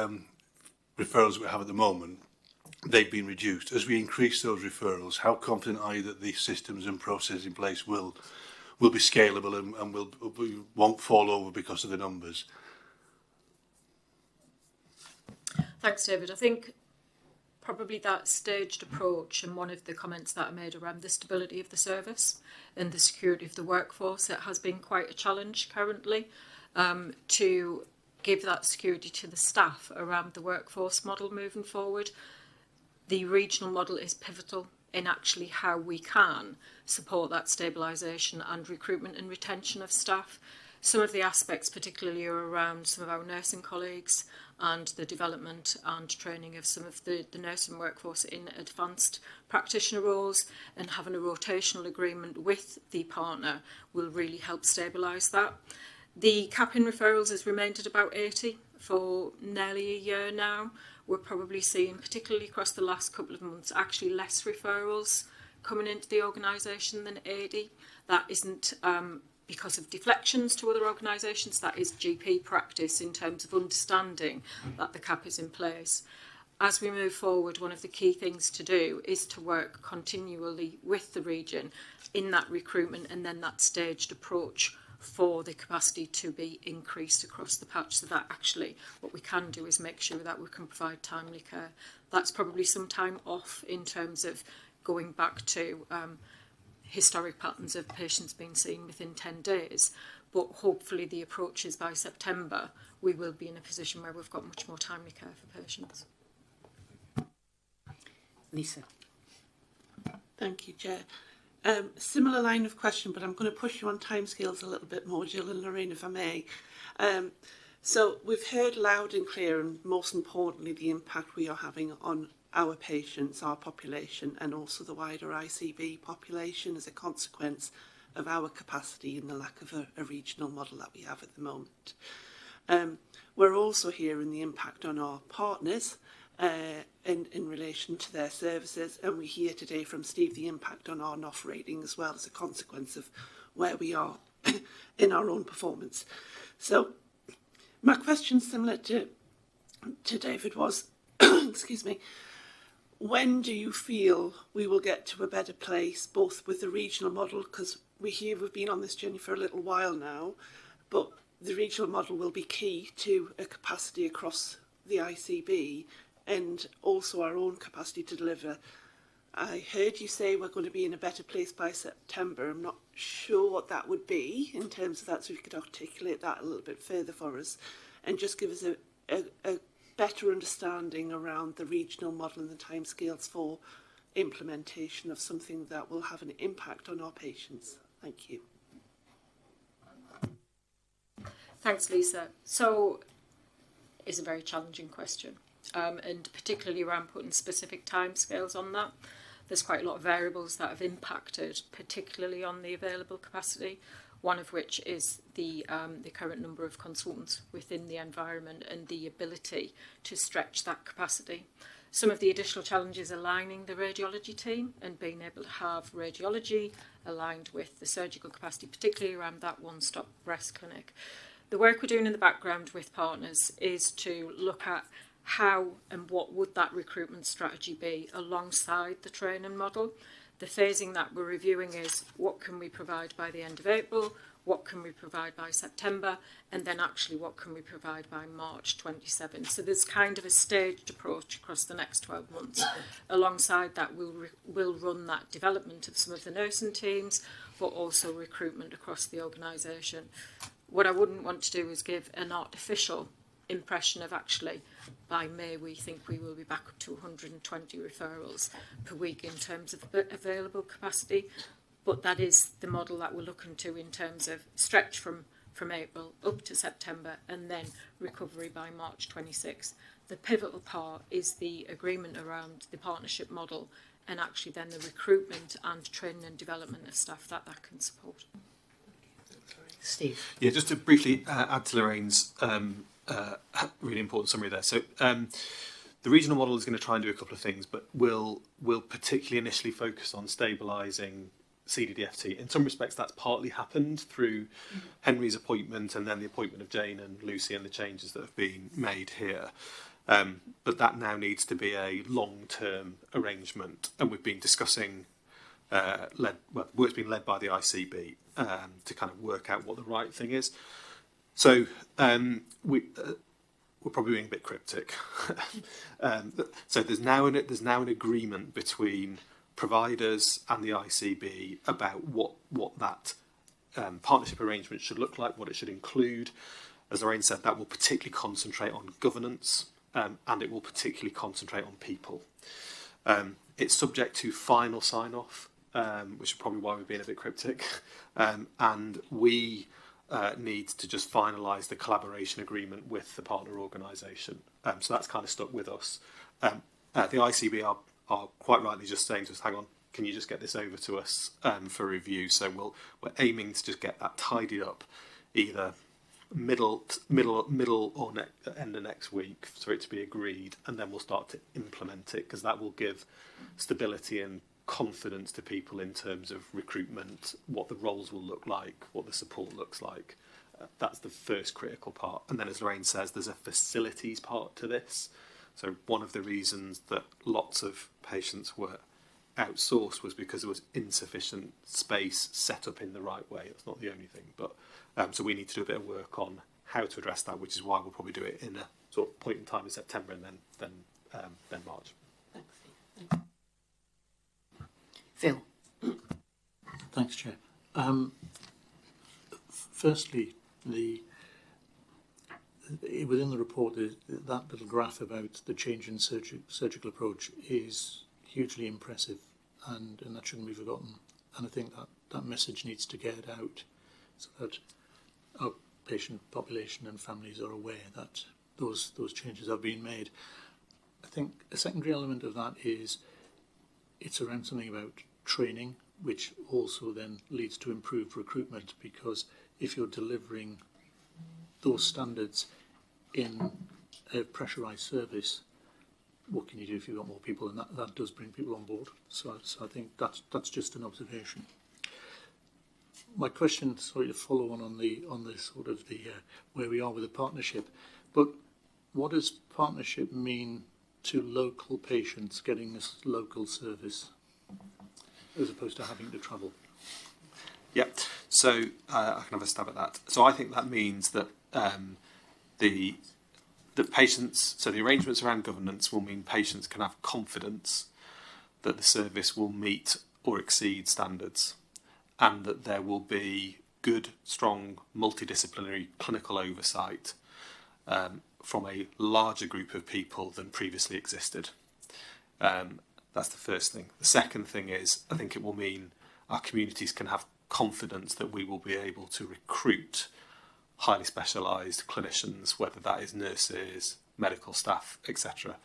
referrals we have at the moment, they've been reduced. As we increase those referrals, how confident are you that the systems and processes in place will be scalable and won't fall over because of the numbers? Thanks, David. I think probably that staged approach, and one of the comments that I made around the stability of the service and the security of the workforce, it has been quite a challenge currently to give that security to the staff around the workforce model moving forward. The regional model is pivotal in actually how we can support that stabilisation and recruitment and retention of staff. Some of the aspects particularly are around some of our nursing colleagues and the development and training of some of the nursing workforce in advanced practitioner roles, and having a rotational agreement with the partner will really help stabilise that. The cap in referrals has remained at about 80 for nearly a year now. We're probably seeing, particularly across the last couple of months, actually less referrals coming into the organisation than 80. That isn't because of deflections to other organisations, that is GP practice in terms of understanding that the cap is in place. As we move forward, one of the key things to do is to work continually with the region in that recruitment and then that staged approach for the capacity to be increased across the patch, so that actually what we can do is make sure that we can provide timely care. That's probably some time off in terms of going back to historic patterns of patients being seen within 10 days, but hopefully the approach is by September we will be in a position where we've got much more timely care for patients. Lisa. Thank you, Chair. Similar line of question, but I'm going to push you on timescales a little bit more, Jill and Lorraine, if I may. So we've heard loud and clear, and most importantly, the impact we are having on our patients, our population, and also the wider ICB population as a consequence of our capacity and the lack of a regional model that we have at the moment. We're also hearing the impact on our partners in relation to their services, and we hear today from Steve the impact on our NOF rating as well as a consequence of where we are in our own performance. So my question, similar to David, was excuse me, when do you feel we will get to a better place, both with the regional model, because we've been on this journey for a little while now, but the regional model will be key to a capacity across the ICB and also our own capacity to deliver. I heard you say we're going to be in a better place by September. I'm not sure what that would be in terms of that, so if you could articulate that a little bit further for us and just give us a better understanding around the regional model and the timescales for implementation of something that will have an impact on our patients. Thank you. Thanks, Lisa. So it's a very challenging question, and particularly around putting specific timescales on that. There's quite a lot of variables that have impacted, particularly on the available capacity, one of which is the current number of consultants within the environment and the ability to stretch that capacity. Some of the additional challenges aligning the radiology team and being able to have radiology aligned with the surgical capacity, particularly around that one-stop breast clinic. The work we're doing in the background with partners is to look at how and what would that recruitment strategy be alongside the training model. The phasing that we're reviewing is what can we provide by the end of April, what can we provide by September, and then actually what can we provide by March 27. So there's kind of a staged approach across the next 12 months. Alongside that, we'll run that development of some of the nursing teams, but also recruitment across the organisation. What I wouldn't want to do is give an artificial impression of actually by May we think we will be back up to 120 referrals per week in terms of available capacity, but that is the model that we're looking to in terms of stretch from April up to September and then recovery by March 26. The pivotal part is the agreement around the partnership model and actually then the recruitment and training and development of staff that can support. Steve. Yeah, just to briefly add to Lorraine's really important summary there. So the regional model is going to try and do a couple of things, but will particularly initially focus on stabilising CDDFT. In some respects, that's partly happened through Henry's appointment and then the appointment of Jane and Lucy and the changes that have been made here. But that now needs to be a long-term arrangement, and we've been discussing, work's been led by the ICB to kind of work out what the right thing is. So we're probably being a bit cryptic. So there's now an agreement between providers and the ICB about what that partnership arrangement should look like, what it should include. As Lorraine said, that will particularly concentrate on governance, and it will particularly concentrate on people. It's subject to final sign-off, which is probably why we're being a bit cryptic, and we need to just finalise the collaboration agreement with the partner organisation. So that's kind of stuck with us. The ICB are quite rightly just saying to us, hang on, can you just get this over to us for review? So we're aiming to just get that tidied up either middle or end of next week for it to be agreed, and then we'll start to implement it, because that will give stability and confidence to people in terms of recruitment, what the roles will look like, what the support looks like. That's the first critical part. And then, as Lorraine says, there's a facilities part to this. So one of the reasons that lots of patients were outsourced was because there was insufficient space set up in the right way. That's not the only thing, but so we need to do a bit of work on how to address that, which is why we'll probably do it in a sort of point in time in September and then March. Thanks. Phil. Thanks, Chair. Firstly, within the report, that little graph about the change in surgical approach is hugely impressive, and that shouldn't be forgotten. And I think that message needs to get out so that our patient population and families are aware that those changes have been made. I think a secondary element of that is it's around something about training, which also then leads to improved recruitment, because if you're delivering those standards in a pressurised service, what can you do if you've got more people? And that does bring people on board. So I think that's just an observation. My question, sorry to follow on the sort of the where we are with the partnership, but what does partnership mean to local patients getting this local service as opposed to having to travel? Yeah, so I can have a stab at that. So I think that means that the patients, so the arrangements around governance will mean patients can have confidence that the service will meet or exceed standards, and that there will be good, strong, multidisciplinary clinical oversight from a larger group of people than previously existed. That's the first thing. The second thing is, I think it will mean our communities can have confidence that we will be able to recruit highly specialised clinicians, whether that is nurses, medical staff, etc.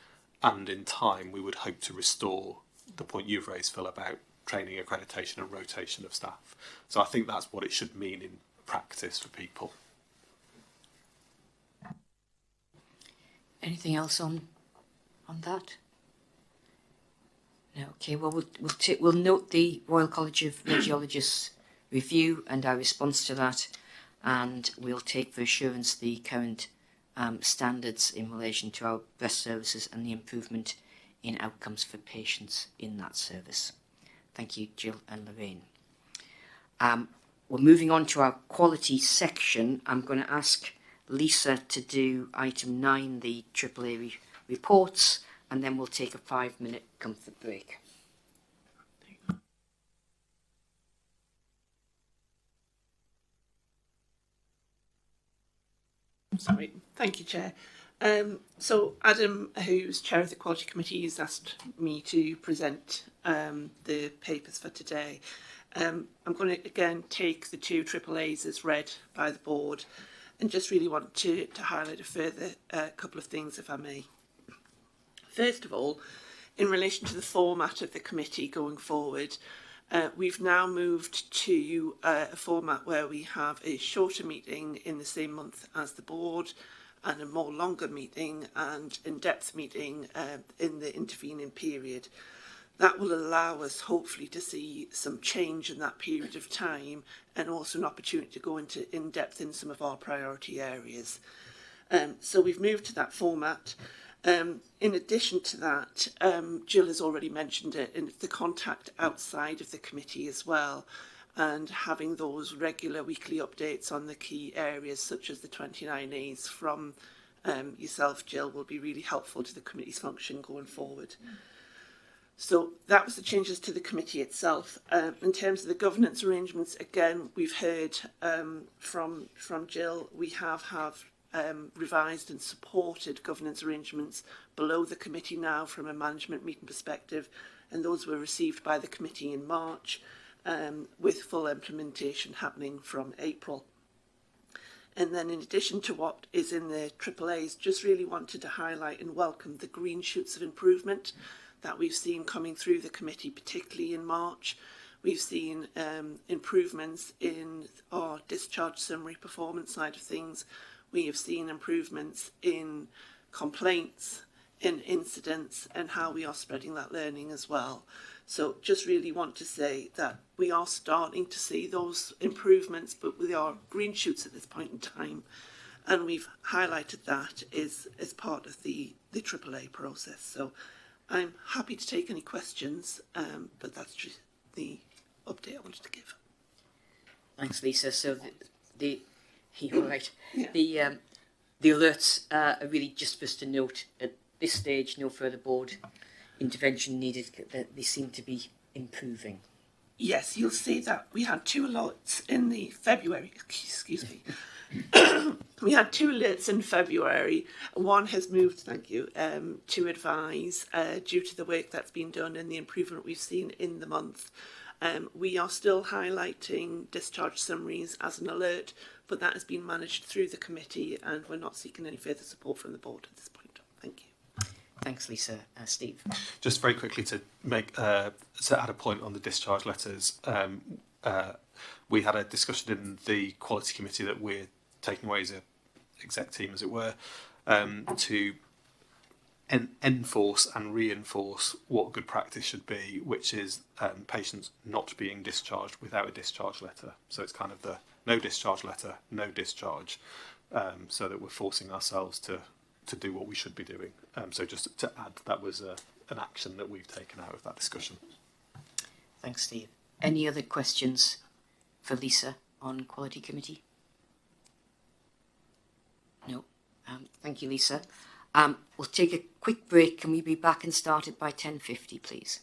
And in time, we would hope to restore the point you've raised, Phil, about training, accreditation and rotation of staff. So I think that's what it should mean in practice for people. Anything else on that? No. Okay. Well, we'll note the Royal College of Radiologists review and our response to that, and we'll take for assurance the current standards in relation to our breast services and the improvement in outcomes for patients in that service. Thank you, Jill and Lorraine. We're moving on to our quality section. I'm going to ask Lisa to do item 9, the AAA reports, and then we'll take a 5-minute comfort break. Sorry. Thank you, Chair. So Adam, who's chair of the Quality Committee, has asked me to present the papers for today. I'm going to again take the 2 AAAs as read by the board, and just really want to highlight a further couple of things, if I may. First of all, in relation to the format of the committee going forward, we've now moved to a format where we have a shorter meeting in the same month as the board, and a more longer meeting and in-depth meeting in the intervening period. That will allow us hopefully to see some change in that period of time, and also an opportunity to go into in-depth in some of our priority areas. So we've moved to that format. In addition to that, Jill has already mentioned it, in the contact outside of the committee as well, and having those regular weekly updates on the key areas such as the 29As from yourself, Jill, will be really helpful to the committee's function going forward. So that was the changes to the committee itself. In terms of the governance arrangements, again, we've heard from Jill, we have revised and supported governance arrangements below the committee now from a management meeting perspective, and those were received by the committee in March, with full implementation happening from April. And then in addition to what is in the AAAs, just really wanted to highlight and welcome the green shoots of improvement that we've seen coming through the committee, particularly in March. We've seen improvements in our discharge summary performance side of things. We have seen improvements in complaints, in incidents, and how we are spreading that learning as well. So just really want to say that we are starting to see those improvements, but we are green shoots at this point in time. And we've highlighted that as part of the AAA process. So I'm happy to take any questions, but that's just the update I wanted to give. Thanks, Lisa. So all right. Yeah. The alerts are really just for us to note at this stage, no further board intervention needed, that they seem to be improving. Yes, you'll see that we had 2 alerts in the February, excuse me. We had 2 alerts in February. One has moved, thank you, to advise due to the work that's been done and the improvement we've seen in the month. We are still highlighting discharge summaries as an alert, but that has been managed through the committee and we're not seeking any further support from the board at this point. Thank you. Thanks, Lisa. Steve. Just very quickly to add a point on the discharge letters. We had a discussion in the quality committee that we're taking away as an exec team, as it were, to enforce and reinforce what good practice should be, which is patients not being discharged without a discharge letter. So it's kind of the no discharge letter, no discharge, so that we're forcing ourselves to do what we should be doing. So just to add, that was an action that we've taken out of that discussion. Thanks, Steve. Any other questions for Lisa on Quality Committee? No. Thank you, Lisa. We'll take a quick break. Can we be back and start it by 10:50, please?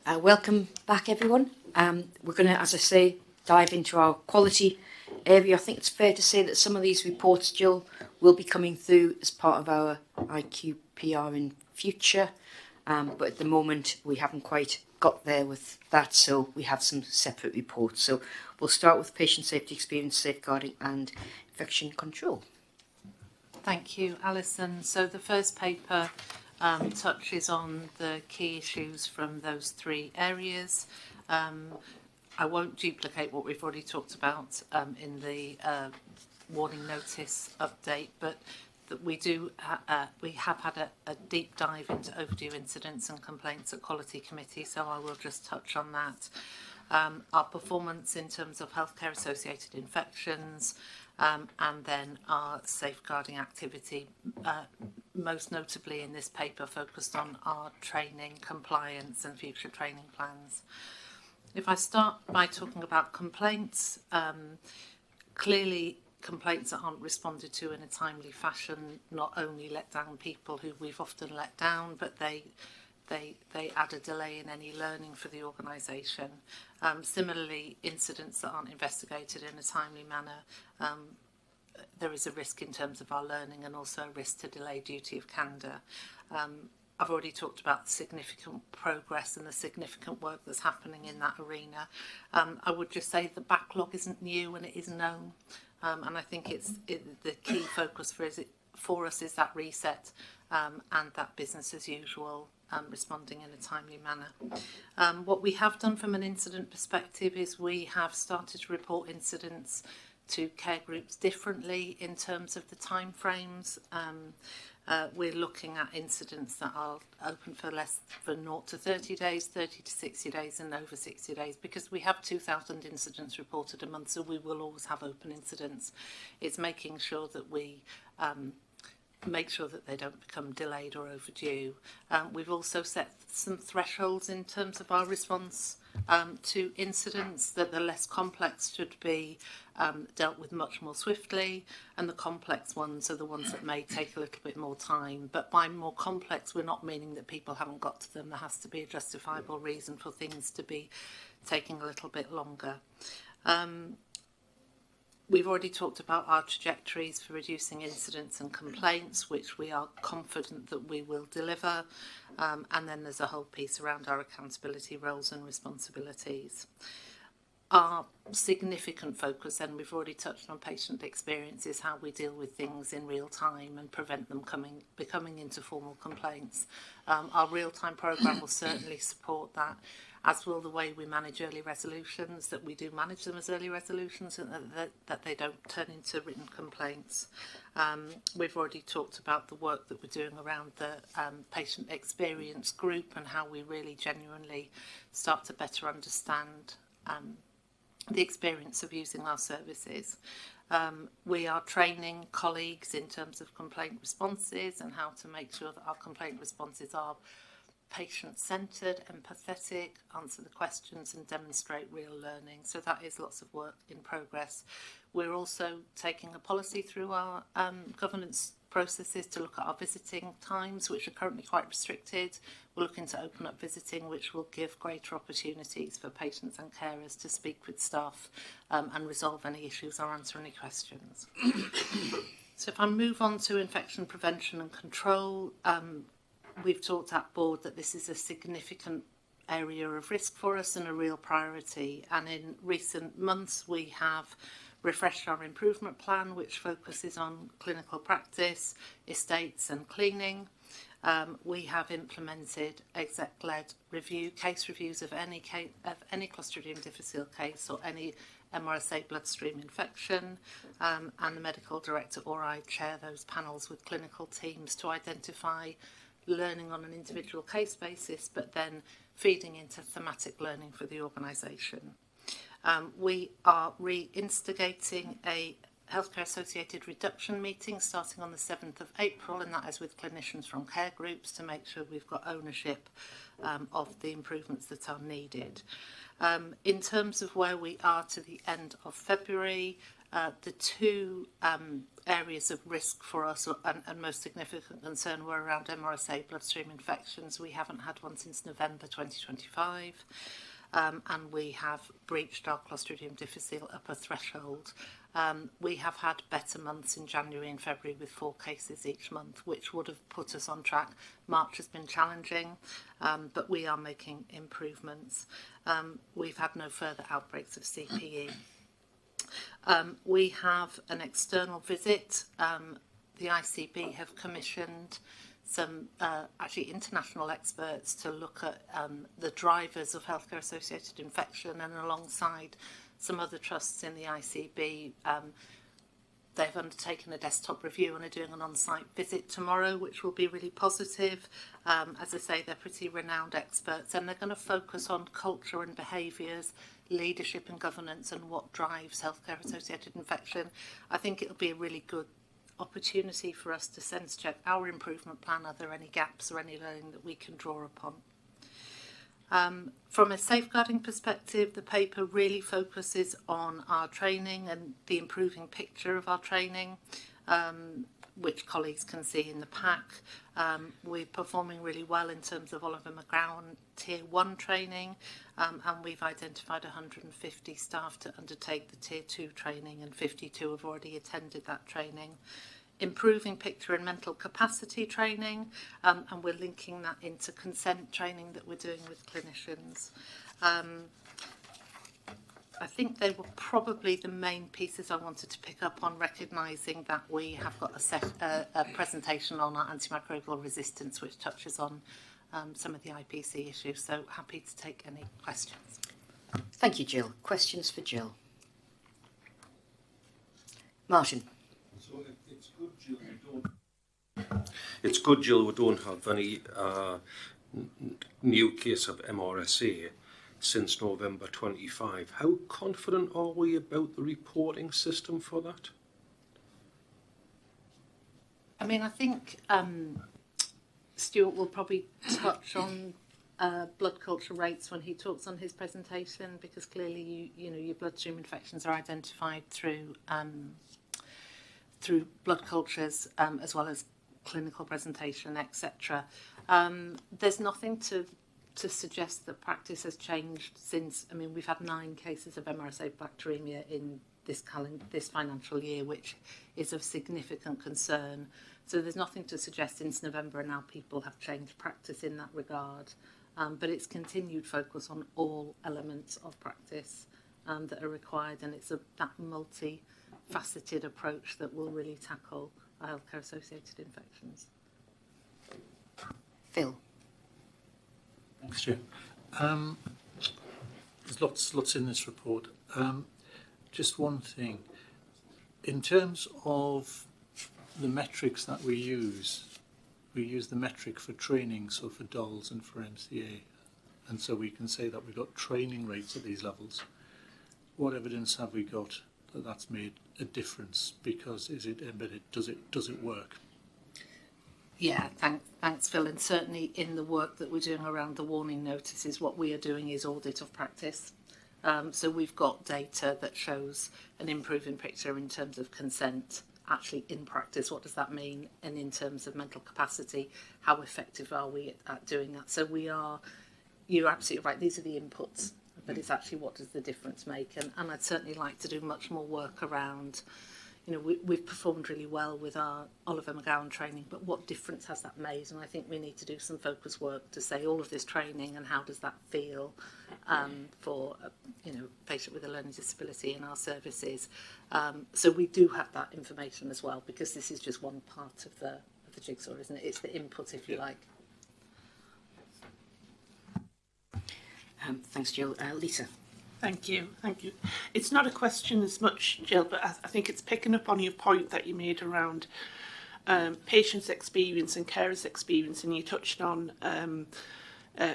Welcome back, everyone. We're going to, as I say, dive into our quality area. I think it's fair to say that some of these reports, Jill, will be coming through as part of our IQPR in future. But at the moment, we haven't quite got there with that, so we have some separate reports. So we'll start with patient safety experience, safeguarding and infection control. Thank you, Alison. So the first paper touches on the key issues from those three areas. I won't duplicate what we've already talked about in the warning notice update, but that we have had a deep dive into overdue incidents and complaints at Quality Committee, so I will just touch on that. Our performance in terms of healthcare associated infections, and then our safeguarding activity, most notably in this paper focused on our training, compliance and future training plans. If I start by talking about complaints, clearly complaints that aren't responded to in a timely fashion not only let down people who we've often let down, but they add a delay in any learning for the organisation. Similarly, incidents that aren't investigated in a timely manner, there is a risk in terms of our learning and also a risk to delay duty of candour. I've already talked about the significant progress and the significant work that's happening in that arena. I would just say the backlog isn't new and it is known. And I think the key focus for us is that reset and that business as usual, responding in a timely manner. What we have done from an incident perspective is we have started to report incidents to care groups differently in terms of the time frames. We're looking at incidents that are open for 0 to 30 days, 30 to 60 days and over 60 days, because we have 2,000 incidents reported a month, so we will always have open incidents. It's making sure that we make sure that they don't become delayed or overdue. We've also set some thresholds in terms of our response to incidents, that the less complex should be dealt with much more swiftly, and the complex ones are the ones that may take a little bit more time. But by more complex, we're not meaning that people haven't got to them. There has to be a justifiable reason for things to be taking a little bit longer. We've already talked about our trajectories for reducing incidents and complaints, which we are confident that we will deliver. And then there's a whole piece around our accountability roles and responsibilities. Our significant focus, and we've already touched on patient experience, is how we deal with things in real time and prevent them becoming into formal complaints. Our real-time programme will certainly support that, as will the way we manage early resolutions, that we do manage them as early resolutions and that they don't turn into written complaints. We've already talked about the work that we're doing around the patient experience group and how we really genuinely start to better understand the experience of using our services. We are training colleagues in terms of complaint responses and how to make sure that our complaint responses are patient-centred, empathetic, answer the questions and demonstrate real learning. So that is lots of work in progress. We're also taking a policy through our governance processes to look at our visiting times, which are currently quite restricted. We're looking to open up visiting, which will give greater opportunities for patients and carers to speak with staff and resolve any issues or answer any questions. So if I move on to infection prevention and control, we've talked at board that this is a significant area of risk for us and a real priority. And in recent months, we have refreshed our improvement plan, which focuses on clinical practice, estates and cleaning. We have implemented exec-led case reviews of any Clostridium difficile case or any MRSA bloodstream infection, and the medical director or I chair those panels with clinical teams to identify learning on an individual case basis, but then feeding into thematic learning for the organisation. We are reinstigating a healthcare associated reduction meeting starting on the 7th of April, and that is with clinicians from care groups to make sure we've got ownership of the improvements that are needed. In terms of where we are to the end of February, The two areas of risk for us and most significant concern were around MRSA bloodstream infections. We haven't had one since November 2025, and we have breached our Clostridium difficile upper threshold. We have had better months in January and February with 4 cases each month, which would have put us on track. March has been challenging, but we are making improvements. We've had no further outbreaks of CPE. We have an external visit. The ICB have commissioned some actually international experts to look at the drivers of healthcare associated infection, and alongside some other trusts in the ICB, they've undertaken a desktop review and are doing an on-site visit tomorrow, which will be really positive. As I say, they're pretty renowned experts, and they're going to focus on culture and behaviours, leadership and governance, and what drives healthcare associated infection. I think it'll be a really good opportunity for us to sense check our improvement plan. Are there any gaps or any learning that we can draw upon? From a safeguarding perspective, the paper really focuses on our training and the improving picture of our training, which colleagues can see in the pack. We're performing really well in terms of Oliver McGowan Tier 1 training, and we've identified 150 staff to undertake the Tier 2 training, and 52 have already attended that training. Improving picture and mental capacity training, and we're linking that into consent training that we're doing with clinicians. I think they were probably the main pieces I wanted to pick up on, recognising that we have got a presentation on our antimicrobial resistance, which touches on some of the IPC issues. So happy to take any questions. Thank you, Jill. Questions for Jill? Martin. So it's good, Jill, we don't have any new case of MRSA since November 25. How confident are we about the reporting system for that? I mean, I think Stuart will probably touch on blood culture rates when he talks on his presentation, because clearly you know your bloodstream infections are identified through blood cultures as well as clinical presentation, etc. There's nothing to suggest that practice has changed since. I mean, we've had 9 cases of MRSA bacteremia in this financial year, which is of significant concern. So there's nothing to suggest since November and now people have changed practice in that regard. But it's continued focus on all elements of practice that are required, and it's that multi-faceted approach that will really tackle healthcare-associated infections. Phil. Thanks, Jim. There's lots in this report. Just one thing. In terms of the metrics that we use the metric for training, so for DOLS and for MCA, and so we can say that we've got training rates at these levels. What evidence have we got that that's made a difference? Because is it embedded? Does it work? Yeah, thanks, Phil. And certainly in the work that we're doing around the warning notices, what we are doing is audit of practice. So we've got data that shows an improving picture in terms of consent, actually in practice. What does that mean? And in terms of mental capacity, how effective are we at doing that? So you're absolutely right, these are the inputs, but it's actually what does the difference make? And I'd certainly like to do much more work around, you know, we've performed really well with our Oliver McGowan training, but what difference has that made? And I think we need to do some focus work to say all of this training and how does that feel for a patient with a learning disability in our services. So we do have that information as well, because this is just one part of the jigsaw, isn't it? It's the input, if you like. Thanks, Jill. Lisa. Thank you. It's not a question as much, Jill, but I think it's picking up on your point that you made around patients' experience and carers' experience, and you touched on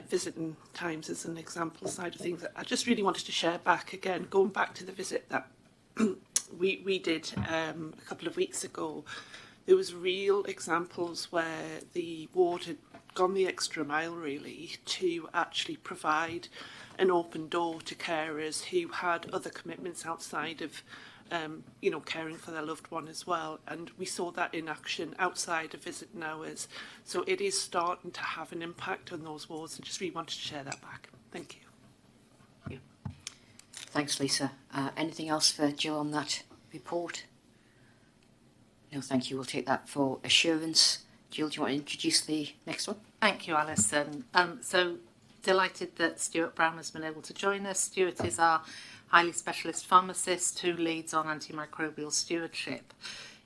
visiting times as an example side of things. I just really wanted to share back again, going back to the visit that we did a couple of weeks ago. There was real examples where the ward had gone the extra mile, really, to actually provide an open door to carers who had other commitments outside of caring for their loved one as well. And we saw that in action outside of visiting hours. So it is starting to have an impact on those wards, and just really wanted to share that back. Thank you. Thanks, Lisa. Anything else for Jill on that report? No, thank you. We'll take that for assurance. Jill, do you want to introduce the next one? Thank you, Alison. So delighted that Stuart Brown has been able to join us. Stuart is our highly specialist pharmacist who leads on antimicrobial stewardship.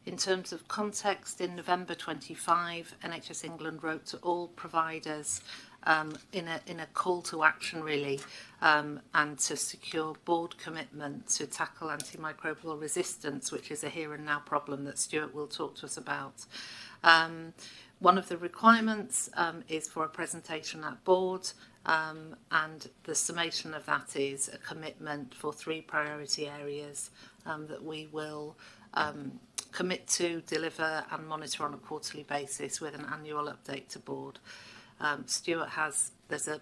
In terms of context, in November 25, NHS England wrote to all providers in a call to action, really, and to secure board commitment to tackle antimicrobial resistance, which is a here and now problem that Stuart will talk to us about. One of the requirements is for a presentation at board, and the summation of that is a commitment for 3 priority areas that we will commit to, deliver and monitor on a quarterly basis with an annual update to board. There's a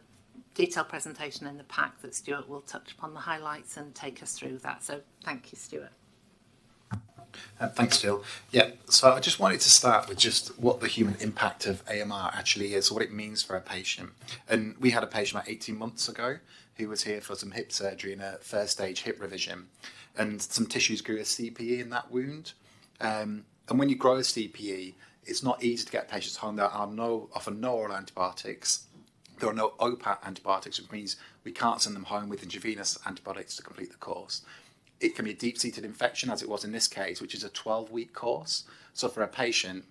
detailed presentation in the pack that Stuart will touch upon the highlights and take us through that. So thank you, Stuart. Thanks, Jill. Yeah, so I just wanted to start with just what the human impact of AMR actually is, what it means for a patient. And we had a patient about 18 months ago who was here for some hip surgery and a first stage hip revision. And some tissues grew a CPE in that wound. And when you grow a CPE, it's not easy to get patients home. There are often no oral antibiotics. There are no OPAT antibiotics, which means we can't send them home with intravenous antibiotics to complete the course. It can be a deep-seated infection, as it was in this case, which is a 12-week course. So for a patient,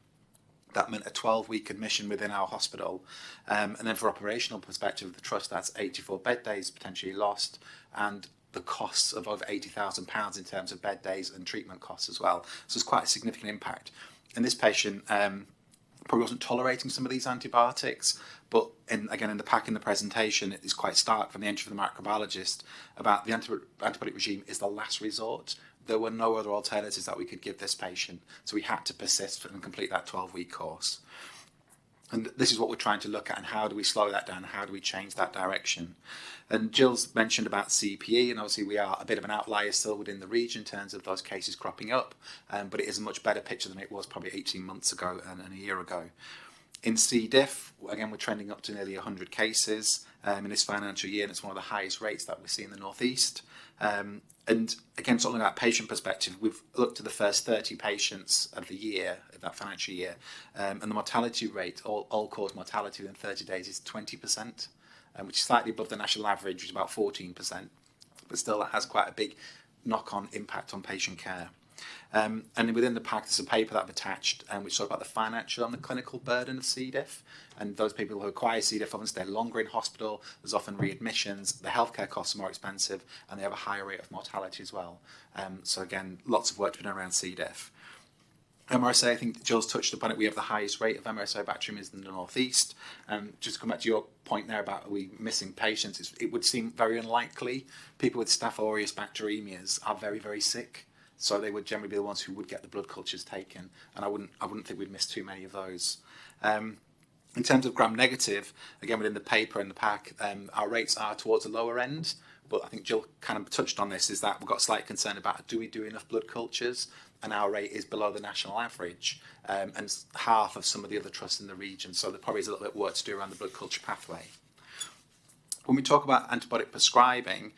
that meant a 12-week admission within our hospital. And then for operational perspective, the trust, that's 84 bed days potentially lost, and the costs of over £80,000 in terms of bed days and treatment costs as well. So it's quite a significant impact. And this patient probably wasn't tolerating some of these antibiotics, but again in the pack in the presentation, it is quite stark from the entry of the microbiologist about the antibiotic regime is the last resort. There were no other alternatives that we could give this patient, so we had to persist and complete that 12-week course. And this is what we're trying to look at, and how do we slow that down, how do we change that direction? And Jill's mentioned about CPE, and obviously we are a bit of an outlier still within the region in terms of those cases cropping up, but it is a much better picture than it was probably 18 months ago and a year ago. In C. diff, again, we're trending up to nearly 100 cases in this financial year, and it's one of the highest rates that we see in the North East. And again, sort of looking at patient perspective, we've looked at the first 30 patients of the year, of that financial year, and the mortality rate, all-cause mortality within 30 days is 20%, which is slightly above the national average, which is about 14%. But still, that has quite a big knock-on impact on patient care. And within the pack, there's a paper that I've attached, which talks about the financial and the clinical burden of C. diff. And those people who acquire C. diff often stay longer in hospital. There's often readmissions. The healthcare costs are more expensive, and they have a higher rate of mortality as well. So again, lots of work to be done around C. diff. MRSA, I think Jill's touched upon it. We have the highest rate of MRSA bacterium in the North East. Just to come back to your point there about are we missing patients, it would seem very unlikely. People with Staph aureus bacteremias are very, very sick. So they would generally be the ones who would get the blood cultures taken, and I wouldn't think we'd miss too many of those. In terms of gram-negative, again within the paper and the pack, our rates are towards the lower end, but I think Jill kind of touched on this, is that we've got slight concern about do we do enough blood cultures, and our rate is below the national average, and it's half of some of the other trusts in the region, so there probably is a little bit of work to do around the blood culture pathway. When we talk about antibiotic prescribing,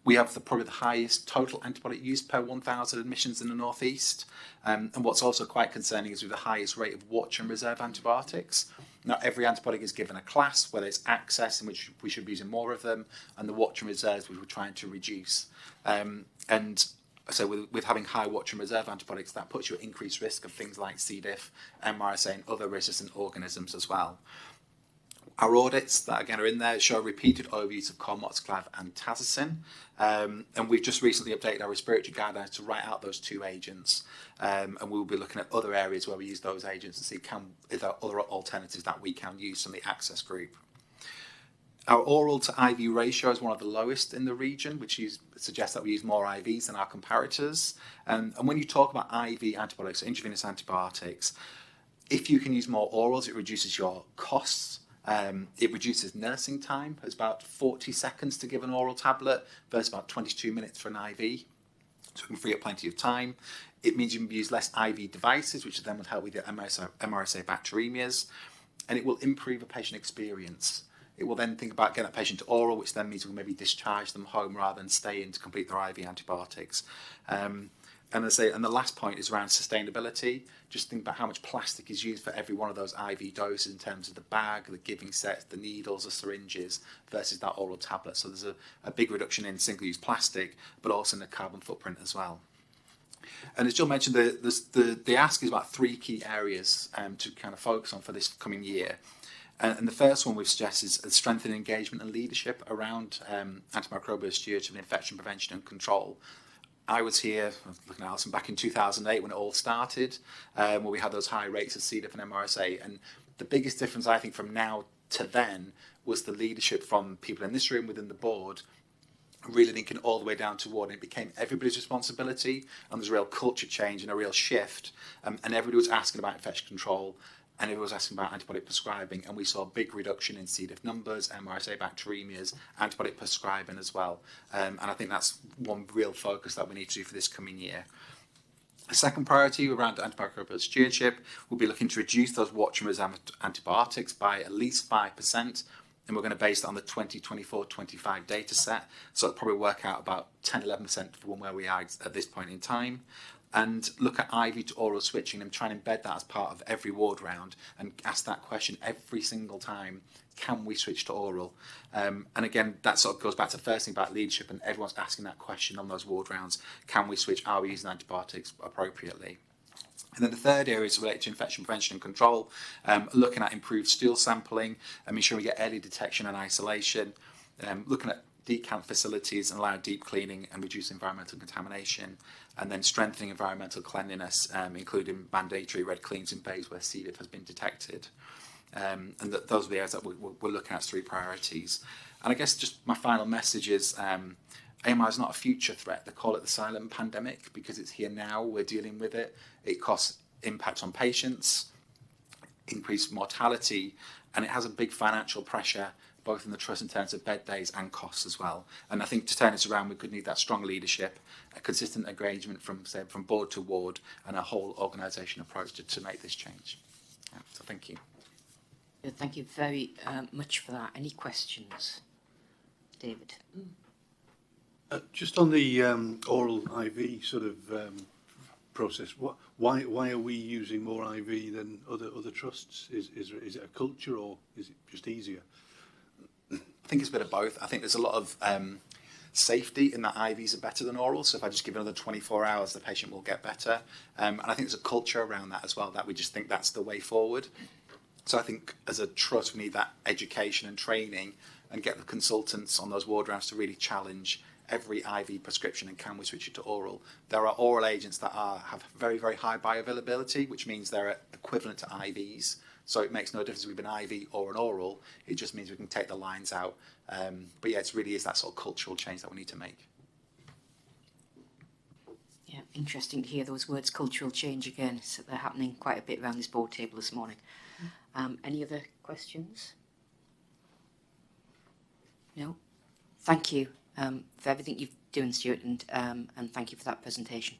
we have probably the highest total antibiotic use per 1,000 admissions in the North East. And what's also quite concerning is we have the highest rate of watch and reserve antibiotics. Now, every antibiotic is given a class, where there's access in which we should be using more of them, and the watch and reserves we were trying to reduce. And so with having high watch and reserve antibiotics, that puts you at increased risk of things like C. diff, MRSA, and other resistant organisms as well. Our audits that again are in there show repeated overuse of Cormoxiclav and Tazocin, and we've just recently updated our respiratory guidelines to write out those two agents, and we'll be looking at other areas where we use those agents and see if there are other alternatives that we can use from the access group. Our oral to IV ratio is one of the lowest in the region, which suggests that we use more IVs than our comparators. And when you talk about IV antibiotics, intravenous antibiotics, if you can use more orals, it reduces your costs. It reduces nursing time. It's about 40 seconds to give an oral tablet versus about 22 minutes for an IV. so it can free up plenty of time. It means you can use less IV devices, which then will help with the MRSA bacteremias, and it will improve a patient experience. It will then think about getting that patient to oral, which then means we'll maybe discharge them home rather than stay in to complete their IV antibiotics. And the last point is around sustainability. Just think about how much plastic is used for every one of those IV doses in terms of the bag, the giving set, the needles, the syringes, versus that oral tablet. So there's a big reduction in single-use plastic, but also in the carbon footprint as well. And as Jill mentioned, the ask is about 3 key areas to kind of focus on for this coming year. And the first one we've suggested is strengthening engagement and leadership around antimicrobial stewardship and infection prevention and control. I was here, looking at Alison, back in 2008 when it all started, where we had those high rates of C. diff and MRSA. And the biggest difference, I think, from now to then was the leadership from people in this room within the board, really linking all the way down to ward. And it became everybody's responsibility, and there's a real culture change and a real shift. And everybody was asking about infection control, and everyone was asking about antibiotic prescribing, and we saw a big reduction in C. diff numbers, MRSA bacteremias, antibiotic prescribing as well. And I think that's one real focus that we need to do for this coming year. A second priority around antimicrobial stewardship will be looking to reduce those watch and resistant antibiotics by at least 5%, and we're going to base it on the 2024-25 data set, so it'll probably work out about 10-11% from where we are at this point in time. And look at IV to oral switching and try and embed that as part of every ward round and ask that question every single time, can we switch to oral? And again, that sort of goes back to the first thing about leadership, and everyone's asking that question on those ward rounds, can we switch, are we using antibiotics appropriately? And then the third area is related to infection prevention and control, looking at improved stool sampling and making sure we get early detection and isolation, looking at decant facilities and allow deep cleaning and reduce environmental contamination, and then strengthening environmental cleanliness, including mandatory red cleans in bays where C. diff has been detected. And those are the areas that we're looking at as 3 priorities. And I guess just my final message is AMR is not a future threat. They call it the silent pandemic because it's here now, we're dealing with it. It costs impact on patients, increased mortality, and it has a big financial pressure both in the trust in terms of bed days and costs as well. And I think to turn this around, we could need that strong leadership, a consistent engagement from board to ward, and a whole organisation approach to make this change. Yeah, so thank you. Thank you very much for that. Any questions? David? Just on the oral IV sort of process, why are we using more IV than other trusts? Is it a culture, or is it just easier? I think it's a bit of both. I think there's a lot of safety in that IVs are better than oral. So if I just give another 24 hours, the patient will get better. And I think there's a culture around that as well, that we just think that's the way forward. So I think as a trust, we need that education and training and get the consultants on those ward rounds to really challenge every IV prescription and can we switch it to oral. There are oral agents that have very, very high bioavailability, which means they're equivalent to IVs. So it makes no difference if we have an IV or an oral. It just means we can take the lines out. But yeah, it really is that sort of cultural change that we need to make. Yeah, interesting to hear those words, cultural change again. So they're happening quite a bit around this board table this morning. Any other questions? No? Thank you for everything you've done, Stuart, and thank you for that presentation.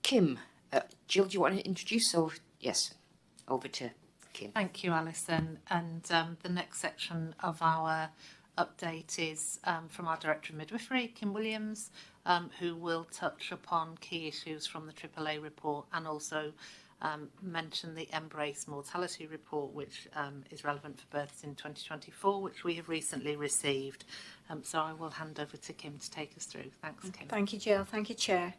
Kim, Jill, do you want to introduce? Or yes, over to Kim. Thank you, Alison. And the next section of our update is from our Director of Midwifery, Kim Williams, who will touch upon key issues from the AAA report and also mention the Embrace mortality report, which is relevant for births in 2024, which we have recently received. So I will hand over to Kim to take us through. Thanks, Kim. Thank you, Jill. Thank you, Chair.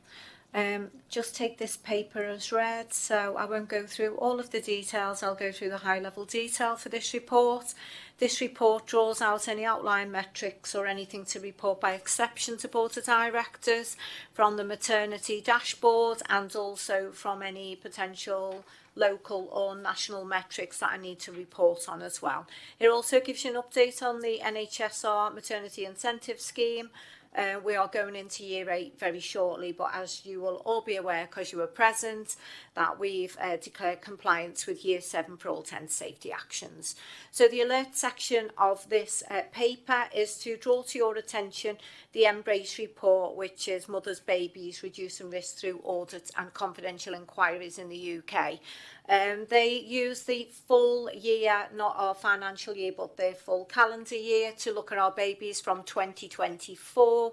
Just take this paper as read, so I won't go through all of the details. I'll go through the high-level detail for this report. This report draws out any outline metrics or anything to report by exception to Board of Directors from the maternity dashboard and also from any potential local or national metrics that I need to report on as well. It also gives you an update on the NHSR maternity incentive scheme, We are going into year 8 very shortly, but as you will all be aware, because you were present, that we've declared compliance with year 7 for all 10 safety actions. So the alert section of this paper is to draw to your attention the Embrace report, which is Mothers, Babies, Reducing Risk Through Audits and Confidential Inquiries in the UK. They use the full year, not our financial year, but their full calendar year to look at our babies from 2024.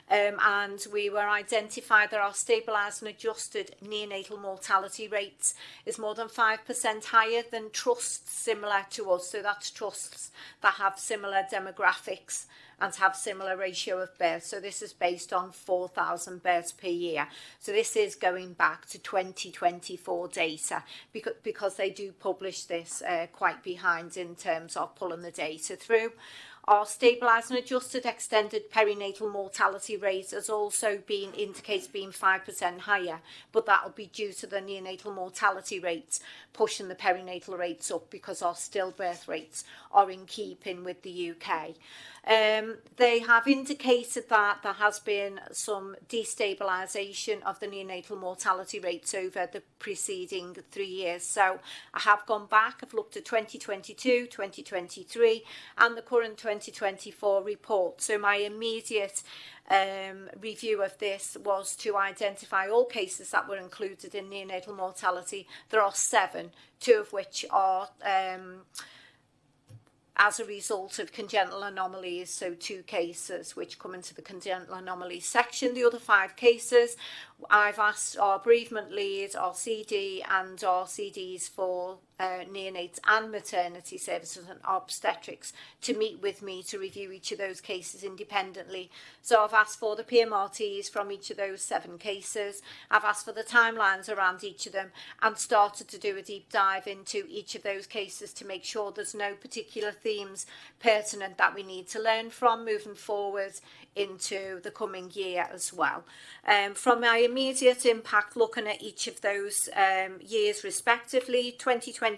And we were identified that our stabilised and adjusted neonatal mortality rates is more than 5% higher than trusts similar to us. So that's trusts that have similar demographics and have similar ratio of births. So this is based on 4,000 births per year. So this is going back to 2024 data because they do publish this quite behind in terms of pulling the data through. Our stabilised and adjusted extended perinatal mortality rate has also been indicated being 5% higher, but that will be due to the neonatal mortality rates pushing the perinatal rates up because our stillbirth rates are in keeping with the UK. They have indicated that there has been some destabilisation of the neonatal mortality rates over the preceding 3 years. So I have gone back, I've looked at 2022, 2023 and the current 2024 report. So my immediate review of this was to identify all cases that were included in neonatal mortality. There are 7, 2 of which are as a result of congenital anomalies, so 2 cases which come into the congenital anomalies section. The other 5 cases, I've asked our bereavement lead, our CD and our CDs for neonates and maternity services and obstetrics to meet with me to review each of those cases independently. So I've asked for the PMRTs from each of those 7 cases. I've asked for the timelines around each of them and started to do a deep dive into each of those cases to make sure there's no particular themes pertinent that we need to learn from moving forward into the coming year as well. From my immediate impact, looking at each of those years respectively, 2022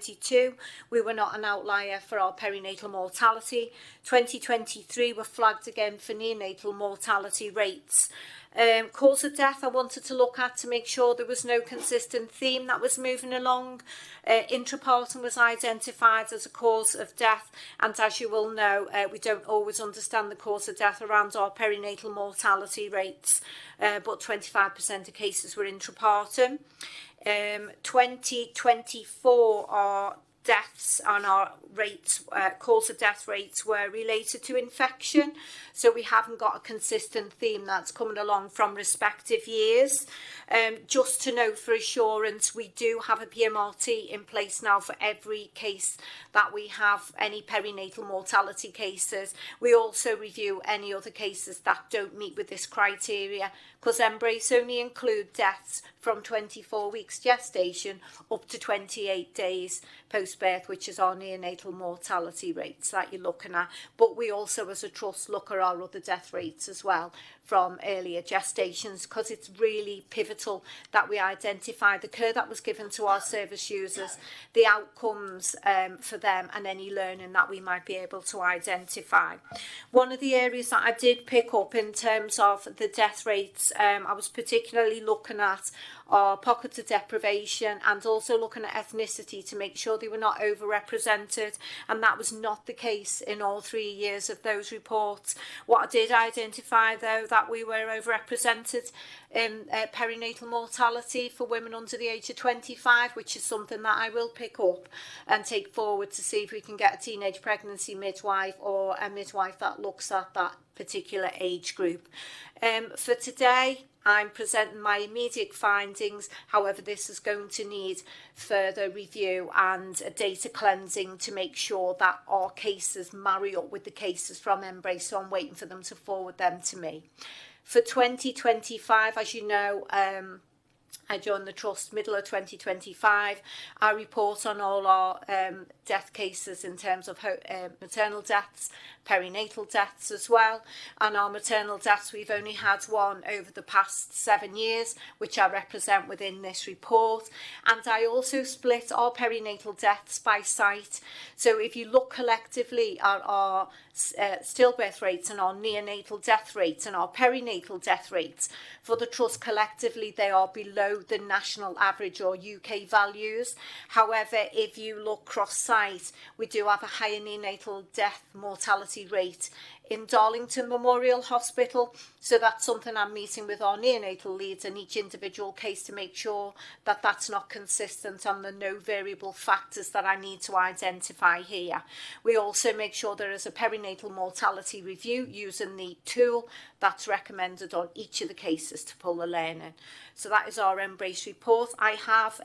we were not an outlier for our perinatal mortality. 2023 were flagged again for neonatal mortality rates. Cause of death I wanted to look at to make sure there was no consistent theme that was moving along. Intrapartum was identified as a cause of death, and as you will know, we don't always understand the cause of death around our perinatal mortality rates, but 25% of cases were intrapartum. 2024 our deaths and our rates, cause of death rates were related to infection. So we haven't got a consistent theme that's coming along from respective years. Just to note for assurance, we do have a PMRT in place now for every case that we have any perinatal mortality cases. We also review any other cases that don't meet with this criteria, because Embrace only include deaths from 24 weeks gestation up to 28 days post-birth, which is our neonatal mortality rates that you're looking at. But we also as a trust look at our other death rates as well from earlier gestations, because it's really pivotal that we identify the care that was given to our service users, the outcomes for them, and any learning that we might be able to identify. One of the areas that I did pick up in terms of the death rates, I was particularly looking at our pockets of deprivation and also looking at ethnicity to make sure they were not overrepresented, and that was not the case in all 3 years of those reports. What I did identify though, that we were overrepresented in perinatal mortality for women under the age of 25, which is something that I will pick up and take forward to see if we can get a teenage pregnancy midwife or a midwife that looks at that particular age group. For today, I'm presenting my immediate findings. However, this is going to need further review and data cleansing to make sure that our cases marry up with the cases from Embrace, so I'm waiting for them to forward them to me. For 2025, as you know, I joined the Trust middle of 2025. I report on all our death cases in terms of maternal deaths, perinatal deaths as well. And our maternal deaths, we've only had one over the past 7 years, which I represent within this report. And I also split our perinatal deaths by site. So if you look collectively at our stillbirth rates and our neonatal death rates and our perinatal death rates, for the Trust collectively, they are below the national average or UK values. However, if you look cross-site, we do have a higher neonatal death mortality rate in Darlington Memorial Hospital. So that's something I'm meeting with our neonatal leads in each individual case to make sure that that's not consistent and there are no variable factors that I need to identify here. We also make sure there is a perinatal mortality review using the tool that's recommended on each of the cases to pull the learning. So that is our Embrace report. I have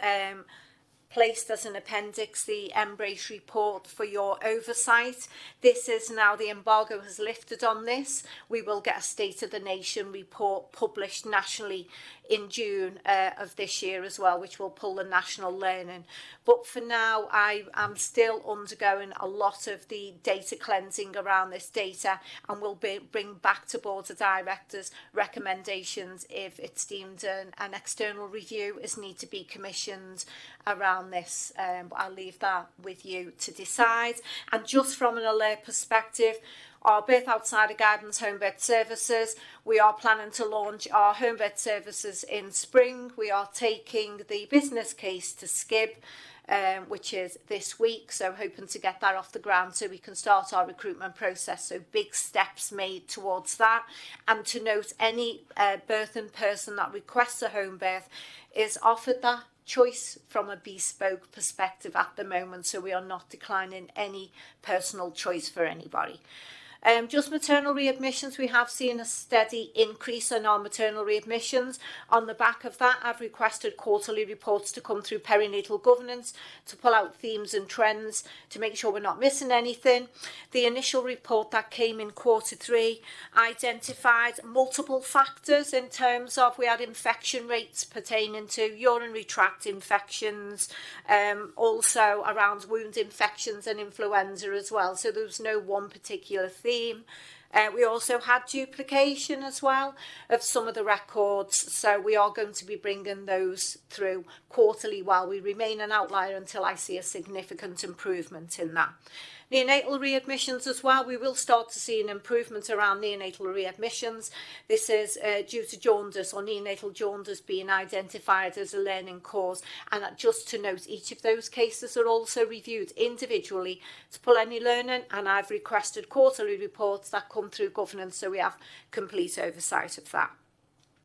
placed as an appendix the Embrace report for your oversight. This is now, the embargo has lifted on this. We will get a State of the Nation report published nationally in June of this year as well, which will pull the national learning. But for now, I am still undergoing a lot of the data cleansing around this data, and will bring back to Board of Directors recommendations if it's deemed an external review is need to be commissioned around this. But I'll leave that with you to decide. And just from an alert perspective, our Birth Outside of Guidance home birth services, we are planning to launch our home birth services in spring. We are taking the business case to SCIB, which is this week, so hoping to get that off the ground so we can start our recruitment process. So big steps made towards that. And to note, any birthing person that requests a home birth is offered that choice from a bespoke perspective at the moment, so we are not declining any personal choice for anybody. Just maternal readmissions, we have seen a steady increase in our maternal readmissions. On the back of that, I've requested quarterly reports to come through perinatal governance to pull out themes and trends to make sure we're not missing anything. The initial report that came in Q3 identified multiple factors in terms of we had infection rates pertaining to urinary tract infections, also around wound infections and influenza as well. So there was no one particular theme. We also had duplication as well of some of the records, so we are going to be bringing those through quarterly while we remain an outlier until I see a significant improvement in that. Neonatal readmissions as well, we will start to see an improvement around neonatal readmissions. This is due to jaundice or neonatal jaundice being identified as a learning cause. And just to note, each of those cases are also reviewed individually to pull any learning, and I've requested quarterly reports that come through governance so we have complete oversight of that.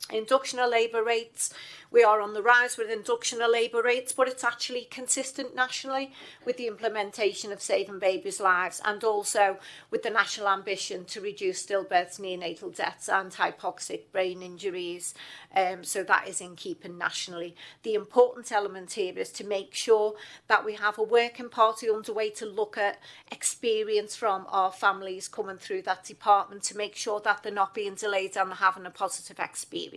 Inductional labour rates, we are on the rise with inductional labour rates, but it's actually consistent nationally with the implementation of Saving Babies' Lives and also with the national ambition to reduce stillbirths, neonatal deaths and hypoxic brain injuries. So that is in keeping nationally. The important element here is to make sure that we have a working party underway to look at experience from our families coming through that department to make sure that they're not being delayed and they're having a positive experience.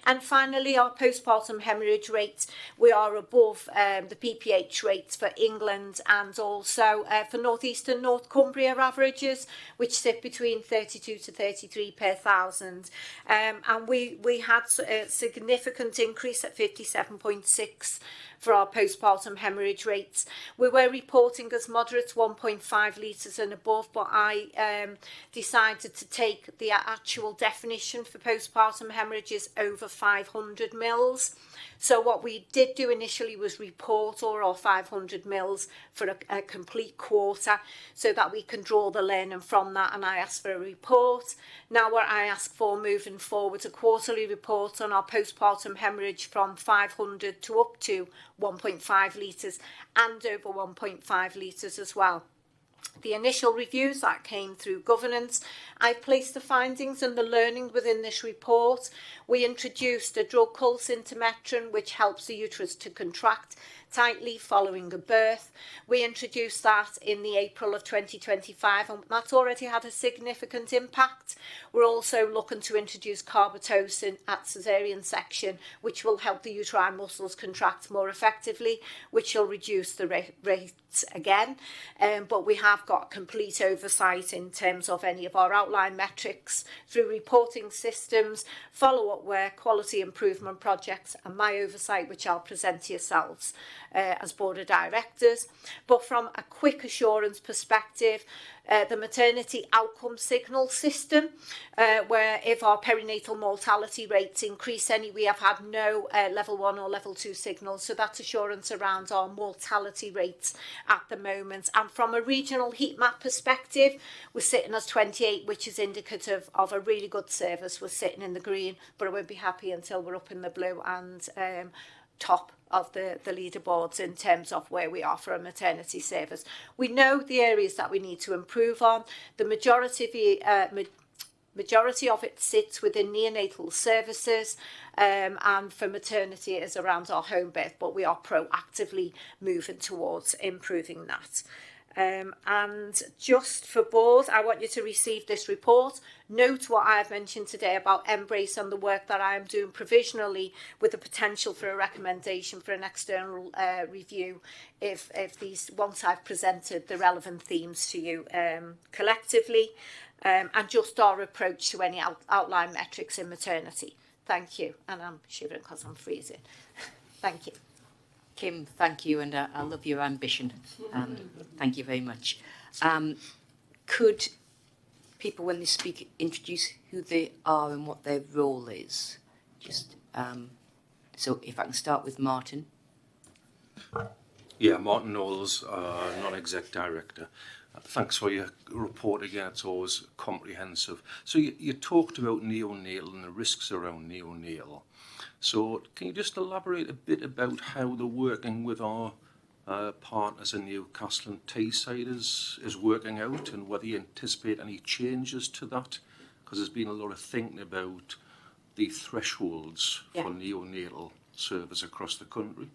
And finally, our postpartum hemorrhage rates, we are above the PPH rates for England and also for North East and North Cumbria averages, which sit between 32 to 33 per thousand. And we had a significant increase at 57.6 for our postpartum hemorrhage rates. We were reporting as moderate 1.5 litres and above, but I decided to take the actual definition for postpartum hemorrhages over 500 mils. So what we did do initially was report all our 500 mils for a complete quarter so that we can draw the learning from that, and I asked for a report. Now what I ask for moving forward, a quarterly report on our postpartum hemorrhage from 500 to up to 1.5 litres and over 1.5 litres as well. the initial reviews that came through governance. I've placed the findings and the learning within this report. We introduced a drug called Sintimetron, which helps the uterus to contract tightly following a birth. We introduced that in the April of 2025, and that's already had a significant impact. We're also looking to introduce carbetocin at caesarean section, which will help the uterine muscles contract more effectively, which will reduce the rates again. But we have got complete oversight in terms of any of our outline metrics through reporting systems, follow-up work, quality improvement projects, and my oversight, which I'll present to yourselves as Board of Directors. But from a quick assurance perspective, the maternity outcome signal system, where if our perinatal mortality rates increase any, we have had no level 1 or level 2 signals. So that's assurance around our mortality rates at the moment. And from a regional heat map perspective, we're sitting as 28, which is indicative of a really good service. We're sitting in the green, but I won't be happy until we're up in the blue and top of the leaderboards in terms of where we are for a maternity service. We know the areas that we need to improve on. The majority of it sits within neonatal services, and for maternity it is around our home birth, but we are proactively moving towards improving that. And just for board, I want you to receive this report. Note what I have mentioned today about Embrace and the work that I am doing provisionally with the potential for a recommendation for an external review if these, once I've presented the relevant themes to you collectively, and just our approach to any outline metrics in maternity. Thank you. And I'm shivering because I'm freezing. Thank you. Kim, thank you, and I love your ambition. Thank you very much. Could people, when they speak, introduce who they are and what their role is? Just so if I can start with Martin. Yeah, Martin Knowles, Non-Exec Director. Thanks for your report again, it's always comprehensive. So you talked about neonatal and the risks around neonatal. So can you just elaborate a bit about how the working with our partners in Newcastle and Teesside is working out, and whether you anticipate any changes to that? Because there's been a lot of thinking about the thresholds for neonatal service across the country.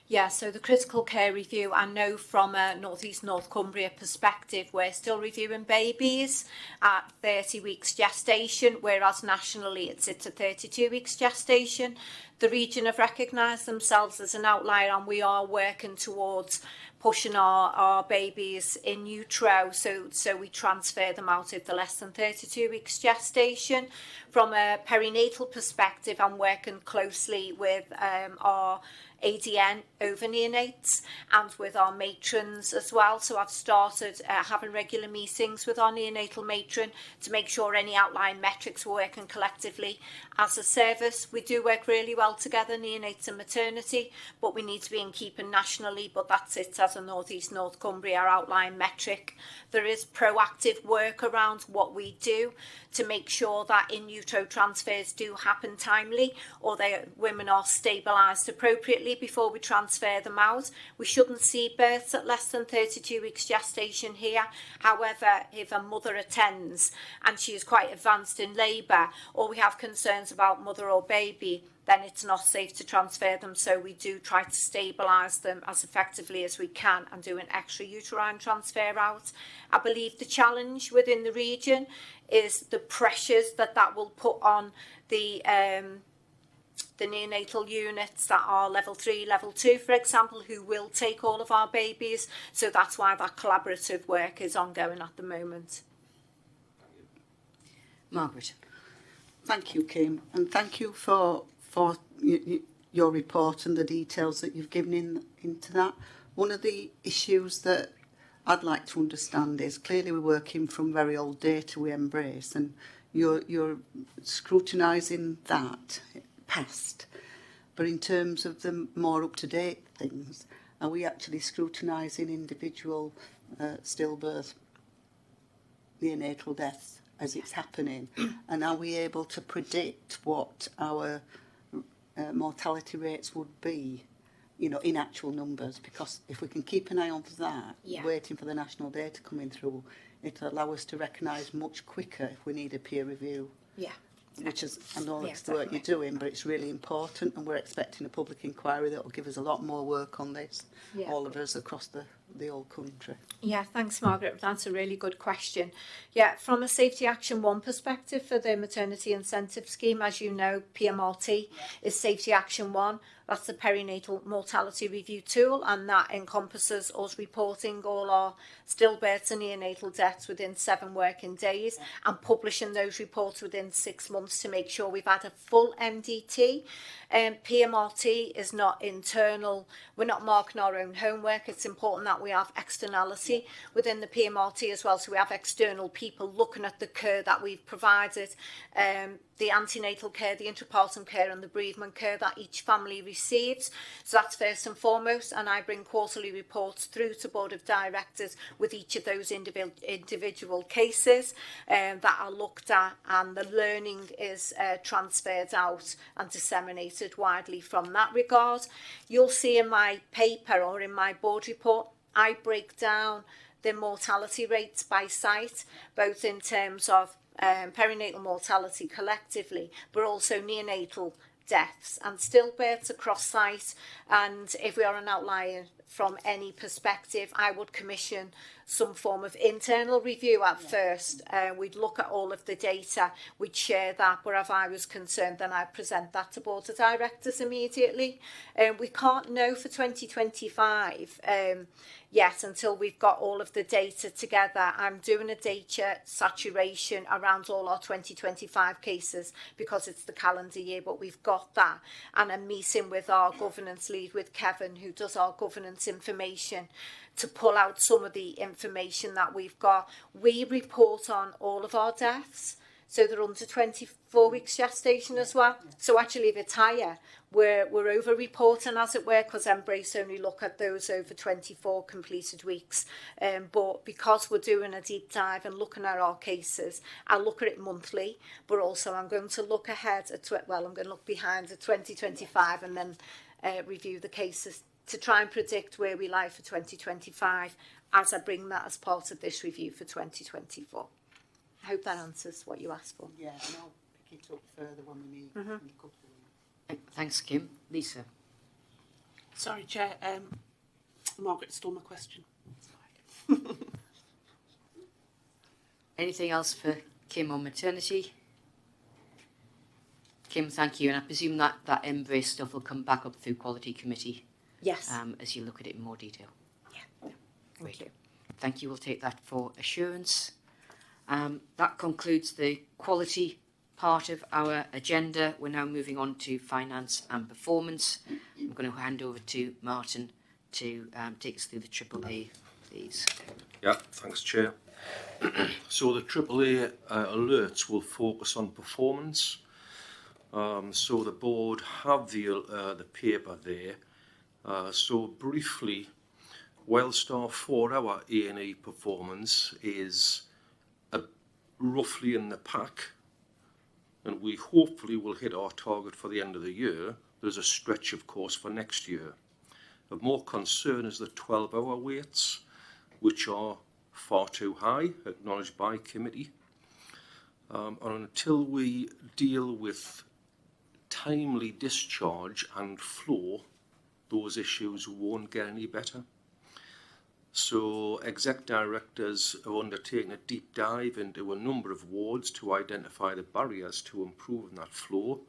Yeah, so the critical care review, I know from a North East North Cumbria perspective, we're still reviewing babies at 30 weeks gestation, whereas nationally it sits at 32 weeks gestation. The region have recognised themselves as an outlier, and we are working towards pushing our babies in utero, so we transfer them out if they're less than 32 weeks gestation. From a perinatal perspective, I'm working closely with our ADN over neonates and with our matrons as well. So I've started having regular meetings with our neonatal matron to make sure any outline metrics are working collectively. As a service, we do work really well together, neonates and maternity, but we need to be in keeping nationally, but that's it as a North East North Cumbria outline metric. There is proactive work around what we do to make sure that in utero transfers do happen timely, or women are stabilised appropriately before we transfer them out. We shouldn't see births at less than 32 weeks gestation here. However, if a mother attends and she is quite advanced in labour, or we have concerns about mother or baby, then it's not safe to transfer them. So we do try to stabilise them as effectively as we can and do an extra uterine transfer out. I believe the challenge within the region is the pressures that will put on the neonatal units that are level 3, level 2, for example, who will take all of our babies. So that's why that collaborative work is ongoing at the moment. Margaret. Thank you, Kim, and thank you for your report and the details that you've given into that. One of the issues that I'd like to understand is, clearly we're working from very old data we embrace, and you're scrutinising that past. But in terms of the more up-to-date things, are we actually scrutinising individual stillbirth, neonatal deaths as it's happening? And are we able to predict what our mortality rates would be you know, in actual numbers, because if we can keep an eye on that, Yeah. waiting for the national data coming through, it'll allow us to recognise much quicker if we need a peer review. Yeah. Which is, I know Yeah, it's the work you're doing, but it's really important, and we're expecting a public inquiry that will give us a lot more work on this, Yeah. all of us across the whole country. Yeah, thanks, Margaret. That's a really good question. Yeah, from a Safety Action 1 perspective for the Maternity Incentive Scheme, as you know, PMRT is Safety Action 1. That's the perinatal mortality review tool, and that encompasses us reporting all our stillbirths and neonatal deaths within 7 working days and publishing those reports within 6 months to make sure we've had a full MDT. PMRT is not internal. We're not marking our own homework. It's important that we have externality within the PMRT as well. So we have external people looking at the care that we've provided, the antenatal care, the intrapartum care and the bereavement care that each family receives. So that's first and foremost. And I bring quarterly reports through to Board of Directors with each of those individual cases that are looked at, and the learning is transferred out and disseminated widely from that regard. You'll see in my paper or in my board report, I break down the mortality rates by site, both in terms of perinatal mortality collectively, but also neonatal deaths and stillbirths across site. And if we are an outlier from any perspective, I would commission some form of internal review at first. We'd look at all of the data, we'd share that, but if I was concerned, then I'd present that to Board of Directors immediately. We can't know for 2025 yet until we've got all of the data together. I'm doing a data saturation around all our 2025 cases because it's the calendar year, but we've got that. And I'm meeting with our governance lead, with Kevin, who does our governance information, to pull out some of the information that we've got. We report on all of our deaths, so they're under 24 weeks gestation as well. So actually, if it's higher, we're over-reporting, as it were, because Embrace only look at those over 24 completed weeks. But because we're doing a deep dive and looking at our cases, I'll look at it monthly, but also I'm going to look ahead at, I'm going to look behind at 2025 and then review the cases to try and predict where we lie for 2025 as I bring that as part of this review for 2024. I hope that answers what you asked for. Yeah, and I'll pick it up further when we meet in a couple of weeks. Thanks, Kim. Lisa. Sorry, Chair. Margaret stole my question. Anything else for Kim on maternity? Kim, thank you. And I presume that Embrace stuff will come back up through Quality Committee. Yes. As you look at it in more detail. Yeah. Thank you. Thank you. We'll take that for assurance. That concludes the quality part of our agenda. We're now moving on to finance and performance. I'm going to hand over to Martin to take us through the AAA, please. Yeah, thanks, Chair. So the AAA alerts will focus on performance. So the board have the paper there. So briefly, whilst our 4-hour A&E performance is roughly in the pack, and we hopefully will hit our target for the end of the year, there's a stretch, of course, for next year. Of more concern is the 12-hour waits, which are far too high, acknowledged by committee. And until we deal with timely discharge and flow, those issues won't get any better. So exec directors have undertaken a deep dive into a number of wards to identify the barriers to improving that flow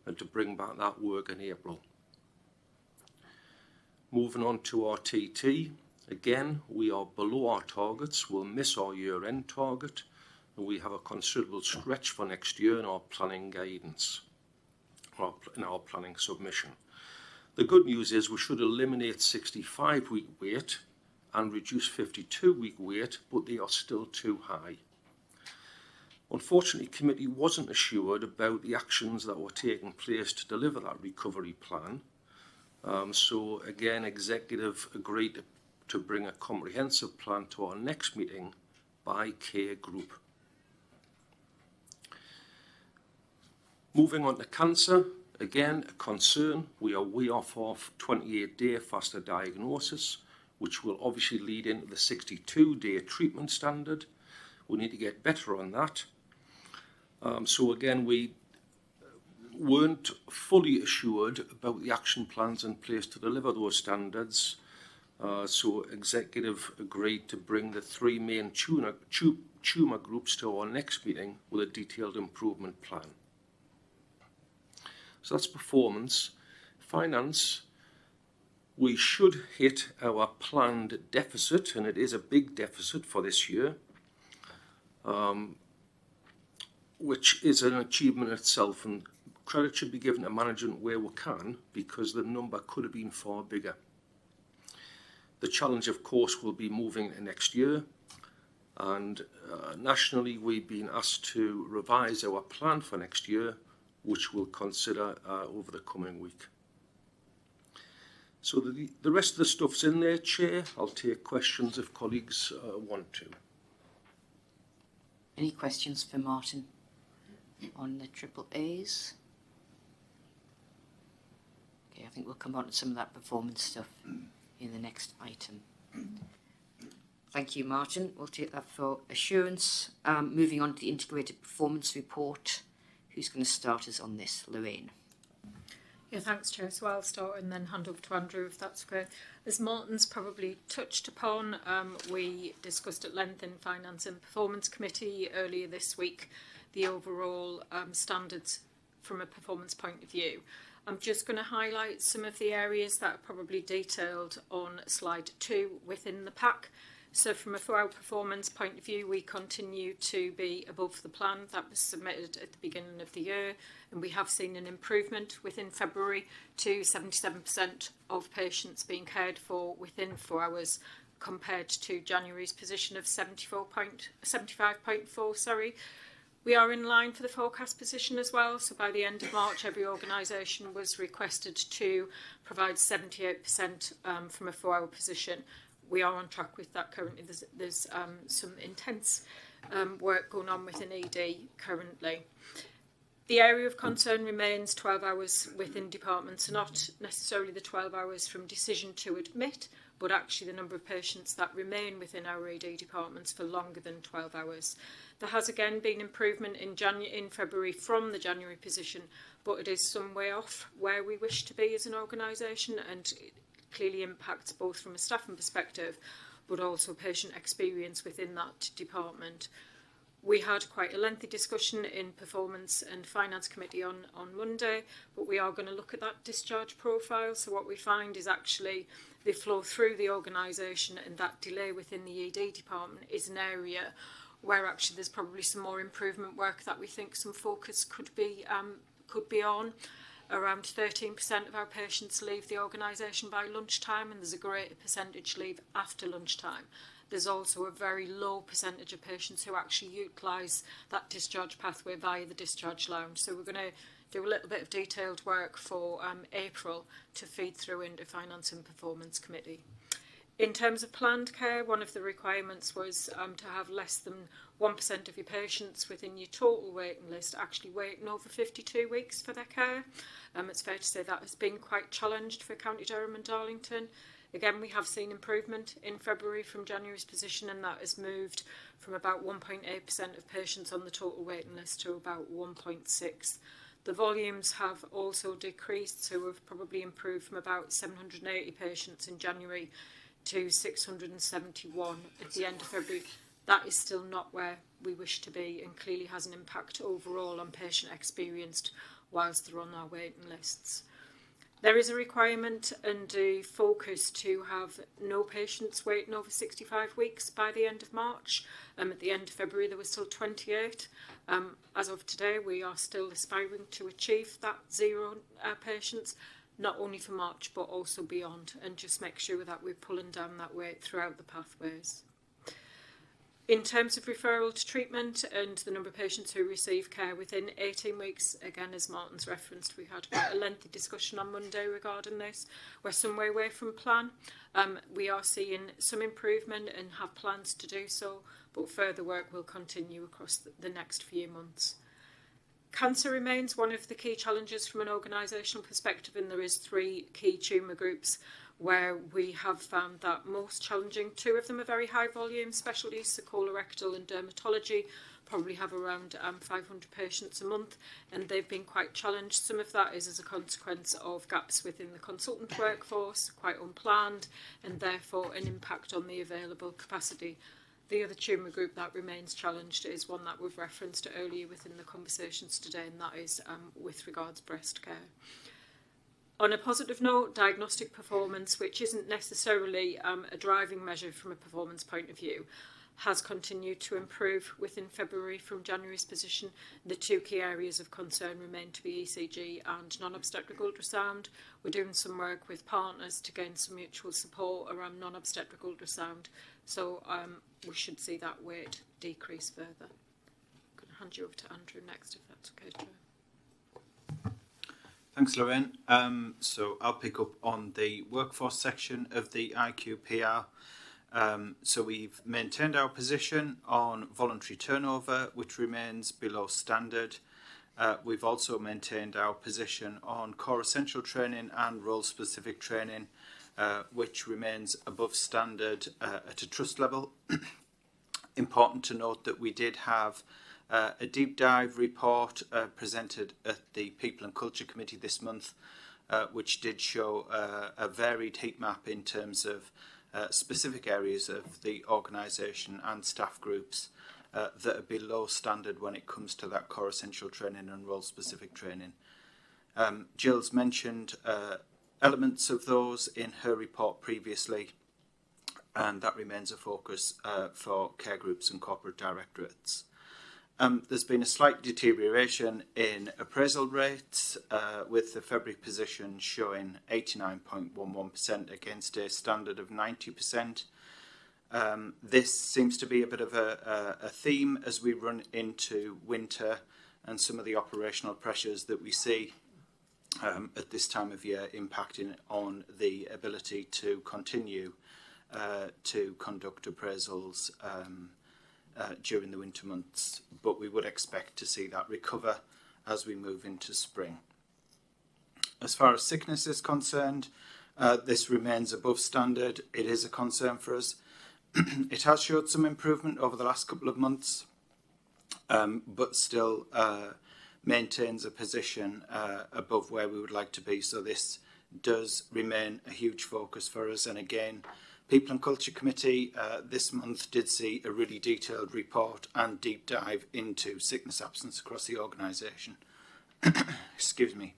and to bring back that work in April. Moving on to our TT, again, we are below our targets, we'll miss our year-end target, and we have a considerable stretch for next year in our planning guidance, in our planning submission. The good news is we should eliminate 65-week wait and reduce 52-week wait, but they are still too high. Unfortunately, committee wasn't assured about the actions that were taking place to deliver that recovery plan. So again, executive agreed to bring a comprehensive plan to our next meeting by care group. Moving on to cancer, Again, a concern, we are way off 28-day faster diagnosis, which will obviously lead into the 62-day treatment standard. We need to get better on that. So again, we weren't fully assured about the action plans in place to deliver those standards. So executive agreed to bring the 3 main tumour groups to our next meeting with a detailed improvement plan. So that's performance. Finance, we should hit our planned deficit, and it is a big deficit for this year, which is an achievement in itself, and credit should be given to management where we can, because the number could have been far bigger. The challenge, of course, will be moving to next year, and nationally we've been asked to revise our plan for next year, which we'll consider over the coming week. So the rest of the stuff's in there, Chair. I'll take questions if colleagues want to. Any questions for Martin on the triple A's? Okay, I think we'll come on to some of that performance stuff in the next item. Thank you, Martin. We'll take that for assurance. Moving on to the integrated performance report. Who's going to start us on this? Lorraine. Yeah, thanks, Chair. So I'll start and then hand over to Andrew, if that's okay. As Martin's probably touched upon, we discussed at length in Finance and Performance Committee earlier this week the overall standards from a performance point of view. I'm just going to highlight some of the areas that are probably detailed on slide 2 within the pack. So from a 4-hour performance point of view, we continue to be above the plan that was submitted at the beginning of the year, and we have seen an improvement within February to 77% of patients being cared for within 4 hours, compared to January's position of 75.4. We are in line for the forecast position as well, so by the end of March every organisation was requested to provide 78% from a 4-hour position. We are on track with that currently. There's some intense work going on within ED currently. The area of concern remains 12 hours within departments, not necessarily the 12 hours from decision to admit, but actually the number of patients that remain within our ED departments for longer than 12 hours. There has again been improvement in February from the January position, but it is some way off where we wish to be as an organisation, and it clearly impacts both from a staffing perspective but also patient experience within that department. We had quite a lengthy discussion in Performance and Finance Committee on Monday, but we are going to look at that discharge profile. So what we find is actually they flow through the organisation, and that delay within the ED department is an area where actually there's probably some more improvement work that we think some focus could be on. Around 13% of our patients leave the organisation by lunchtime, and there's a greater percentage leave after lunchtime. There's also a very low percentage of patients who actually utilise that discharge pathway via the discharge lounge. So we're going to do a little bit of detailed work for April to feed through into Finance and Performance Committee. In terms of planned care, one of the requirements was to have less than 1% of your patients within your total waiting list actually waiting over 52 weeks for their care. It's fair to say that has been quite challenged for County Durham and Darlington. Again, we have seen improvement in February from January's position, and that has moved from about 1.8% of patients on the total waiting list to about 1.6%. The volumes have also decreased, so we've probably improved from about 780 patients in January to 671 at the end of February. That is still not where we wish to be, and clearly has an impact overall on patient experience whilst they're on our waiting lists. There is a requirement and a focus to have no patients waiting over 65 weeks by the end of March. At the end of February there were still 28. As of today we are still aspiring to achieve that 0 patients, not only for March but also beyond, and just make sure that we're pulling down that weight throughout the pathways. In terms of referral to treatment and the number of patients who receive care within 18 weeks, again, as Martin's referenced, we had quite a lengthy discussion on Monday regarding this. We're some way away from plan. We are seeing some improvement and have plans to do so, but further work will continue across the next few months. Cancer remains one of the key challenges from an organisational perspective, and there is 3 key tumour groups where we have found that most challenging. 2 of them are very high volume specialties, so colorectal and dermatology, probably have around 500 patients a month, and they've been quite challenged. Some of that is as a consequence of gaps within the consultant workforce, quite unplanned, and therefore an impact on the available capacity. The other tumour group that remains challenged is one that we've referenced earlier within the conversations today, and that is with regards breast care. On a positive note, diagnostic performance, which isn't necessarily a driving measure from a performance point of view, has continued to improve within February from January's position. The 2 key areas of concern remain to be ECG and non-obstetric ultrasound. We're doing some work with partners to gain some mutual support around non-obstetric ultrasound, so we should see that weight decrease further. I'm going to hand you over to Andrew next, if that's okay, Joe. Thanks, Lorraine. So I'll pick up on the workforce section of the IQPR. So we've maintained our position on voluntary turnover, which remains below standard. We've also maintained our position on core essential training and role-specific training, which remains above standard at a trust level. Important to note that we did have a deep dive report presented at the People and Culture Committee this month, which did show a varied heat map in terms of specific areas of the organisation and staff groups that are below standard when it comes to that core essential training and role-specific training. Jill's mentioned elements of those in her report previously, and that remains a focus for care groups and corporate directorates. There's been a slight deterioration in appraisal rates, with the February position showing 89.11% against a standard of 90%. This seems to be a bit of a theme as we run into winter and some of the operational pressures that we see at this time of year impacting on the ability to continue to conduct appraisals during the winter months, but we would expect to see that recover as we move into spring. As far as sickness is concerned, this remains above standard. It is a concern for us. It has showed some improvement over the last couple of months, but still maintains a position above where we would like to be. So this does remain a huge focus for us. And again, People and Culture Committee this month did see a really detailed report and deep dive into sickness absence across the organisation. Excuse me.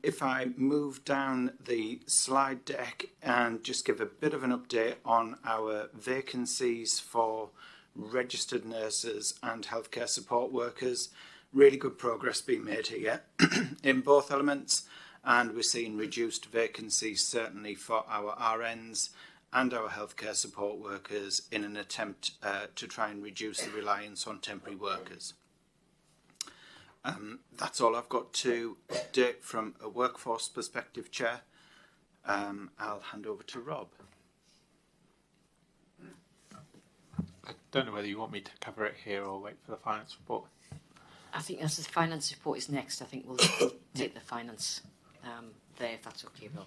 If I move down the slide deck and just give a bit of an update on our vacancies for registered nurses and healthcare support workers, really good progress being made here in both elements. And we're seeing reduced vacancies certainly for our RNs and our healthcare support workers in an attempt to try and reduce the reliance on temporary workers. That's all I've got to update from a workforce perspective, Chair. I'll hand over to Rob. I don't know whether you want me to cover it here or wait for the finance report. I think as the finance report is next, I think we'll take the finance there, if that's okay, Rob.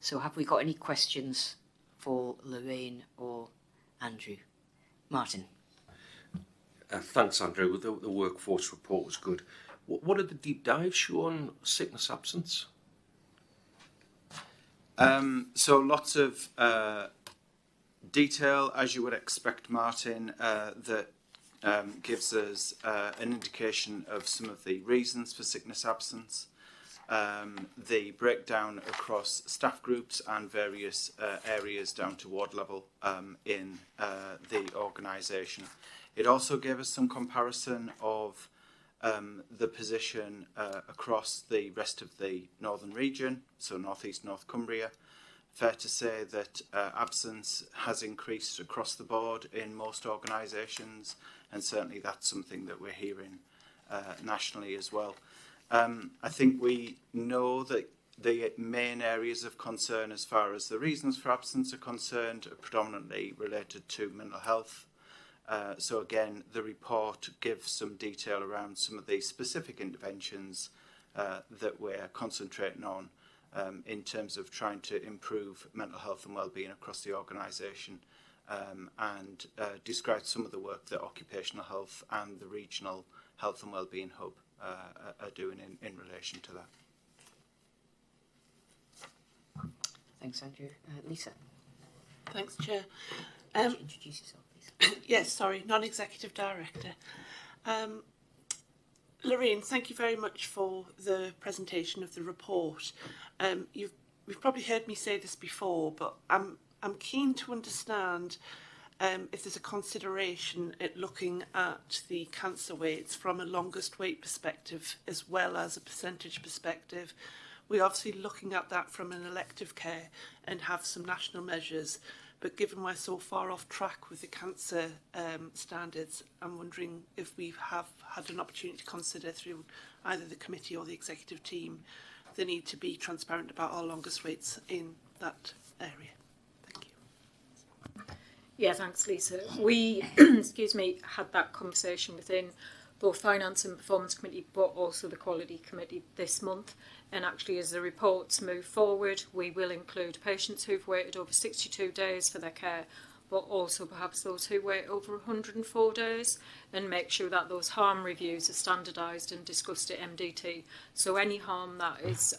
So have we got any questions for Lorraine or Andrew? Martin. Thanks, Andrew. The workforce report was good. What did the deep dive show on sickness absence? So lots of detail, as you would expect, Martin, that gives us an indication of some of the reasons for sickness absence. The breakdown across staff groups and various areas down to ward level in the organisation. It also gave us some comparison of the position across the rest of the northern region, so North East North Cumbria. Fair to say that absence has increased across the board in most organisations, and certainly that's something that we're hearing nationally as well. I think we know that the main areas of concern as far as the reasons for absence are concerned are predominantly related to mental health, So again, the report gives some detail around some of the specific interventions that we're concentrating on in terms of trying to improve mental health and wellbeing across the organisation, and describe some of the work that Occupational Health and the Regional Health and Wellbeing Hub are doing in relation to that. Thanks, Andrew. Lisa. Thanks, Chair. Could you introduce yourself, please? Yes, sorry, Non-Executive Director. Lorraine, thank you very much for the presentation of the report. You've probably heard me say this before, but I'm keen to understand if there's a consideration at looking at the cancer weights from a longest weight perspective as well as a percentage perspective. We're obviously looking at that from an elective care and have some national measures, but given we're so far off track with the cancer standards, I'm wondering if we have had an opportunity to consider through either the committee or the executive team the need to be transparent about our longest weights in that area. Thank you. Yeah, thanks, Lisa. We, excuse me, had that conversation within both Finance and Performance Committee, but also the Quality Committee this month. And actually, as the reports move forward, we will include patients who've waited over 62 days for their care, but also perhaps those who wait over 104 days, and make sure that those harm reviews are standardised and discussed at MDT. So any harm that is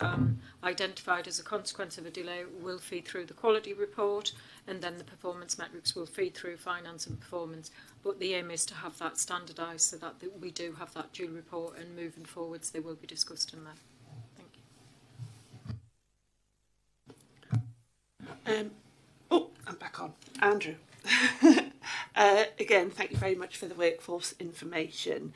identified as a consequence of a delay will feed through the quality report, and then the performance metrics will feed through finance and performance. But the aim is to have that standardised so that we do have that dual report, and moving forwards they will be discussed in there. I'm back on. Andrew. Again, thank you very much for the workforce information.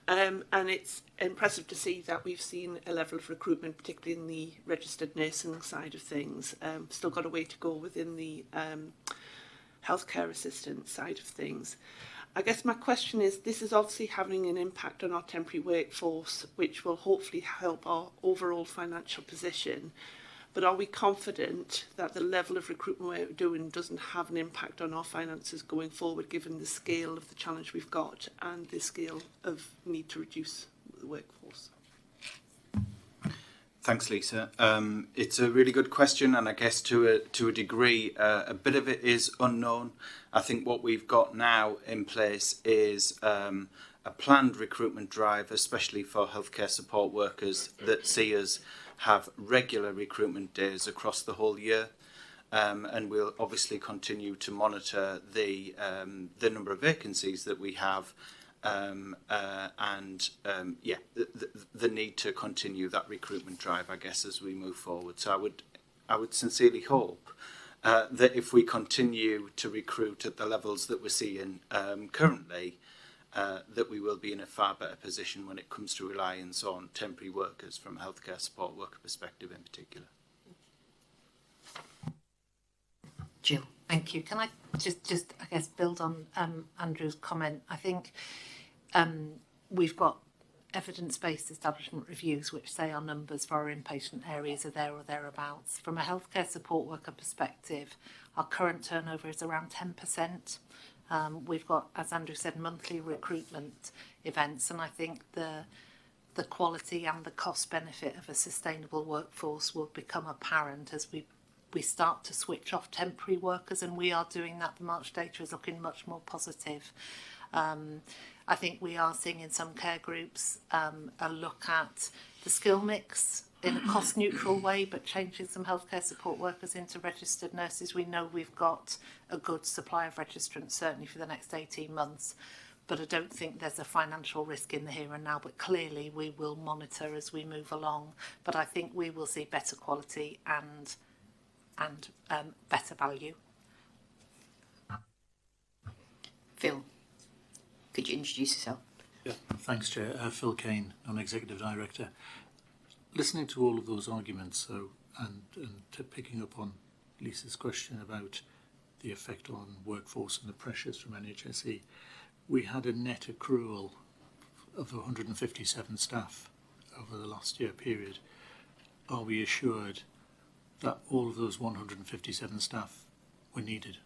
And it's impressive to see that we've seen a level of recruitment, particularly in the registered nursing side of things. Still got a way to go within the healthcare assistant side of things. I guess my question is, this is obviously having an impact on our temporary workforce, which will hopefully help our overall financial position. But are we confident that the level of recruitment we're doing doesn't have an impact on our finances going forward, given the scale of the challenge we've got and the scale of need to reduce the workforce? Thanks, Lisa. It's a really good question, and I guess to a degree, a bit of it is unknown. I think what we've got now in place is a planned recruitment drive, especially for healthcare support workers, that see us have regular recruitment days across the whole year, and we'll obviously continue to monitor the number of vacancies that we have, and the need to continue that recruitment drive, I guess, as we move forward. So I would sincerely hope that if we continue to recruit at the levels that we're seeing currently, that we will be in a far better position when it comes to reliance on temporary workers from a healthcare support worker perspective in particular. Jill. Thank you. Can I just I guess, build on Andrew's comment? I think we've got evidence-based establishment reviews which say our numbers for our inpatient areas are there or thereabouts. From a healthcare support worker perspective, our current turnover is around 10%. We've got, as Andrew said, monthly recruitment events, and I think the quality and the cost benefit of a sustainable workforce will become apparent as we start to switch off temporary workers, and we are doing that. The March data is looking much more positive. I think we are seeing in some care groups a look at the skill mix in a cost-neutral way, but changing some healthcare support workers into registered nurses. We know we've got a good supply of registrants, certainly for the next 18 months, but I don't think there's a financial risk in the here and now, but clearly we will monitor as we move along. But I think we will see better quality and better value. Phil, could you introduce yourself? Yeah, thanks, Chair. Phil Kane, Non-Executive Director. Listening to all of those arguments, and picking up on Lisa's question about the effect on workforce and the pressures from NHSE, we had a net accrual of 157 staff over the last year period. Are we assured that all of those 157 staff were needed?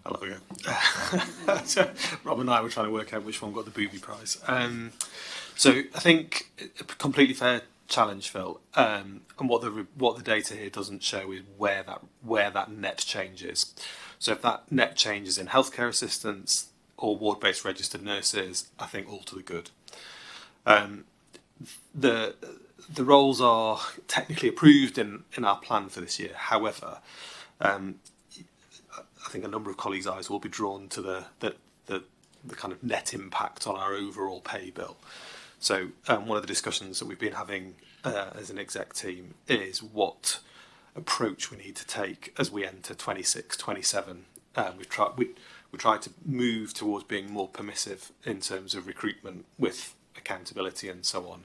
I'll have a go. So Rob and I were trying to work out which one got the booby prize. So I think a completely fair challenge, Phil. And what the data here doesn't show is where that net change is. So if that net change is in healthcare assistants or ward-based registered nurses, I think all to the good. The roles are technically approved in our plan for this year. However, I think a number of colleagues' eyes will be drawn to the kind of net impact on our overall pay bill. So one of the discussions that we've been having as an exec team is what approach we need to take as we enter 26, 27. We tried to move towards being more permissive in terms of recruitment with accountability and so on.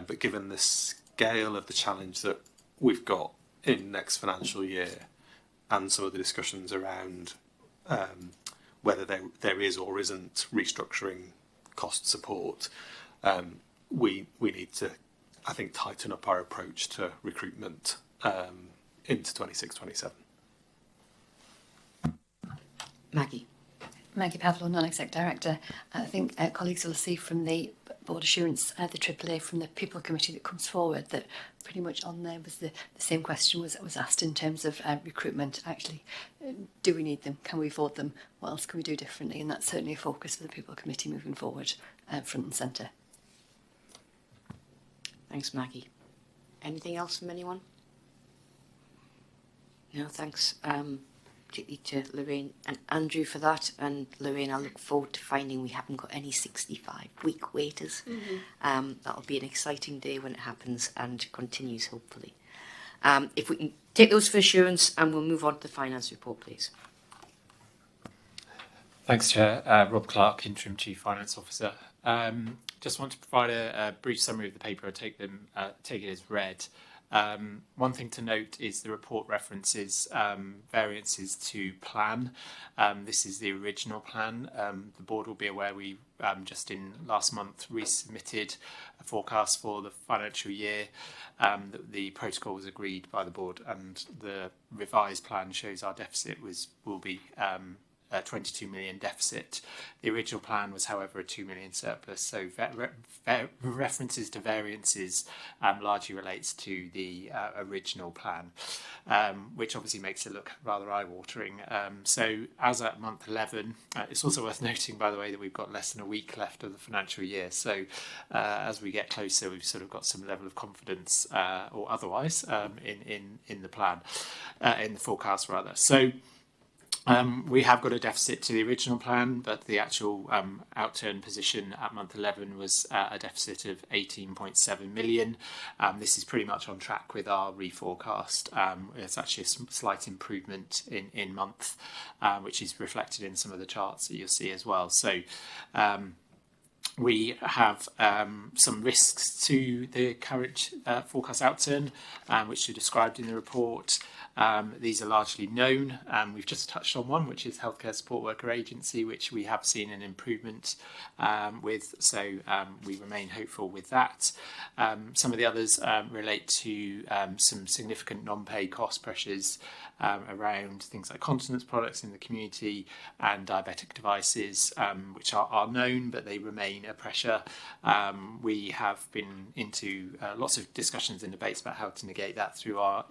But given the scale of the challenge that we've got in next financial year and some of the discussions around whether there is or isn't restructuring cost support, we need to, I think, tighten up our approach to recruitment into 26, 27. Maggie. Maggie Pavlo, Non-Exec Director. I think colleagues will see from the Board Assurance, the AAA, from the People Committee that comes forward, that pretty much on there was the same question was asked in terms of recruitment. Actually, do we need them? Can we afford them? What else can we do differently? And that's certainly a focus for the People Committee moving forward, front and centre. Thanks, Maggie. Anything else from anyone? No, thanks. Particularly to Lorraine and Andrew for that. And Lorraine, I look forward to finding we haven't got any 65-week waiters. That'll be an exciting day when it happens and continues, hopefully. If we can take those for assurance, and we'll move on to the finance report, please. Thanks, Chair. Rob Clark, Interim Chief Finance Officer. Just want to provide a brief summary of the paper. I take it as read. One thing to note is the report references variances to plan. This is the original plan. The board will be aware we just in last month resubmitted a forecast for the financial year. The protocol was agreed by the board, and the revised plan shows our deficit will be a 22 million deficit. The original plan was, however, a 2 million surplus. So references to variances largely relates to the original plan, which obviously makes it look rather eye-watering. So as at month 11, it's also worth noting, by the way, that we've got less than a week left of the financial year. So as we get closer, we've sort of got some level of confidence or otherwise in the plan, in the forecast rather. So we have got a deficit to the original plan, but the actual outturn position at month 11 was a deficit of 18.7 million. This is pretty much on track with our reforecast. It's actually a slight improvement in month, which is reflected in some of the charts that you'll see as well. So we have some risks to the current forecast outturn, which are described in the report. These are largely known. We've just touched on one, which is Healthcare Support Worker Agency, which we have seen an improvement with, so we remain hopeful with that. Some of the others relate to some significant non-pay cost pressures around things like continence products in the community and diabetic devices, which are known, but they remain a pressure. We have been into lots of discussions and debates about how to negate that through our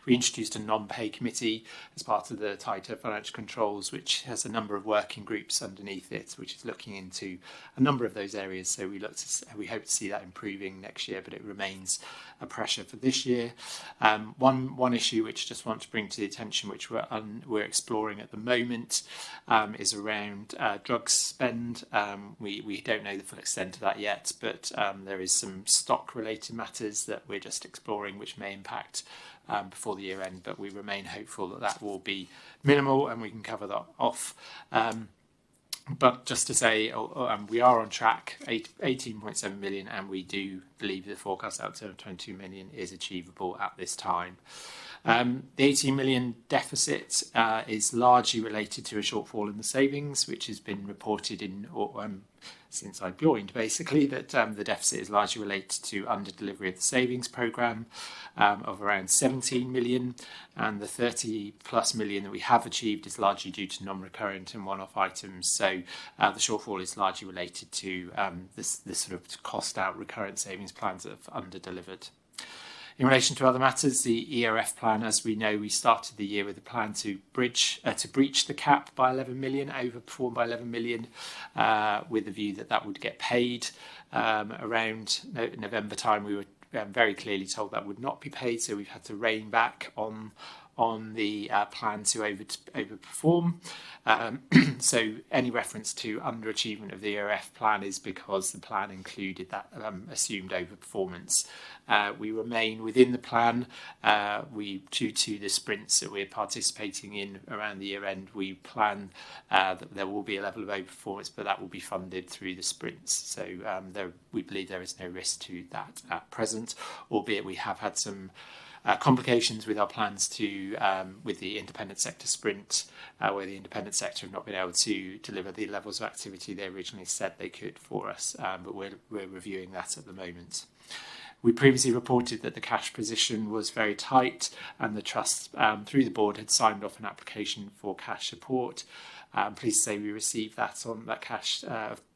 we introduced a non-pay committee as part of the tighter financial controls, which has a number of working groups underneath it, which is looking into a number of those areas. So we hope to see that improving next year, but it remains a pressure for this year. One issue which I just want to bring to the attention, which we're exploring at the moment, is around drug spend. We don't know the full extent of that yet, but there is some stock-related matters that we're just exploring, which may impact before the year end, but we remain hopeful that that will be minimal and we can cover that off. But just to say, we are on track, 18.7 million, and we do believe the forecast outturn of 22 million is achievable at this time. The 18 million deficit is largely related to a shortfall in the savings, which has been reported in since I joined, basically, that the deficit is largely related to under-delivery of the savings programme of around 17 million, and the 30+ million that we have achieved is largely due to non-recurrent and one-off items. So the shortfall is largely related to this sort of cost-out recurrent savings plans that have under-delivered. In relation to other matters, the ERF plan, as we know, we started the year with a plan to breach the cap by 11 million, overperform by 11 million, with the view that that would get paid. Around November time, we were very clearly told that would not be paid, so we've had to rein back on the plan to overperform. So any reference to underachievement of the ERF plan is because the plan included that assumed overperformance. We remain within the plan. Due to the sprints that we're participating in around the year end, we plan that there will be a level of overperformance, but that will be funded through the sprints. So we believe there is no risk to that at present, albeit we have had some complications with our plans with the independent sector sprint, where the independent sector have not been able to deliver the levels of activity they originally said they could for us, but we're reviewing that at the moment. We previously reported that the cash position was very tight, and the Trust, through the board, had signed off an application for cash support. I'm pleased to say we received that cash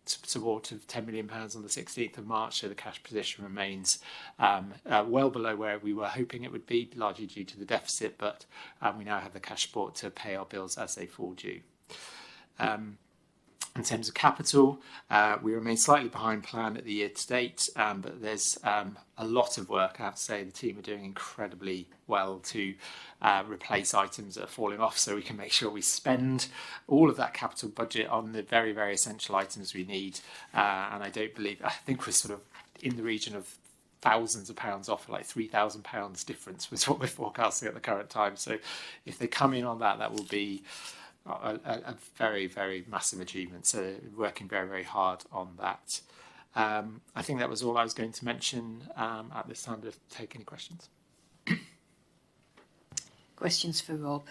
support of £10 million on the 16th of March, so the cash position remains well below where we were hoping it would be, largely due to the deficit, but we now have the cash support to pay our bills as they fall due. In terms of capital, we remain slightly behind plan at the year to date, but there's a lot of work. I have to say the team are doing incredibly well to replace items that are falling off, so we can make sure we spend all of that capital budget on the very, very essential items we need. And I think we're sort of in the region of thousands of pounds off, like £3,000 difference was what we're forecasting at the current time. So if they come in on that, that will be a very, very massive achievement. So working very, very hard on that. I think that was all I was going to mention at this time. To take any questions. Questions for Rob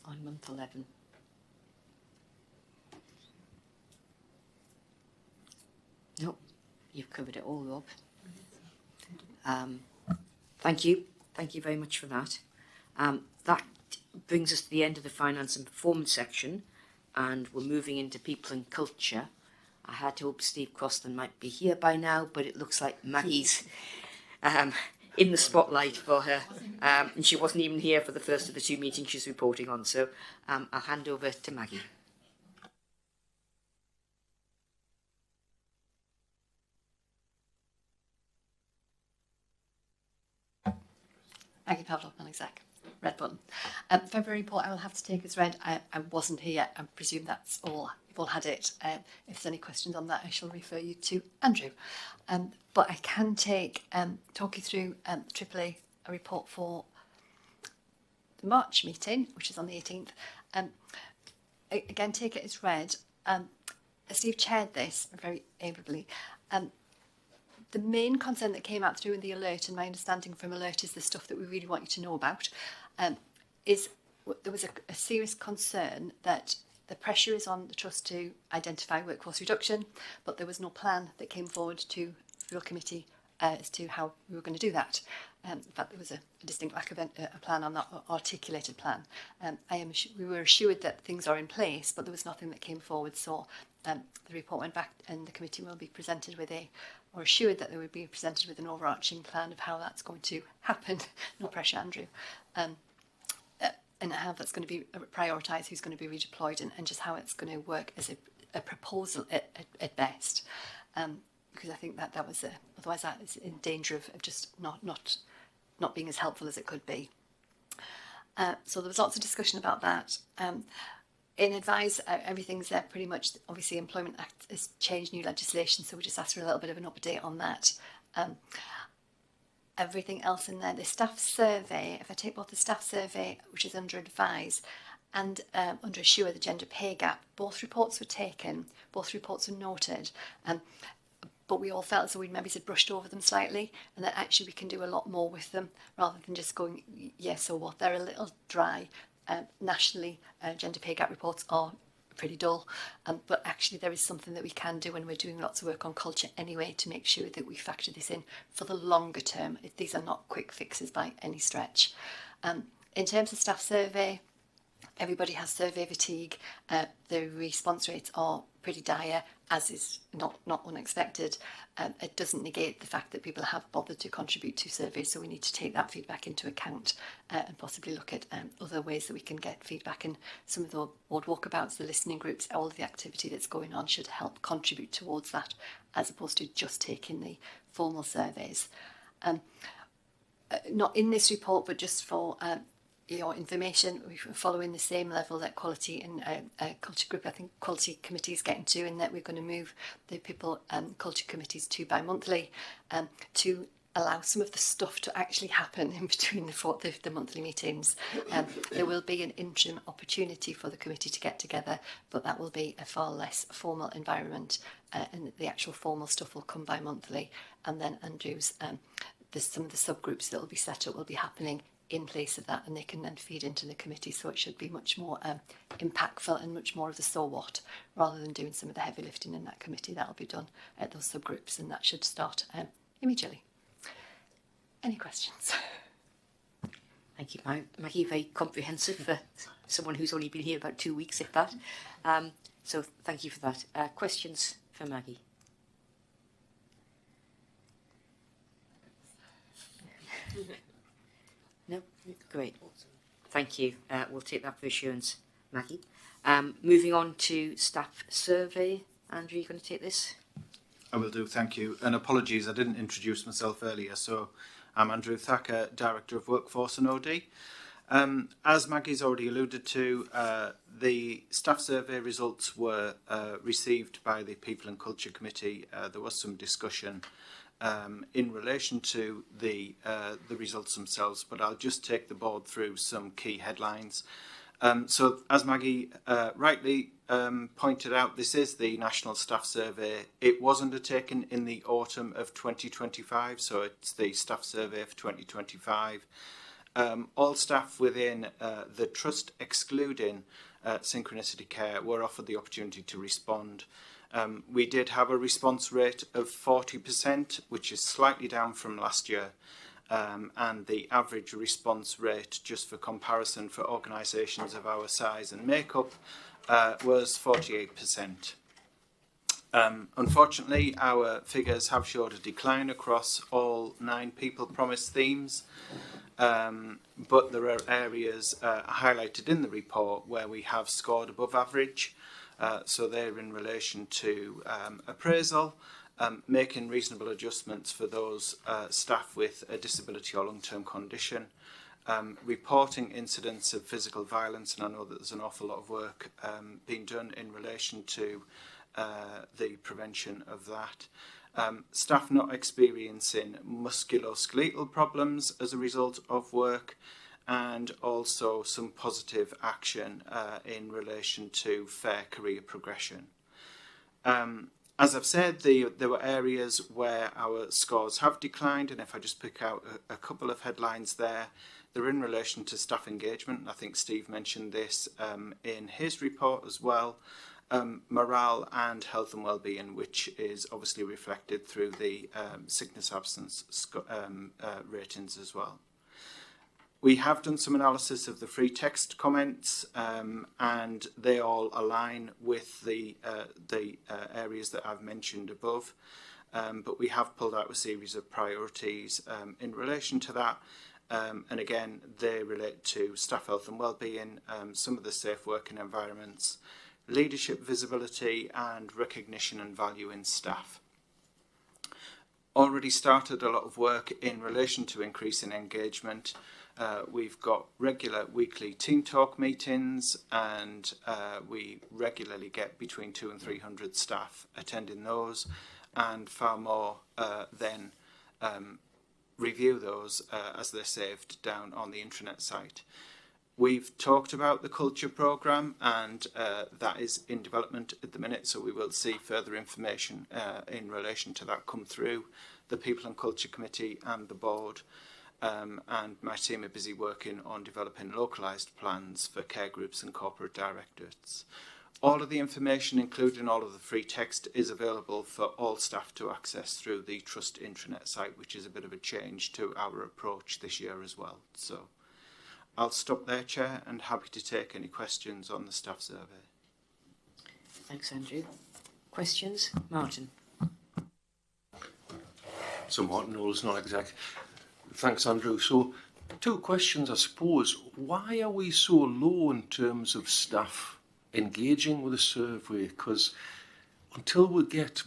on month 11? Nope, you've covered it all, Rob. Thank you. Thank you very much for that. That brings us to the end of the finance and performance section, and we're moving into people and culture. I had hoped Steve Croston might be here by now, but it looks like Maggie's in the spotlight for her, and she wasn't even here for the first of the two meetings she's reporting on, so I'll hand over to Maggie. Maggie Pavlov, non-exec. Red button. February report I will have to take as read. I wasn't here yet. I presume that's all. You've all had it. If there's any questions on that, I shall refer you to Andrew. But I can talk you through AAA report for the March meeting, which is on the 18th. Again, take it as read. Steve chaired this very amiably. The main concern that came out through in the alert, and my understanding from alert is the stuff that we really want you to know about, is there was a serious concern that the pressure is on the Trust to identify workforce reduction, but there was no plan that came forward to the Rural Committee as to how we were going to do that. In fact, there was a distinct lack of a plan on that articulated plan. We were assured that things are in place, but there was nothing that came forward, so the report went back and the committee will be presented with or assured that they would be presented with an overarching plan of how that's going to happen. No pressure, Andrew. And how that's going to be prioritised, who's going to be redeployed, and just how it's going to work as a proposal at best. Because I think that was otherwise that is in danger of just not being as helpful as it could be. So there was lots of discussion about that. In advise, everything's there pretty much. Obviously, Employment Act has changed new legislation, so we just asked for a little bit of an update on that. Everything else in there, the staff survey, if I take both the staff survey, which is under advise, and under assure the gender pay gap, both reports were taken, both reports were noted. but we all felt as though we'd maybe brushed over them slightly, and that actually we can do a lot more with them rather than just going, yes or what. They're a little dry. Nationally, gender pay gap reports are pretty dull, but actually there is something that we can do, and we're doing lots of work on culture anyway to make sure that we factor this in for the longer term. These are not quick fixes by any stretch. In terms of staff survey, everybody has survey fatigue. The response rates are pretty dire, as is not unexpected. It doesn't negate the fact that people have bothered to contribute to surveys, so we need to take that feedback into account and possibly look at other ways that we can get feedback. And some of the ward walkabouts, the listening groups, all of the activity that's going on should help contribute towards that, as opposed to just taking the formal surveys. Not in this report, but just for your information, we're following the same level that quality and culture group, I think quality committee is getting to, in that we're going to move the people culture committees to bi-monthly to allow some of the stuff to actually happen in between the monthly meetings. There will be an interim opportunity for the committee to get together, but that will be a far less formal environment, and the actual formal stuff will come bi-monthly. And then Andrew's, some of the subgroups that will be set up will be happening in place of that, and they can then feed into the committee, so it should be much more impactful and much more of the so what, rather than doing some of the heavy lifting in that committee. That'll be done at those subgroups, and that should start immediately. Any questions? Thank you, Maggie. Very comprehensive for someone who's only been here about 2 weeks, if that. So thank you for that. Questions for Maggie? No? Great. Thank you. We'll take that for assurance, Maggie. Moving on to staff survey. Andrew, you going to take this? I will do, thank you. And apologies, I didn't introduce myself earlier. So I'm Andrew Thacker, Director of Workforce and OD. As Maggie's already alluded to, the staff survey results were received by the People and Culture Committee. There was some discussion in relation to the results themselves, but I'll just take the board through some key headlines. So as Maggie rightly pointed out, this is the National Staff Survey. It was undertaken in the autumn of 2025, so it's the Staff Survey for 2025. All staff within the Trust, excluding Synchronicity Care, were offered the opportunity to respond. We did have a response rate of 40%, which is slightly down from last year. And the average response rate, just for comparison for organisations of our size and makeup, was 48%. Unfortunately, our figures have showed a decline across all 9 people promise themes, but there are areas highlighted in the report where we have scored above average. So they're in relation to appraisal, making reasonable adjustments for those staff with a disability or long-term condition, reporting incidents of physical violence, and I know that there's an awful lot of work being done in relation to the prevention of that. Staff not experiencing musculoskeletal problems as a result of work, and also some positive action in relation to fair career progression. As I've said, there were areas where our scores have declined, and if I just pick out a couple of headlines there, they're in relation to staff engagement. I think Steve mentioned this in his report as well. Morale and health and well-being, which is obviously reflected through the sickness absence ratings as well. We have done some analysis of the free text comments, and they all align with the areas that I've mentioned above. But we have pulled out a series of priorities in relation to that. And again, they relate to staff health and well-being, some of the safe working environments, leadership visibility, and recognition and value in staff. Already started a lot of work in relation to increasing engagement. We've got regular weekly team talk meetings, and we regularly get between 200 and 300 staff attending those, and far more then review those as they're saved down on the intranet site. We've talked about the culture programme, and that is in development at the minute, so we will see further information in relation to that come through the People and Culture Committee and the board. And my team are busy working on developing localised plans for care groups and corporate directorates. All of the information, including all of the free text, is available for all staff to access through the Trust intranet site, which is a bit of a change to our approach this year as well. So I'll stop there, Chair, and happy to take any questions on the staff survey. Thanks, Andrew. Questions? Martin. So Martin Knowles, non-exec. Thanks, Andrew. So 2 questions, I suppose. Why are we so low in terms of staff engaging with the survey? Because until we get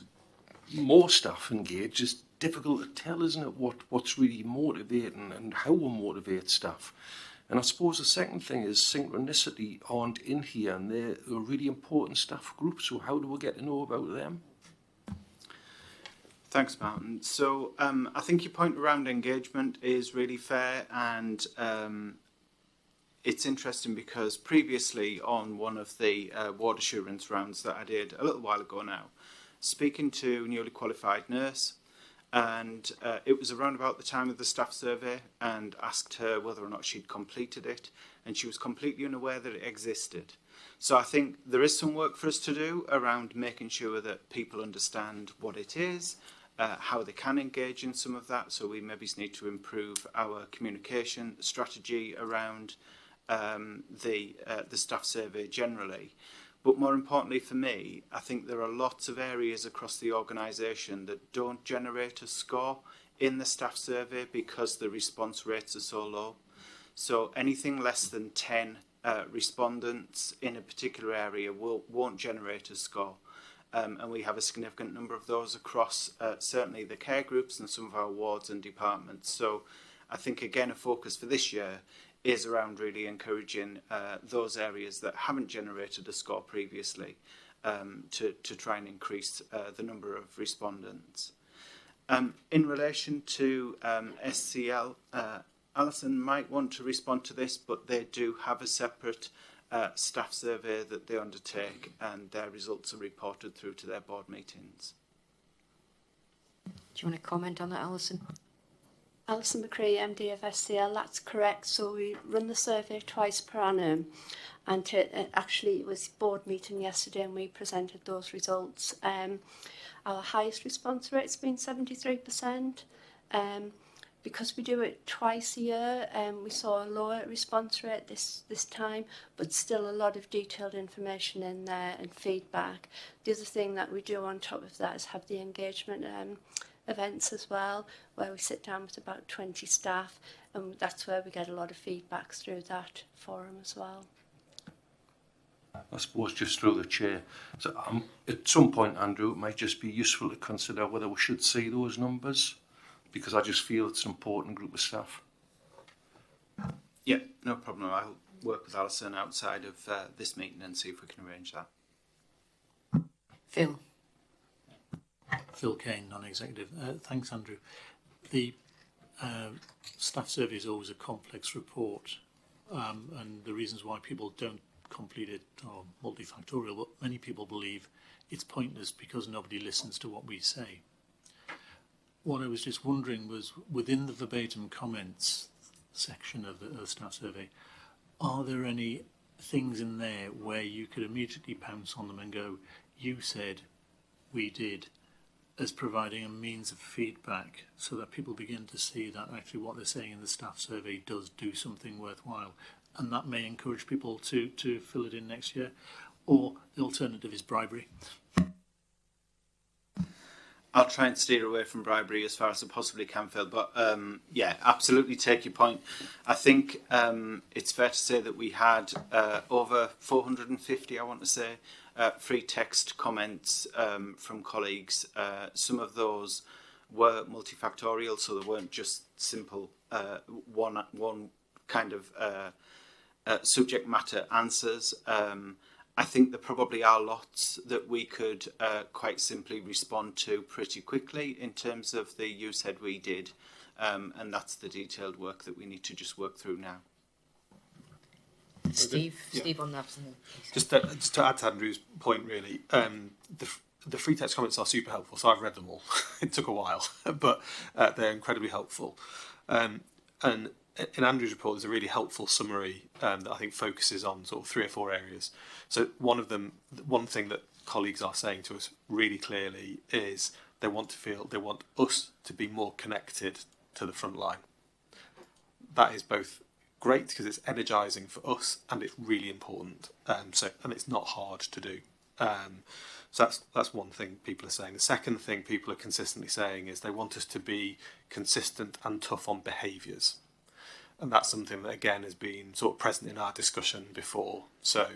more staff engaged, it's difficult to tell, isn't it, what's really motivating and how we motivate staff. And I suppose the second thing is Synchronicity aren't in here, and they're a really important staff group, so how do we get to know about them? Thanks, Martin. So I think your point around engagement is really fair, and it's interesting because previously on one of the ward assurance rounds that I did a little while ago now, speaking to a newly qualified nurse, and it was around about the time of the staff survey, and asked her whether or not she'd completed it, and she was completely unaware that it existed. So I think there is some work for us to do around making sure that people understand what it is, how they can engage in some of that. So we maybe need to improve our communication strategy around the staff survey generally. But more importantly for me, I think there are lots of areas across the organisation that don't generate a score in the staff survey because the response rates are so low. So anything less than 10 respondents in a particular area won't generate a score. And we have a significant number of those across certainly the care groups and some of our wards and departments. So I think, again, a focus for this year is around really encouraging those areas that haven't generated a score previously to try and increase the number of respondents. In relation to SCL, Alison might want to respond to this, but they do have a separate staff survey that they undertake, and their results are reported through to their board meetings. Do you want to comment on that, Alison? Alison McCree, MD of SCL, that's correct. So we run the survey twice per annum, and actually it was board meeting yesterday and we presented those results. Our highest response rate's been 73%. Because we do it twice a year, we saw a lower response rate this time, but still a lot of detailed information in there and feedback. The other thing that we do on top of that is have the engagement events as well, where we sit down with about 20 staff, and that's where we get a lot of feedback through that forum as well. I suppose just through the chair. So at some point, Andrew, it might just be useful to consider whether we should see those numbers, because I just feel it's an important group of staff. Yeah, no problem. I'll work with Alison outside of this meeting and see if we can arrange that. Phil. Phil Kane, non-executive. Thanks, Andrew. The staff survey is always a complex report, and the reasons why people don't complete it are multifactorial, but many people believe it's pointless because nobody listens to what we say. What I was just wondering was, within the verbatim comments section of the staff survey, are there any things in there where you could immediately pounce on them and go, you said, we did, as providing a means of feedback, so that people begin to see that actually what they're saying in the staff survey does do something worthwhile, and that may encourage people to fill it in next year? Or the alternative is bribery. I'll try and steer away from bribery as far as I possibly can, Phil, but yeah, absolutely take your point. I think it's fair to say that we had over 450, I want to say, free text comments from colleagues. Some of those were multifactorial, so they weren't just simple one kind of subject matter answers. I think there probably are lots that we could quite simply respond to pretty quickly in terms of the you said we did, and that's the detailed work that we need to just work through now. Steve, Yeah. Steve on that. Just to add to Andrew's point, really, the free text comments are super helpful. So I've read them all. It took a while, but they're incredibly helpful. And in Andrew's report, there's a really helpful summary that I think focuses on sort of 3 or 4 areas. So one thing that colleagues are saying to us really clearly is they want us to be more connected to the front line. That is both great because it's energising for us and it's really important. And it's not hard to do. So that's one thing people are saying. The second thing people are consistently saying is they want us to be consistent and tough on behaviours. And that's something that, again, has been sort of present in our discussion before. So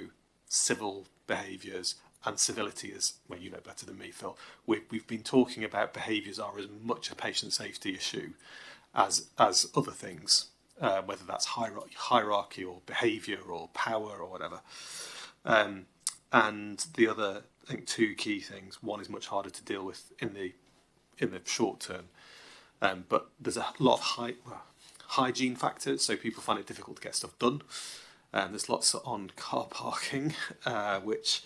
civil behaviours and civility is, well, you know better than me, Phil. We've been talking about behaviours are as much a patient safety issue as other things, whether that's hierarchy or behaviour or power or whatever. And the other, I think, 2 key things. One is much harder to deal with in the short term, but there's a lot of hygiene factors, so people find it difficult to get stuff done. There's lots on car parking, which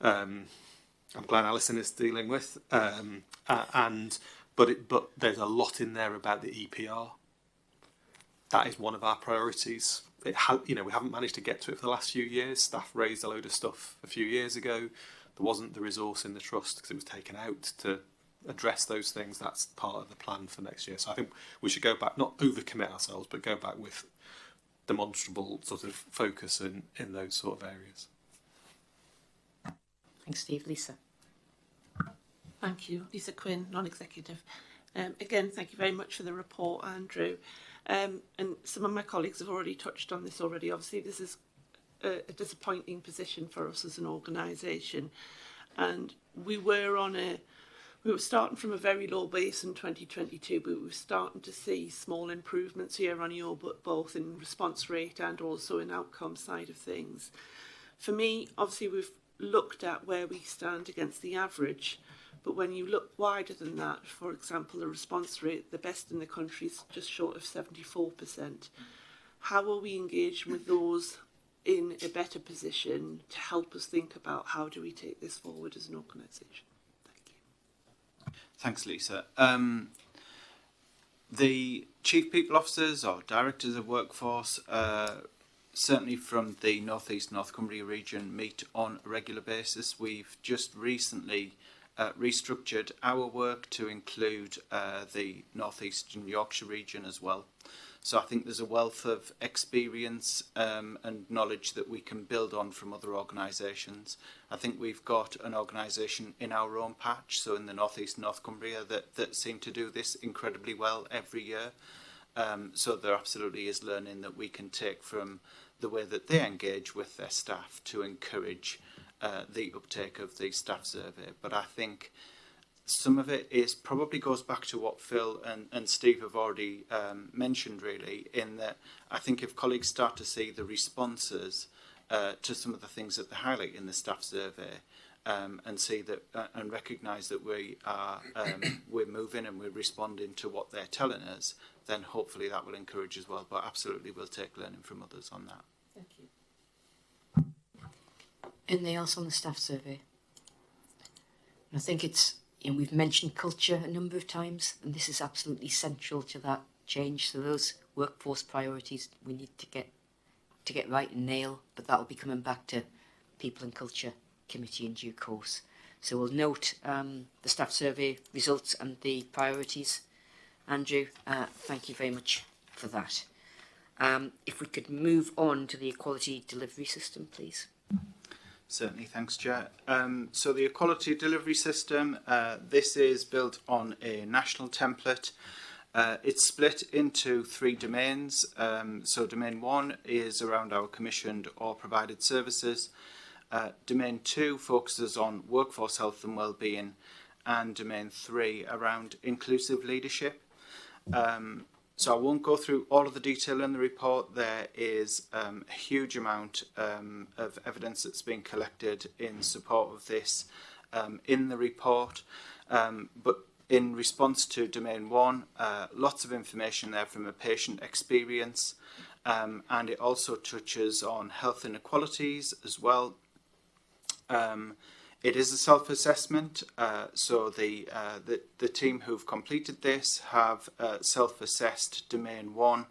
I'm glad Alison is dealing with, but there's a lot in there about the EPR. That is one of our priorities. We haven't managed to get to it for the last few years. Staff raised a load of stuff a few years ago. There wasn't the resource in the trust because it was taken out to address those things. That's part of the plan for next year. So I think we should go back, not overcommit ourselves, but go back with demonstrable sort of focus in those sort of areas. Thanks, Steve. Lisa. Thank you. Lisa Quinn, non-executive. Again, thank you very much for the report, Andrew. And some of my colleagues have already touched on this already. Obviously, this is a disappointing position for us as an organisation. And we were starting from a very low base in 2022, but we were starting to see small improvements year on year, but both in response rate and also in outcome side of things. For me, obviously, we've looked at where we stand against the average, but when you look wider than that, for example, the response rate, the best in the country is just short of 74%. How are we engaging with those in a better position to help us think about how do we take this forward as an organisation? Thanks, Lisa. The Chief People Officers or Directors of Workforce, certainly from the North East North Cumbria region, meet on a regular basis. We've just recently restructured our work to include the North Eastern Yorkshire region as well. So I think there's a wealth of experience and knowledge that we can build on from other organisations. I think we've got an organisation in our own patch, so in the North East North Cumbria, that seem to do this incredibly well every year. So there absolutely is learning that we can take from the way that they engage with their staff to encourage the uptake of the staff survey. But I think some of it probably goes back to what Phil and Steve have already mentioned, really, in that I think if colleagues start to see the responses to some of the things that they highlight in the staff survey, and see that and recognise that we're moving and we're responding to what they're telling us, then hopefully that will encourage as well. But absolutely, we'll take learning from others on that. Thank you. Anything else on the staff survey? I think we've mentioned culture a number of times, and this is absolutely central to that change. So those workforce priorities we need to get right and nail, but that will be coming back to People and Culture Committee in due course. So we'll note the staff survey results and the priorities. Andrew, thank you very much for that. If we could move on to the equality delivery system, please. Certainly, thanks, Chair. So the equality delivery system, this is built on a national template. It's split into 3 domains. So domain 1 is around our commissioned or provided services. Domain 2 focuses on workforce health and wellbeing, and domain 3 around inclusive leadership. So I won't go through all of the detail in the report. There is a huge amount of evidence that's been collected in support of this in the report. But in response to domain 1, lots of information there from a patient experience and it also touches on health inequalities as well. It is a self-assessment, so the team who've completed this have self-assessed Domain 1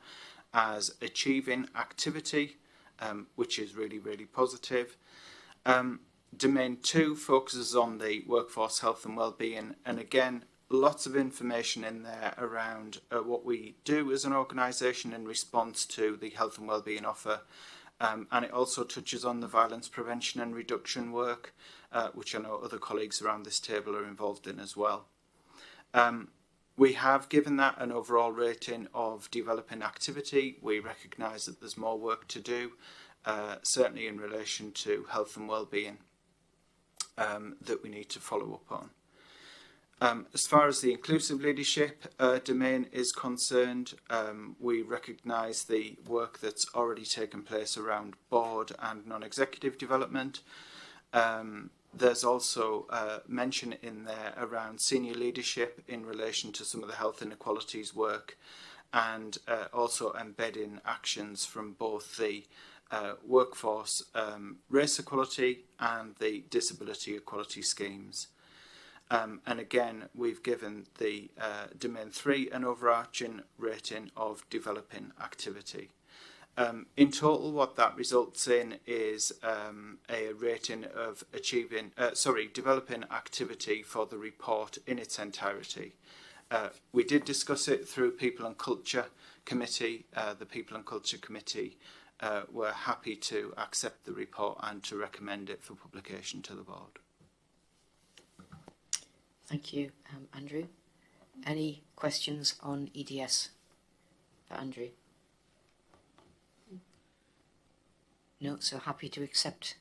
as achieving activity, which is really, really positive. Domain 2 focuses on the workforce health and wellbeing, and again, lots of information in there around what we do as an organisation in response to the health and wellbeing offer. And it also touches on the violence prevention and reduction work, which I know other colleagues around this table are involved in as well. We have given that an overall rating of developing activity. We recognise that there's more work to do, certainly in relation to health and wellbeing, that we need to follow up on. As far as the inclusive leadership domain is concerned, we recognise the work that's already taken place around board and non-executive development. There's also mention in there around senior leadership in relation to some of the health inequalities work, and also embedding actions from both the workforce race equality and the disability equality schemes. And again, we've given the Domain 3 an overarching rating of developing activity. In total, what that results in is a rating of developing activity for the report in its entirety. We did discuss it through People and Culture Committee. The People and Culture Committee were happy to accept the report and to recommend it for publication to the board. Thank you, Andrew. Any questions on EDS for Andrew? No, so happy to accept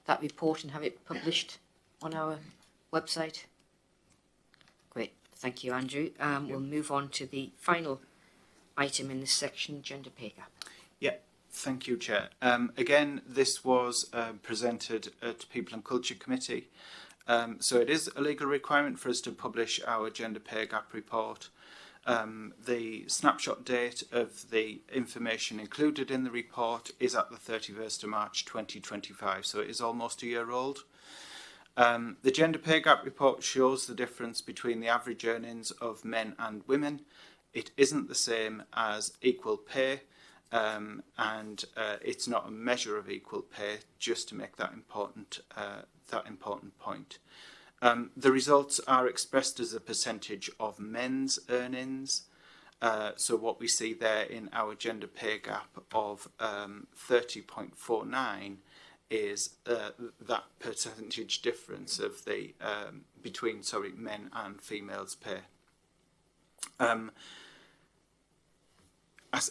that report and have it published on our website. Great, thank you, Andrew. We'll move on to the final item in this section, gender pay gap. Yeah, thank you, Chair. Again, this was presented at People and Culture Committee. So it is a legal requirement for us to publish our gender pay gap report. The snapshot date of the information included in the report is at the 31st of March 2025, so it is almost a year old. The gender pay gap report shows the difference between the average earnings of men and women. It isn't the same as equal pay, and it's not a measure of equal pay, just to make that important point. The results are expressed as a percentage of men's earnings. So what we see there in our gender pay gap of 30.49 is that percentage difference of the between men and females' pay.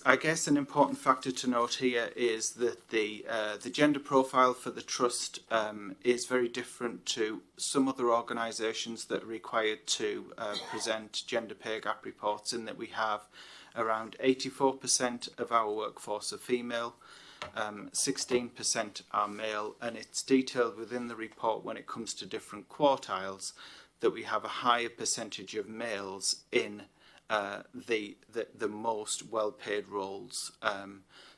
I guess an important factor to note here is that the gender profile for the Trust is very different to some other organisations that are required to present gender pay gap reports, in that we have around 84% of our workforce are female, 16% are male, and it's detailed within the report when it comes to different quartiles that we have a higher percentage of males in the most well-paid roles.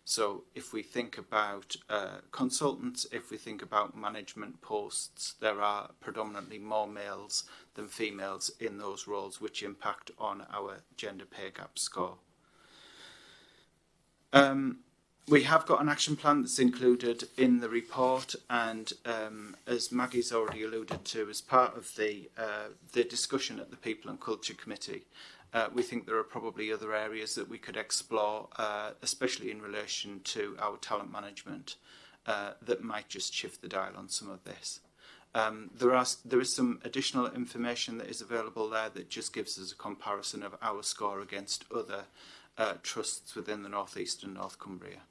So if we think about consultants, if we think about management posts, there are predominantly more males than females in those roles, which impact on our gender pay gap score. We have got an action plan that's included in the report, and as Maggie's already alluded to, as part of the discussion at the People and Culture Committee, we think there are probably other areas that we could explore, especially in relation to our talent management, that might just shift the dial on some of this. There is some additional information that is available there that just gives us a comparison of our score against other trusts within the North East and North Cumbria.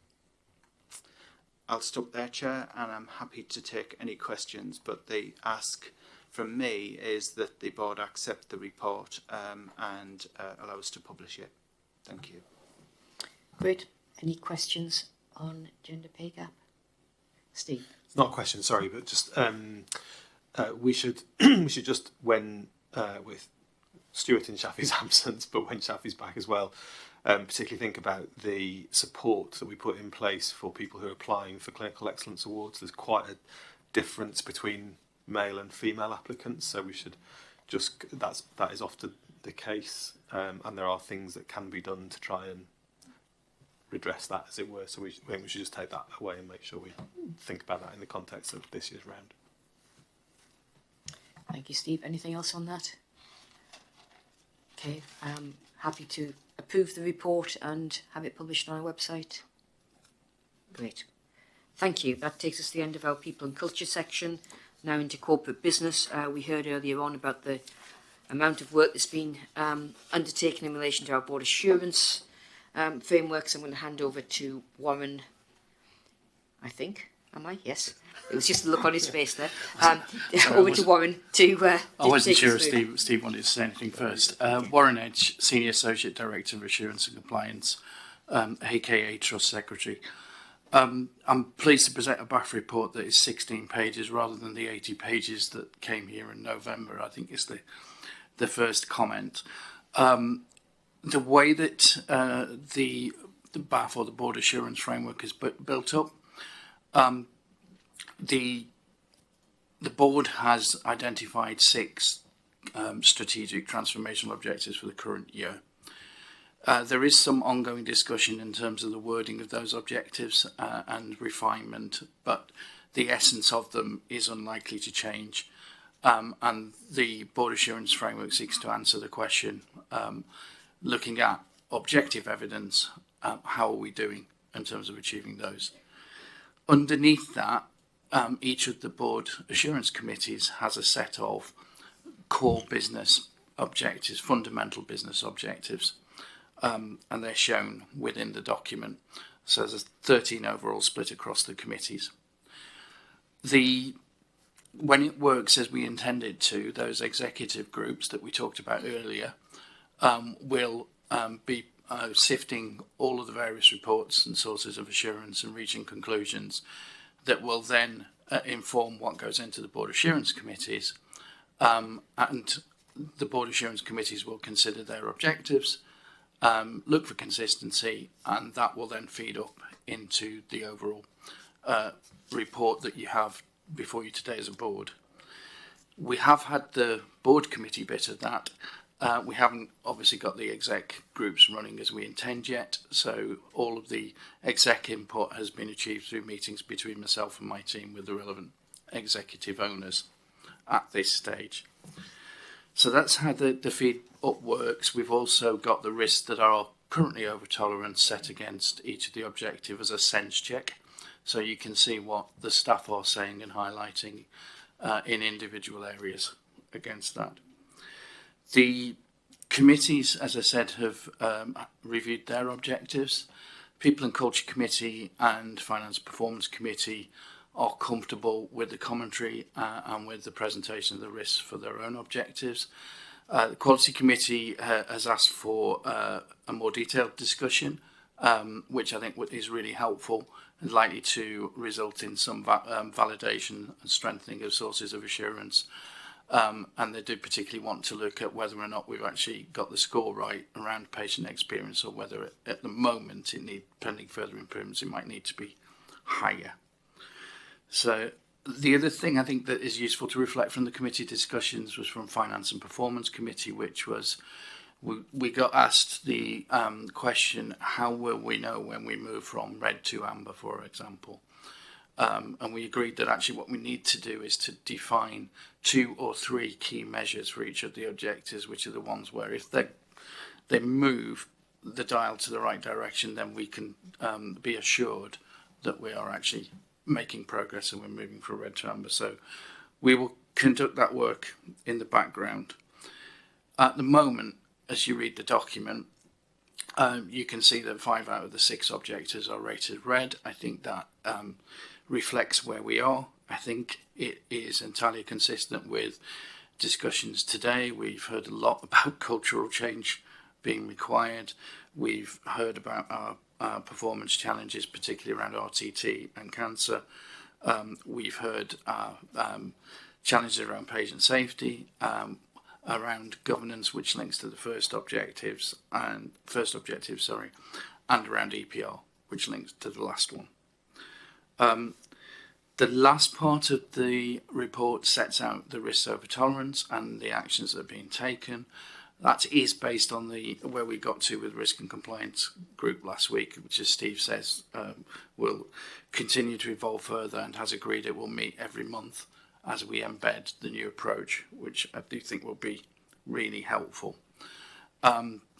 I'll stop there, Chair, and I'm happy to take any questions, but the ask from me is that the board accept the report and allow us to publish it. Thank you. Great. Any questions on gender pay gap? Steve? It's not a question, sorry, but just we should just, when with Stuart in Shafi's absence, but when Shafi's back as well, particularly think about the support that we put in place for people who are applying for Clinical Excellence Awards. There's quite a difference between male and female applicants, so we should just, that is often the case, and there are things that can be done to try and redress that, as it were. So we think we should just take that away and make sure we think about that in the context of this year's round. Thank you, Steve. Anything else on that? Okay, I'm happy to approve the report and have it published on our website. Great. Thank you. That takes us to the end of our People and Culture section. Now into corporate business. We heard earlier on about the amount of work that's been undertaken in relation to our board assurance frameworks. I'm going to hand over to Warren, I think. Am I? Yes. It was just a look on his face there. Over to Warren to I wasn't take sure us if through. Steve wanted to say anything first. Warren Edge, Senior Associate Director of Assurance and Compliance, aka Trust Secretary. I'm pleased to present a BAF report that is 16 pages rather than the 80 pages that came here in November. I think it's the first comment. The way that the BAF or the Board Assurance Framework is built up, the board has identified 6 strategic transformational objectives for the current year. There is some ongoing discussion in terms of the wording of those objectives and refinement, but the essence of them is unlikely to change. And the Board Assurance Framework seeks to answer the question, looking at objective evidence, how are we doing in terms of achieving those? Underneath that, each of the board assurance committees has a set of core business objectives, fundamental business objectives, and they're shown within the document. So there's 13 overall split across the committees. When it works as we intended to, those executive groups that we talked about earlier will be sifting all of the various reports and sources of assurance and reaching conclusions that will then inform what goes into the board assurance committees, and the board assurance committees will consider their objectives, look for consistency, and that will then feed up into the overall report that you have before you today as a board. We have had the board committee bit of that. We haven't obviously got the exec groups running as we intend yet, so all of the exec input has been achieved through meetings between myself and my team with the relevant executive owners at this stage. So that's how the feed up works. We've also got the risks that are currently over tolerance set against each of the objective as a sense check, so you can see what the staff are saying and highlighting in individual areas against that. The committees, as I said, have reviewed their objectives. People and Culture Committee and Finance Performance Committee are comfortable with the commentary and with the presentation of the risks for their own objectives. The Quality Committee has asked for a more detailed discussion, which I think is really helpful and likely to result in some validation and strengthening of sources of assurance. And they do particularly want to look at whether or not we've actually got the score right around patient experience, or whether at the moment, pending further improvements, it might need to be higher. So the other thing I think that is useful to reflect from the committee discussions was from Finance and Performance Committee, which was we got asked the question, how will we know when we move from red to amber, for example? And we agreed that actually what we need to do is to define 2 or 3 key measures for each of the objectives, which are the ones where if they move the dial to the right direction, then we can be assured that we are actually making progress and we're moving from red to amber. So we will conduct that work in the background. At the moment, as you read the document, you can see that 5 out of the 6 objectives are rated red. I think that reflects where we are. I think it is entirely consistent with discussions today. We've heard a lot about cultural change being required. We've heard about our performance challenges, particularly around RTT and cancer. We've heard challenges around patient safety. around governance, which links to the first objective, and around EPR, which links to the last one. The last part of the report sets out the risks over tolerance and the actions that are being taken. That is based on where we got to with risk and compliance group last week, which, as Steve says, will continue to evolve further and has agreed it will meet every month as we embed the new approach, which I do think will be really helpful.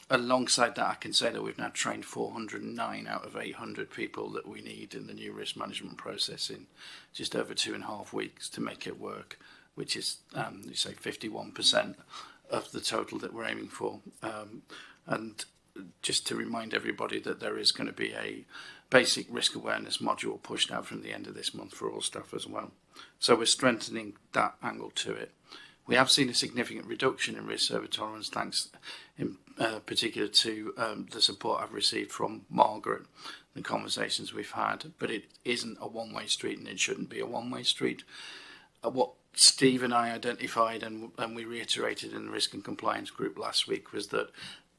Alongside that, I can say that we've now trained 409 out of 800 people that we need in the new risk management process in just over 2.5 weeks to make it work, which is, you say, 51% of the total that we're aiming for. And just to remind everybody that there is going to be a basic risk awareness module pushed out from the end of this month for all staff as well. So we're strengthening that angle to it. We have seen a significant reduction in risk over tolerance, thanks in particular to the support I've received from Margaret, the conversations we've had, but it isn't a one-way street and it shouldn't be a one-way street. What Steve and I identified and we reiterated in the risk and compliance group last week was that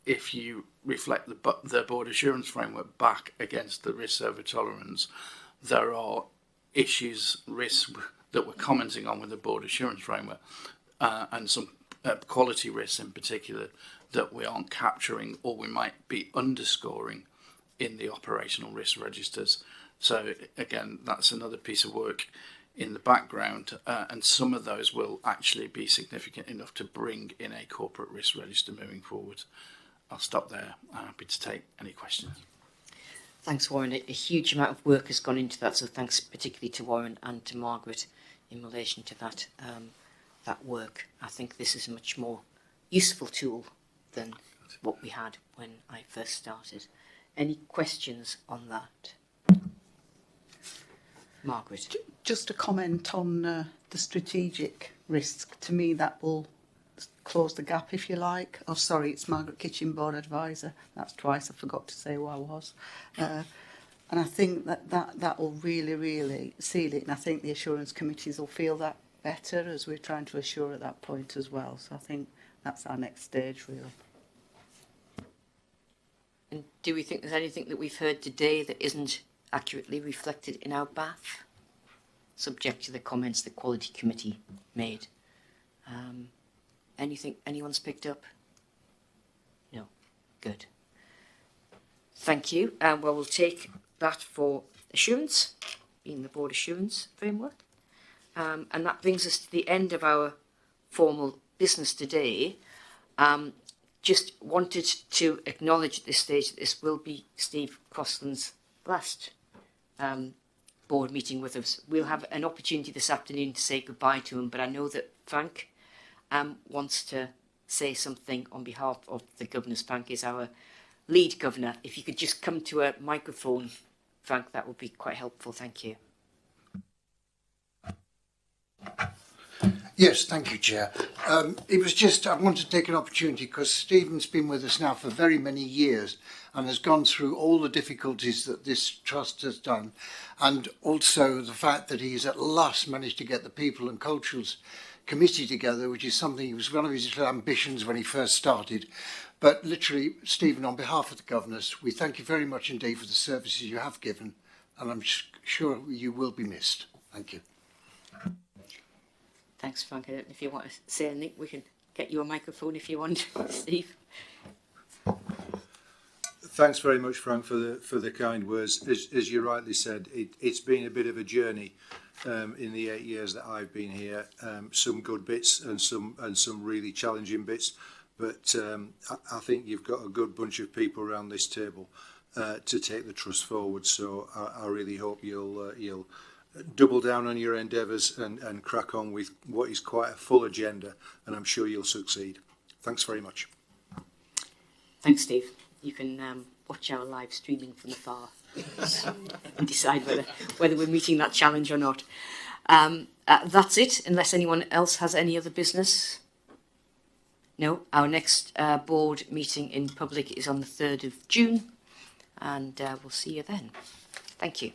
if you reflect the board assurance framework back against the risk over tolerance, there are issues, risks that we're commenting on with the board assurance framework and some quality risks in particular that we aren't capturing or we might be underscoring in the operational risk registers. So again, that's another piece of work in the background, and some of those will actually be significant enough to bring in a corporate risk register moving forward. I'll stop there. I'm happy to take any questions. Thanks, Warren. A huge amount of work has gone into that, so thanks particularly to Warren and to Margaret in relation to that that work. I think this is a much more useful tool than what we had when I first started. Any questions on that? Margaret? Just a comment on the strategic risk. To me, that will close the gap, if you like. Oh, sorry, it's Margaret Kitchen, Board Advisor. That's twice I forgot to say who I was. And I think that will really, really seal it. And I think the assurance committees will feel that better as we're trying to assure at that point as well. So I think that's our next stage, really. And do we think there's anything that we've heard today that isn't accurately reflected in our BAF, subject to the comments the Quality Committee made? Anything anyone's picked up? No. Good. Thank you. Well, we'll take that for assurance, in the board assurance framework. And that brings us to the end of our formal business today. Just wanted to acknowledge at this stage that this will be Steve Crosland's last board meeting with us. We'll have an opportunity this afternoon to say goodbye to him, but I know that Frank wants to say something on behalf of the governors. Frank is our lead governor. If you could just come to a microphone, Frank, that would be quite helpful. Thank you. Yes, thank you, Chair. It was just, I want to take an opportunity because Stephen's been with us now for very many years and has gone through all the difficulties that this trust has done, and also the fact that he's at last managed to get the People and Cultures Committee together, which is something, was one of his little ambitions when he first started. But literally, Stephen, on behalf of the governors, we thank you very much indeed for the services you have given, and I'm sure you will be missed. Thank you. Thanks, Frank. I don't know if you want to say anything. We can get you a microphone if you want, Steve. Thanks very much, Frank, for the kind words. As you rightly said, it's been a bit of a journey in the 8 years that I've been here. Some good bits and some really challenging bits, but I think you've got a good bunch of people around this table to take the trust forward. So I really hope you'll double down on your endeavours and crack on with what is quite a full agenda, and I'm sure you'll succeed. Thanks very much. Thanks, Steve. You can watch our live streaming from afar and decide whether we're meeting that challenge or not. That's it, unless anyone else has any other business. No, our next board meeting in public is on the 3rd of June, and we'll see you then. Thank you.